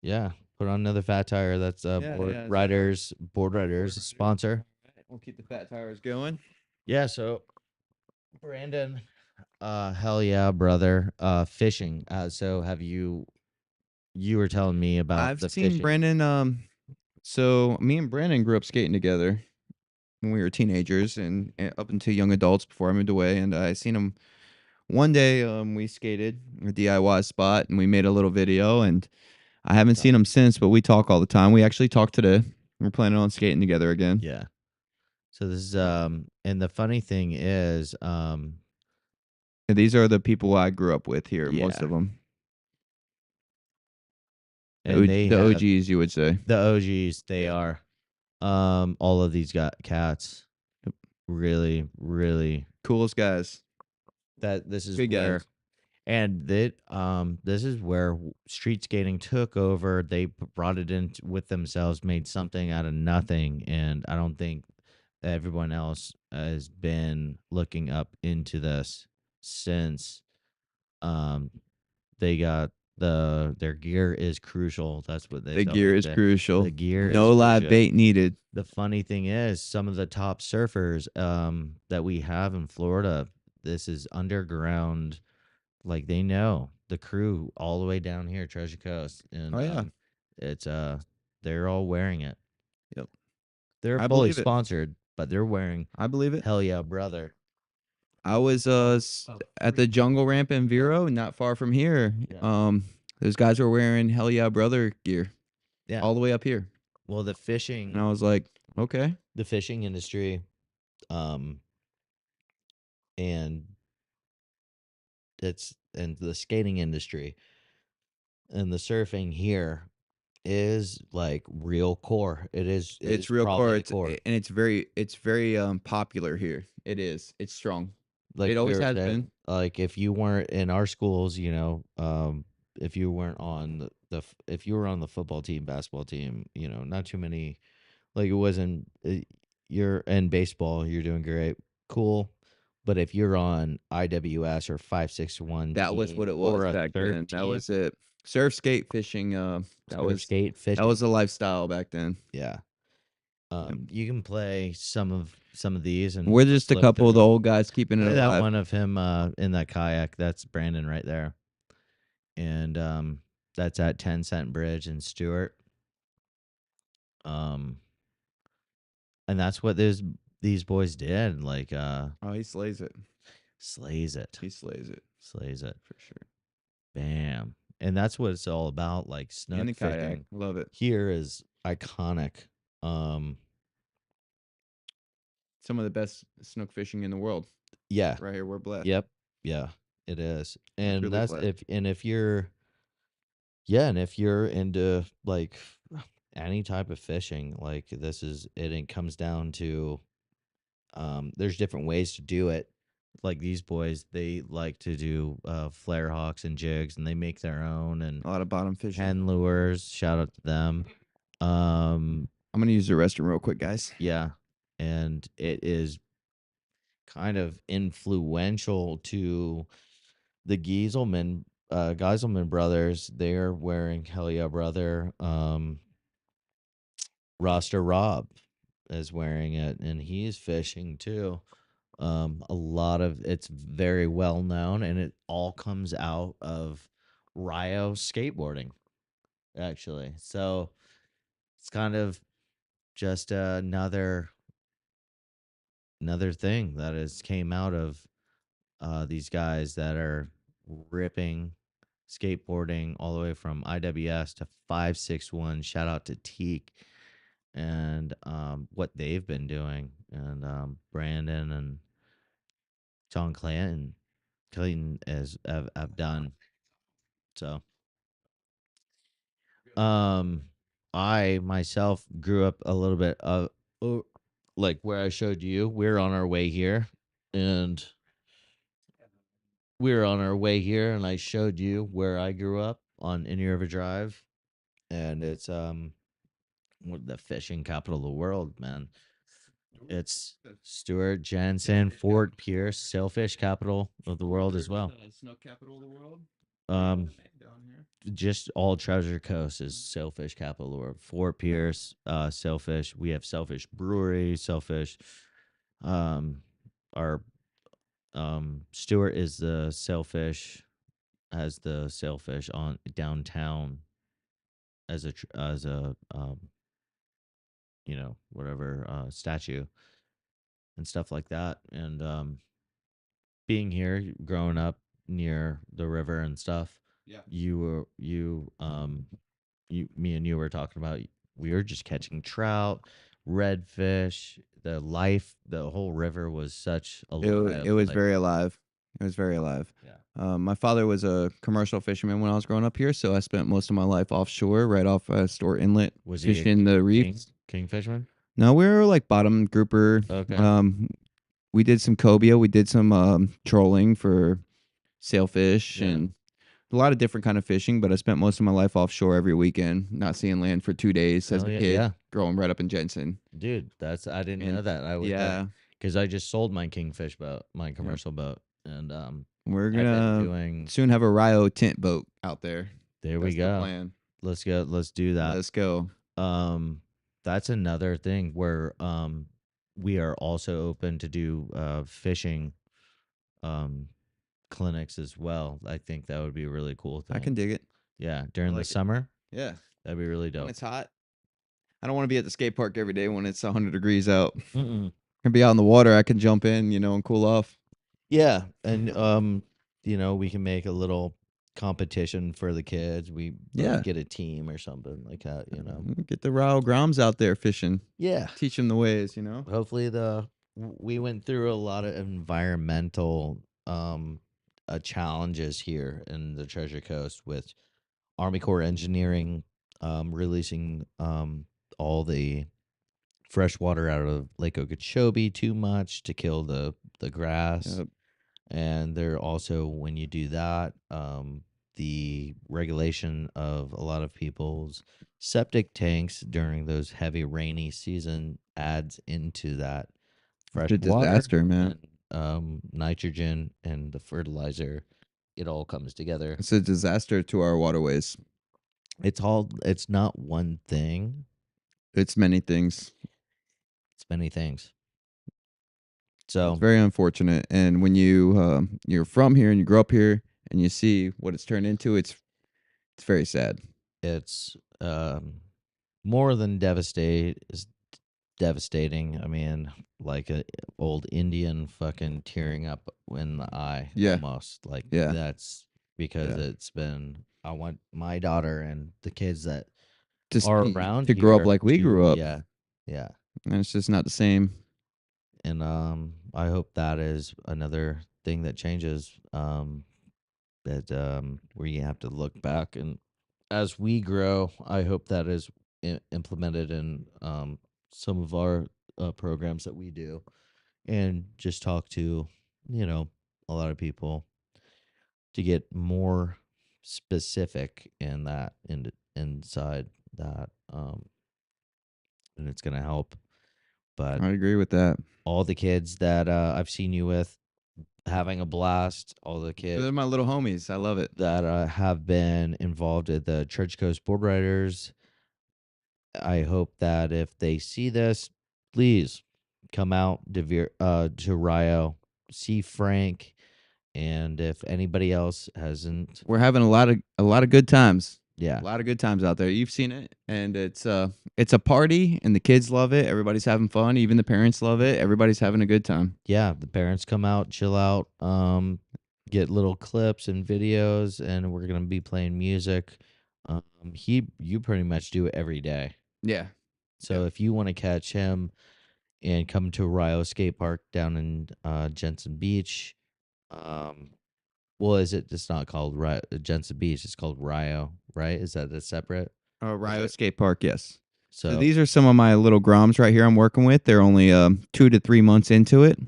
Yeah, put on another fat tire. That's Yeah, board yeah, it's riders. Board riders Riders. sponsor. All right, we'll keep the fat tires going. Yeah. So, Brandon, hell yeah, brother. Fishing. So have you? You were telling me about I've the seen fishing. Brandon. So me and Brandon grew up skating together when we were teenagers and up until young adults before I moved away. And I seen him one day. We skated a DIY spot and we made a little video. And I haven't seen him since, but we talk all the time. We actually talked today. We're planning on skating together again. Yeah. So this is and the funny thing is And these are the people I grew up with here. Most Yeah. of them. and they The have- OGs, you would say. the OGs, they are. All of these got cats. Yep. Really, really Coolest guys. that this is Good where guys. and that this is where street skating took over. They brought it in with themselves, made something out of nothing, and I don't think everyone else has been looking up into this since um they got their gear is crucial. That's what they The tell gear me. is crucial. The gear is No live crucial. bait needed. The funny thing is, some of the top surfers that we have in Florida, this is underground. Like they know the crew all the way down here, Treasure Coast, and Oh yeah. it's they're all wearing it. Yep. They're I fully believe it. sponsored, but they're wearing I believe it. Hell Yeah Brother. I was at the jungle ramp in Vero, not far from here. Yeah. Those guys were wearing Hell Yeah Brother gear Yeah. all the way up here. Well, And I was like, okay. the fishing industry, um, and and the skating industry and the surfing here is like real core. It It's is real core. probably the core. And it's very popular here. It is. It's strong. Like It we always were has saying, been. like if you weren't in our schools, if you weren't on if you were on the football team, basketball team, not too many. Like it wasn't. You're in baseball, you're doing great, cool. But if you're on IWS or 561 That was team what it or was a back surf then. That team, was it. Surf, skate, fishing. That surf, was skate, that was fishing, the lifestyle back then. yeah. Yep. You can play some of these and We're just a flip couple of the through. old guys keeping it Play that alive. one of him in that kayak. That's Brandon right there. And that's at 10 Cent Bridge in Stewart. Um and that's what these boys did. Like Oh, he slays it. slays it. He slays it Slays it. for sure. Bam. And that's what it's all about. Like In snook the kayak, fishing love it. here is iconic. Some of the best snook fishing in the world. Yeah. Right here, we're blessed. Yep. Yeah, it is. And Truly that's blessed. if you're yeah, and if you're into like any type of fishing, like it comes down to there's different ways to do it. Like these boys, they like to do flare hawks and jigs, and they make their own and A lot of bottom fishing. hand lures. Shout out to them. I'm gonna use the restroom real quick, guys. Yeah, and it is kind of influential to the Geiselman brothers. They're wearing Hell Yeah Brother. Roster Rob is wearing it, and he's fishing too. A lot of it's very well known, and it all comes out of Rio skateboarding, actually. So it's kind of just another thing that has came out of these guys that are ripping skateboarding all the way from IWS to 561. Shout out to Teak and what they've been doing, and Brandon and John Clayton have done. So, I myself grew up a little bit like where I showed you. We're on our way here, and I showed you where I grew up on Indian River Drive, and it's the fishing capital of the world, man. It's Stewart, Jensen, Fort Pierce, sailfish capital of the world as well. Snook capital of the world. Um, Down here. just all Treasure Coast is sailfish capital of the world. Fort Pierce, sailfish. We have sailfish brewery, sailfish. Our Stewart is the sailfish, has the sailfish on downtown as a whatever statue and stuff like that. And being here, growing up near the river and stuff, Yeah. me and you were talking about, we were just catching trout, redfish. The whole river was such a It was very alive. It was very alive. Yeah. My father was a commercial fisherman when I was growing up here, so I spent most of my life offshore, right off Store Inlet, Was he a fishing the reefs. kingfisherman? No, we were like bottom grouper. Okay. We did some cobia. We did some trolling for sailfish Yeah. and a lot of different kind of fishing, but I spent most of my life offshore every weekend, not seeing land for 2 days as Oh a yeah, kid, yeah, growing right up in Jensen. dude. I didn't know And that. I would yeah, because I just sold my Kingfish boat, my yep. commercial boat, and We're I've been gonna doing. soon have a Rio tent boat out there. There we That's the go. plan. Let's go. Let's do that. Let's go. That's another thing where we are also open to do fishing um clinics as well. I think that would be a really cool I can thing. dig it. Yeah, I during the like it. summer, Yeah. that'd be really When dope. it's hot, I don't want to be at the skate park every day when it's 100 degrees out. Mm-mm. Can be out in the water. I can jump in, and cool off. Yeah, and we can make a little competition for the kids. We Yeah. get a team or something like that. Get the Rio Groms out there fishing. Yeah. Teach them the ways, Hopefully we went through a lot of environmental challenges here in the Treasure Coast with Army Corps Engineering releasing all the fresh water out of Lake Okeechobee too much to kill the grass. Yep. And they're also, when you do that, the regulation of a lot of people's septic tanks during those heavy rainy season adds into that fresh It's a water disaster, man. and nitrogen and the fertilizer. It all comes together. It's a disaster to our waterways. It's not one thing. It's many things. It's many things. It's So very unfortunate. And when you're from here and you grow up here and you see what it's turned into, it's very sad. it's more than devastating. I mean, like a old Indian fucking tearing up in the eye, Yeah. almost. Like Yeah. that's because Yeah. it's been. I want my daughter and the kids that Just are around to grow up here like we to, grew up. yeah, yeah. And it's just not the same. And I hope that is another thing that changes. That where you have to look back, and as we grow, I hope that is implemented in some of our programs that we do, and just talk to a lot of people to get more specific in that inside that, and it's gonna help. But I agree with that. all the kids that I've seen you with having a blast, all the kids They're my little homies. I love it. that have been involved at the Church Coast Board Riders. I hope that if they see this, please come out to Rio, see Frank, and if anybody else hasn't, We're having a lot of good times. yeah, A lot of good times out there. You've seen it, and it's a party, and the kids love it. Everybody's having fun. Even the parents love it. Everybody's having a good time. yeah, the parents come out, chill out, get little clips and videos, and we're gonna be playing music. You pretty much do it every day. Yeah. So if you want to catch him and come to Rio Skate Park down in Jensen Beach, well, it's not called Jensen Beach, it's called Rio, right? Is that a separate? Rio Skate Park, yes. So So these are some of my little groms right here I'm working with. They're only 2 to 3 months into it.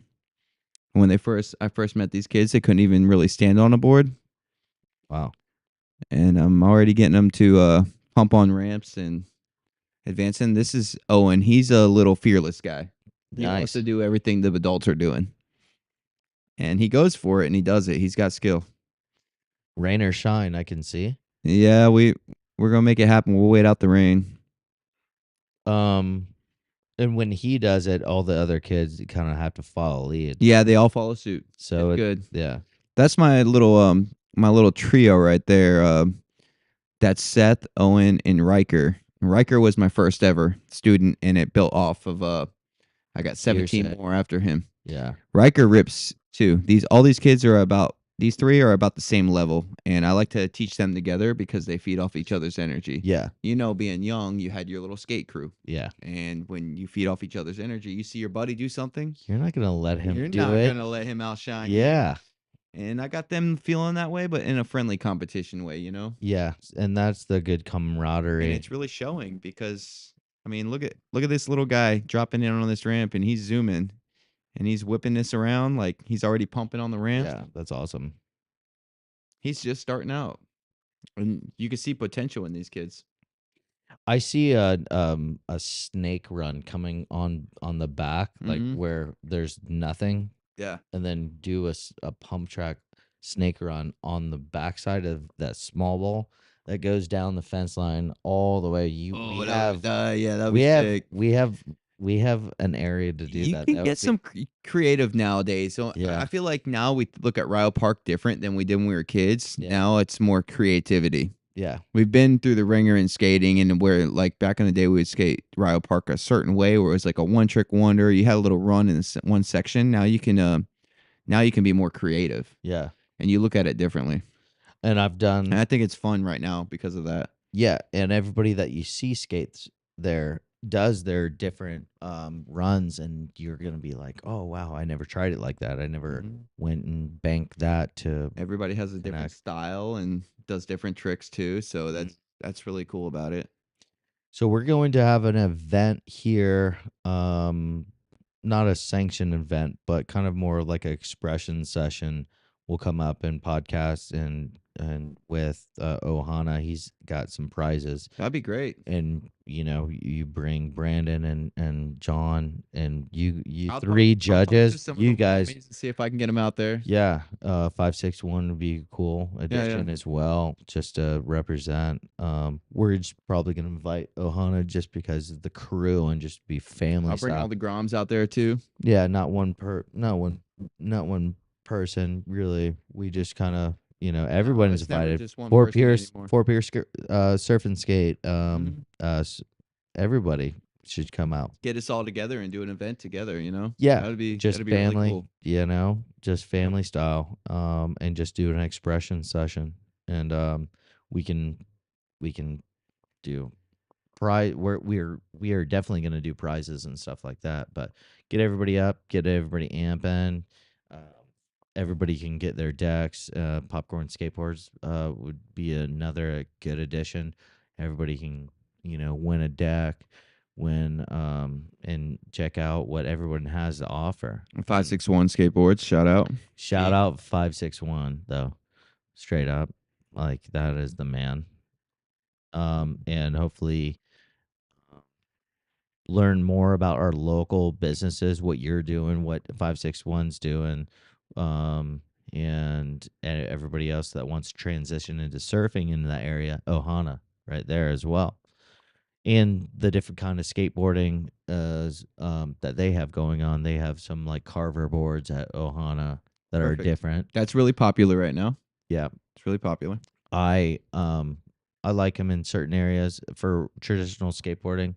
When I first met these kids, they couldn't even really stand on a board, wow, and I'm already getting them to pump on ramps and advancing. This is Owen. He's a little fearless guy. He wants nice. to do everything the adults are doing, and he goes for it and he does it. He's got skill. Rain or shine, I can see. Yeah, we're gonna make it happen. We'll wait out the rain. And when he does it, all the other kids kind of have to follow lead. Yeah, they all follow suit. So It's good. Yeah. That's my little trio right there. That's Seth, Owen, and Riker. And Riker was my first ever student, and it built off of I got 17 sick. more after him. Yeah. Riker rips too. These three are about the same level, and I like to teach them together because they feed off each other's energy. Yeah. Being young, you had your little skate crew, Yeah. and when you feed off each other's energy, you see your buddy do something, You're not gonna let him you're do not it. gonna let him outshine you. Yeah. And I got them feeling that way, but in a friendly competition way, Yeah. And that's the good And camaraderie. it's really showing because look at this little guy dropping in on this ramp, and he's zooming, and he's whipping this around like he's already pumping on the ramp. Yeah, that's awesome. He's just starting out. And you can see potential in these kids. I see a snake run coming on the back, like Mhm. where there's nothing, Yeah. and then do a pump track snake run on the backside of that small ball that goes down the fence line all the way. Oh, yeah, that would we be have sick. we have we have an area to do You that. can That get would be, some creative nowadays. So yeah, I feel like now we look at Rio Park different than we did when we were kids. yeah, Now it's more creativity. yeah, We've been through the ringer in skating, and where like back in the day we would skate Rio Park a certain way, where it was like a one trick wonder. You had a little run in one section. Now you can be more creative, yeah. and you look at it differently. And I've And done, I think it's fun right now because of that. yeah, and everybody that you see skates there does their different runs, and you're gonna be like, oh wow, I never tried it like that. I never Mhm. went and banked that to Everybody has a different connect. style and does different tricks too. So Mm. that's really cool about it. So we're going to have an event here, not a sanctioned event, but kind of more like an expression session. Will come up in podcast and with Ohana, he's got some prizes, That'd be great. and you bring Brandon and John, and you I'll three talk to judges, some of you the guys. homies and see if I can get them out there. Yeah, 561 would be a cool Yeah, yeah. addition as well, just to represent. We're just probably gonna invite Ohana just because of the crew and just be family I'll bring all style. the Groms out there too. Yeah, not one person really. We just kind of everyone's It's never invited. just one Four person Pierce, anymore. surf and skate. Mhm. Everybody should come out. Get us all together and do an event together. Yeah, That'd be just really family, cool. just family style, and just do an expression session, and we can we can do prize. We are definitely gonna do prizes and stuff like that, but get everybody up, get everybody amping. Um, Everybody can get their decks. Popcorn skateboards would be another good addition. Everybody can win a deck, win and check out what everyone has to offer. 561 skateboards. Shout out. Shout out 561 though, straight up, like that is the man. And hopefully learn more about our local businesses, what you're doing, what 561's doing, and everybody else that wants to transition into surfing in that area, Ohana, right there as well. And the different kind of skateboarding that they have going on. They have some like carver boards at Ohana that are Perfect. different. That's really popular right now. Yeah. It's really popular. I like them in certain areas for traditional skateboarding.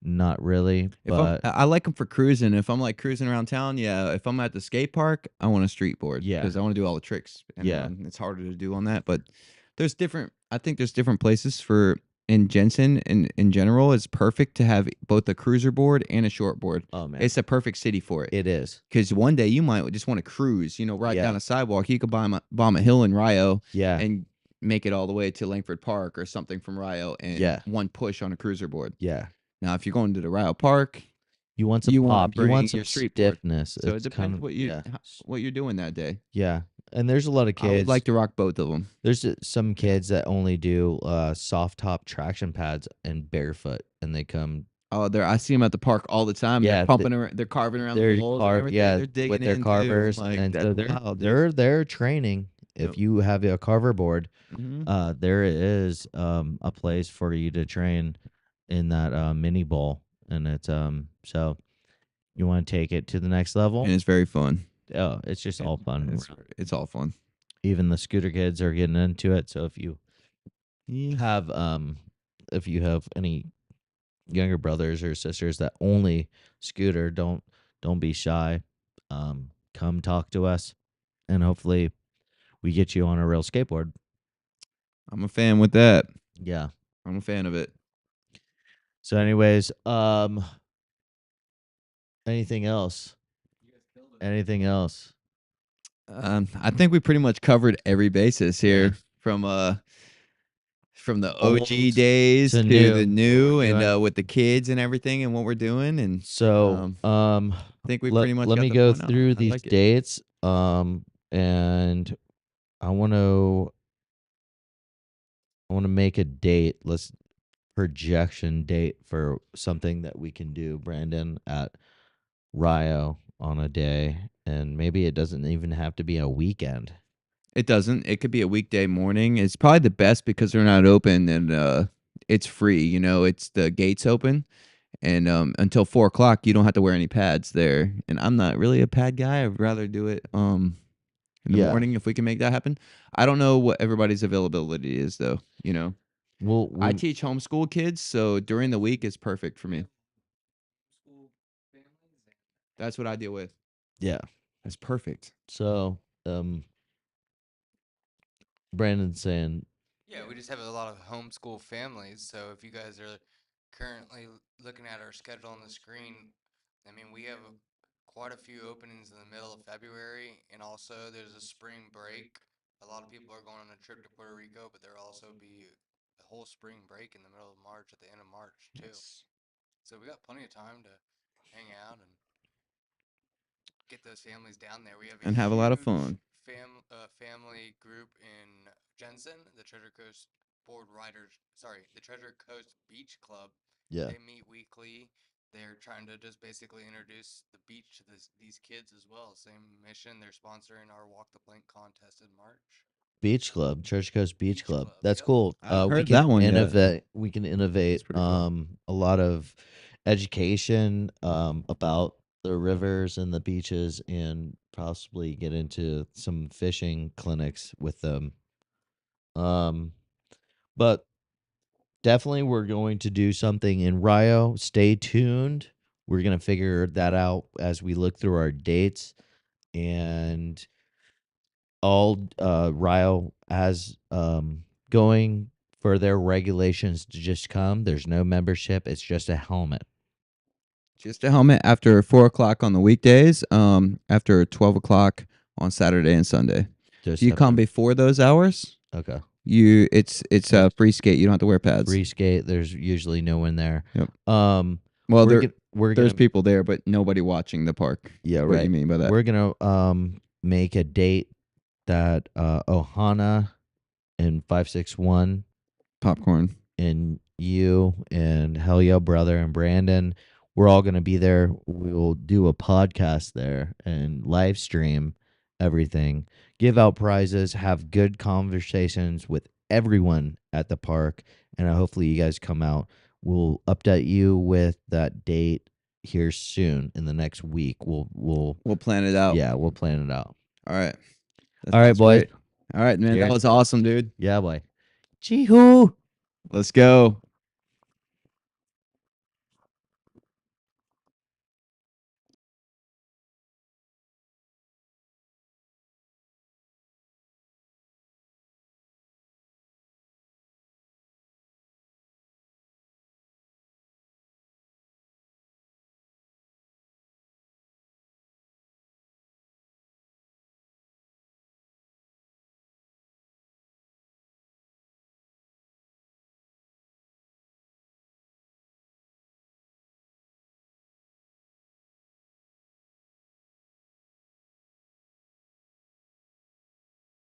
Not really, If but I like them for cruising. If I'm like cruising around town, yeah. If I'm at the skate park, I want a street board yeah, because I want to do all the tricks. And yeah. it's harder to do on that. But I think there's different places for in Jensen and in general. It's perfect to have both a cruiser board and a short board. Oh man, It's a perfect city for it. it is. Because one day you might just want to cruise, right Yeah. down a sidewalk. You could bomb a hill in Rio Yeah, and make it all the way to Langford Park or something from Rio and Yeah. one push on a cruiser board. yeah. Now, if you're going to the Rio Park, You want some you wanna pop. You want bring some your street board. stiffness. so it It's depends kind of what you're doing that day. yeah. And there's a lot of I would kids. like to rock both of them. There's some kids that only do soft top traction pads and barefoot, and they come. Oh, I see them at the park all the time. Yeah, They're pumping around. They're carving around the holes and everything. yeah, They're digging with their in too. carvers, Like, and that's so they're wild, dude. they're training. Yep. If you have a carver board, Mhm. there is a place for you to train in that mini bowl, and it's so you want to take it to the next level. And it's very fun. Oh, it's just all fun. It's all fun. Even the scooter kids are getting into it. So if you have any younger brothers or sisters that only scooter, don't be shy. Come talk to us, and hopefully we get you on a real skateboard. I'm a fan with that. Yeah. I'm a fan of it. So anyways, anything else? Anything else? I think we pretty much covered every basis here Yeah. from the Old OG days to to new. the new What we're and doing. with the kids and everything and what we're doing. And So I think we pretty much let got me the go point out. through I these like it. dates. And I want to I want to make a date. Let's projection date for something that we can do, Brandon, at Rio on a day, and maybe it doesn't even have to be a weekend. It doesn't. It could be a weekday morning. It's probably the best because they're not open and it's free. You know, it's the gates open and until 4 o'clock, you don't have to wear any pads there. And I'm not really a pad guy. I'd rather do it in the Yeah. morning if we can make that happen. I don't know what everybody's availability is though. You know, Well, I teach homeschool kids, so during the week it's perfect for me. That's what I deal with. yeah. That's perfect. So, Brandon's saying, Yeah, we just have a lot of homeschool families. So if you guys are currently looking at our schedule on the screen, I mean, we have quite a few openings in the middle of February, and also there's a spring break. A lot of people are going on a trip to Puerto Rico, but there'll also be a whole spring break in the middle of March, at the end of March too. Yes. So we got plenty of time to hang out and get those families down there. We have a And have a lot of huge fun. family group in Jensen, the Treasure Coast the Treasure Coast Beach Club. yeah, They meet weekly. They're trying to just basically introduce the beach to these kids as well. Same mission. They're sponsoring our Walk the Plank contest in March. Beach Club, Church Coast Beach Beach Club. Club, That's yep. cool. I haven't We heard can that one yet. innovate. We can innovate. pretty cool. A lot of education about the rivers and the beaches, and possibly get into some fishing clinics with them. But definitely, we're going to do something in Rio. Stay tuned. We're gonna figure that out as we look through our dates, and all Rio has going for their regulations to just come. There's no membership. It's just a helmet. Just a helmet after 4 o'clock on the weekdays. After 12 o'clock on Saturday and Sunday. Just If you have come to- before those hours, okay. it's a free skate. You don't have to wear pads. Free skate. There's usually no one there. Yep. Well, Well, we're there's gonna people there, but nobody watching the park. yeah, What right. you mean by that? We're gonna make a date that Ohana and 561 Popcorn. and you and Hell Yeah Brother and Brandon, we're all going to be there. We'll do a podcast there and live stream everything, give out prizes, have good conversations with everyone at the park, and hopefully you guys come out. We'll update you with that date here soon in the next week. We'll plan it out. yeah, we'll plan it out. All right. That All right, sounds boys. great. All right, man. Cheers. That was awesome, dude. Yeah, boy. Chee-hoo. Let's go.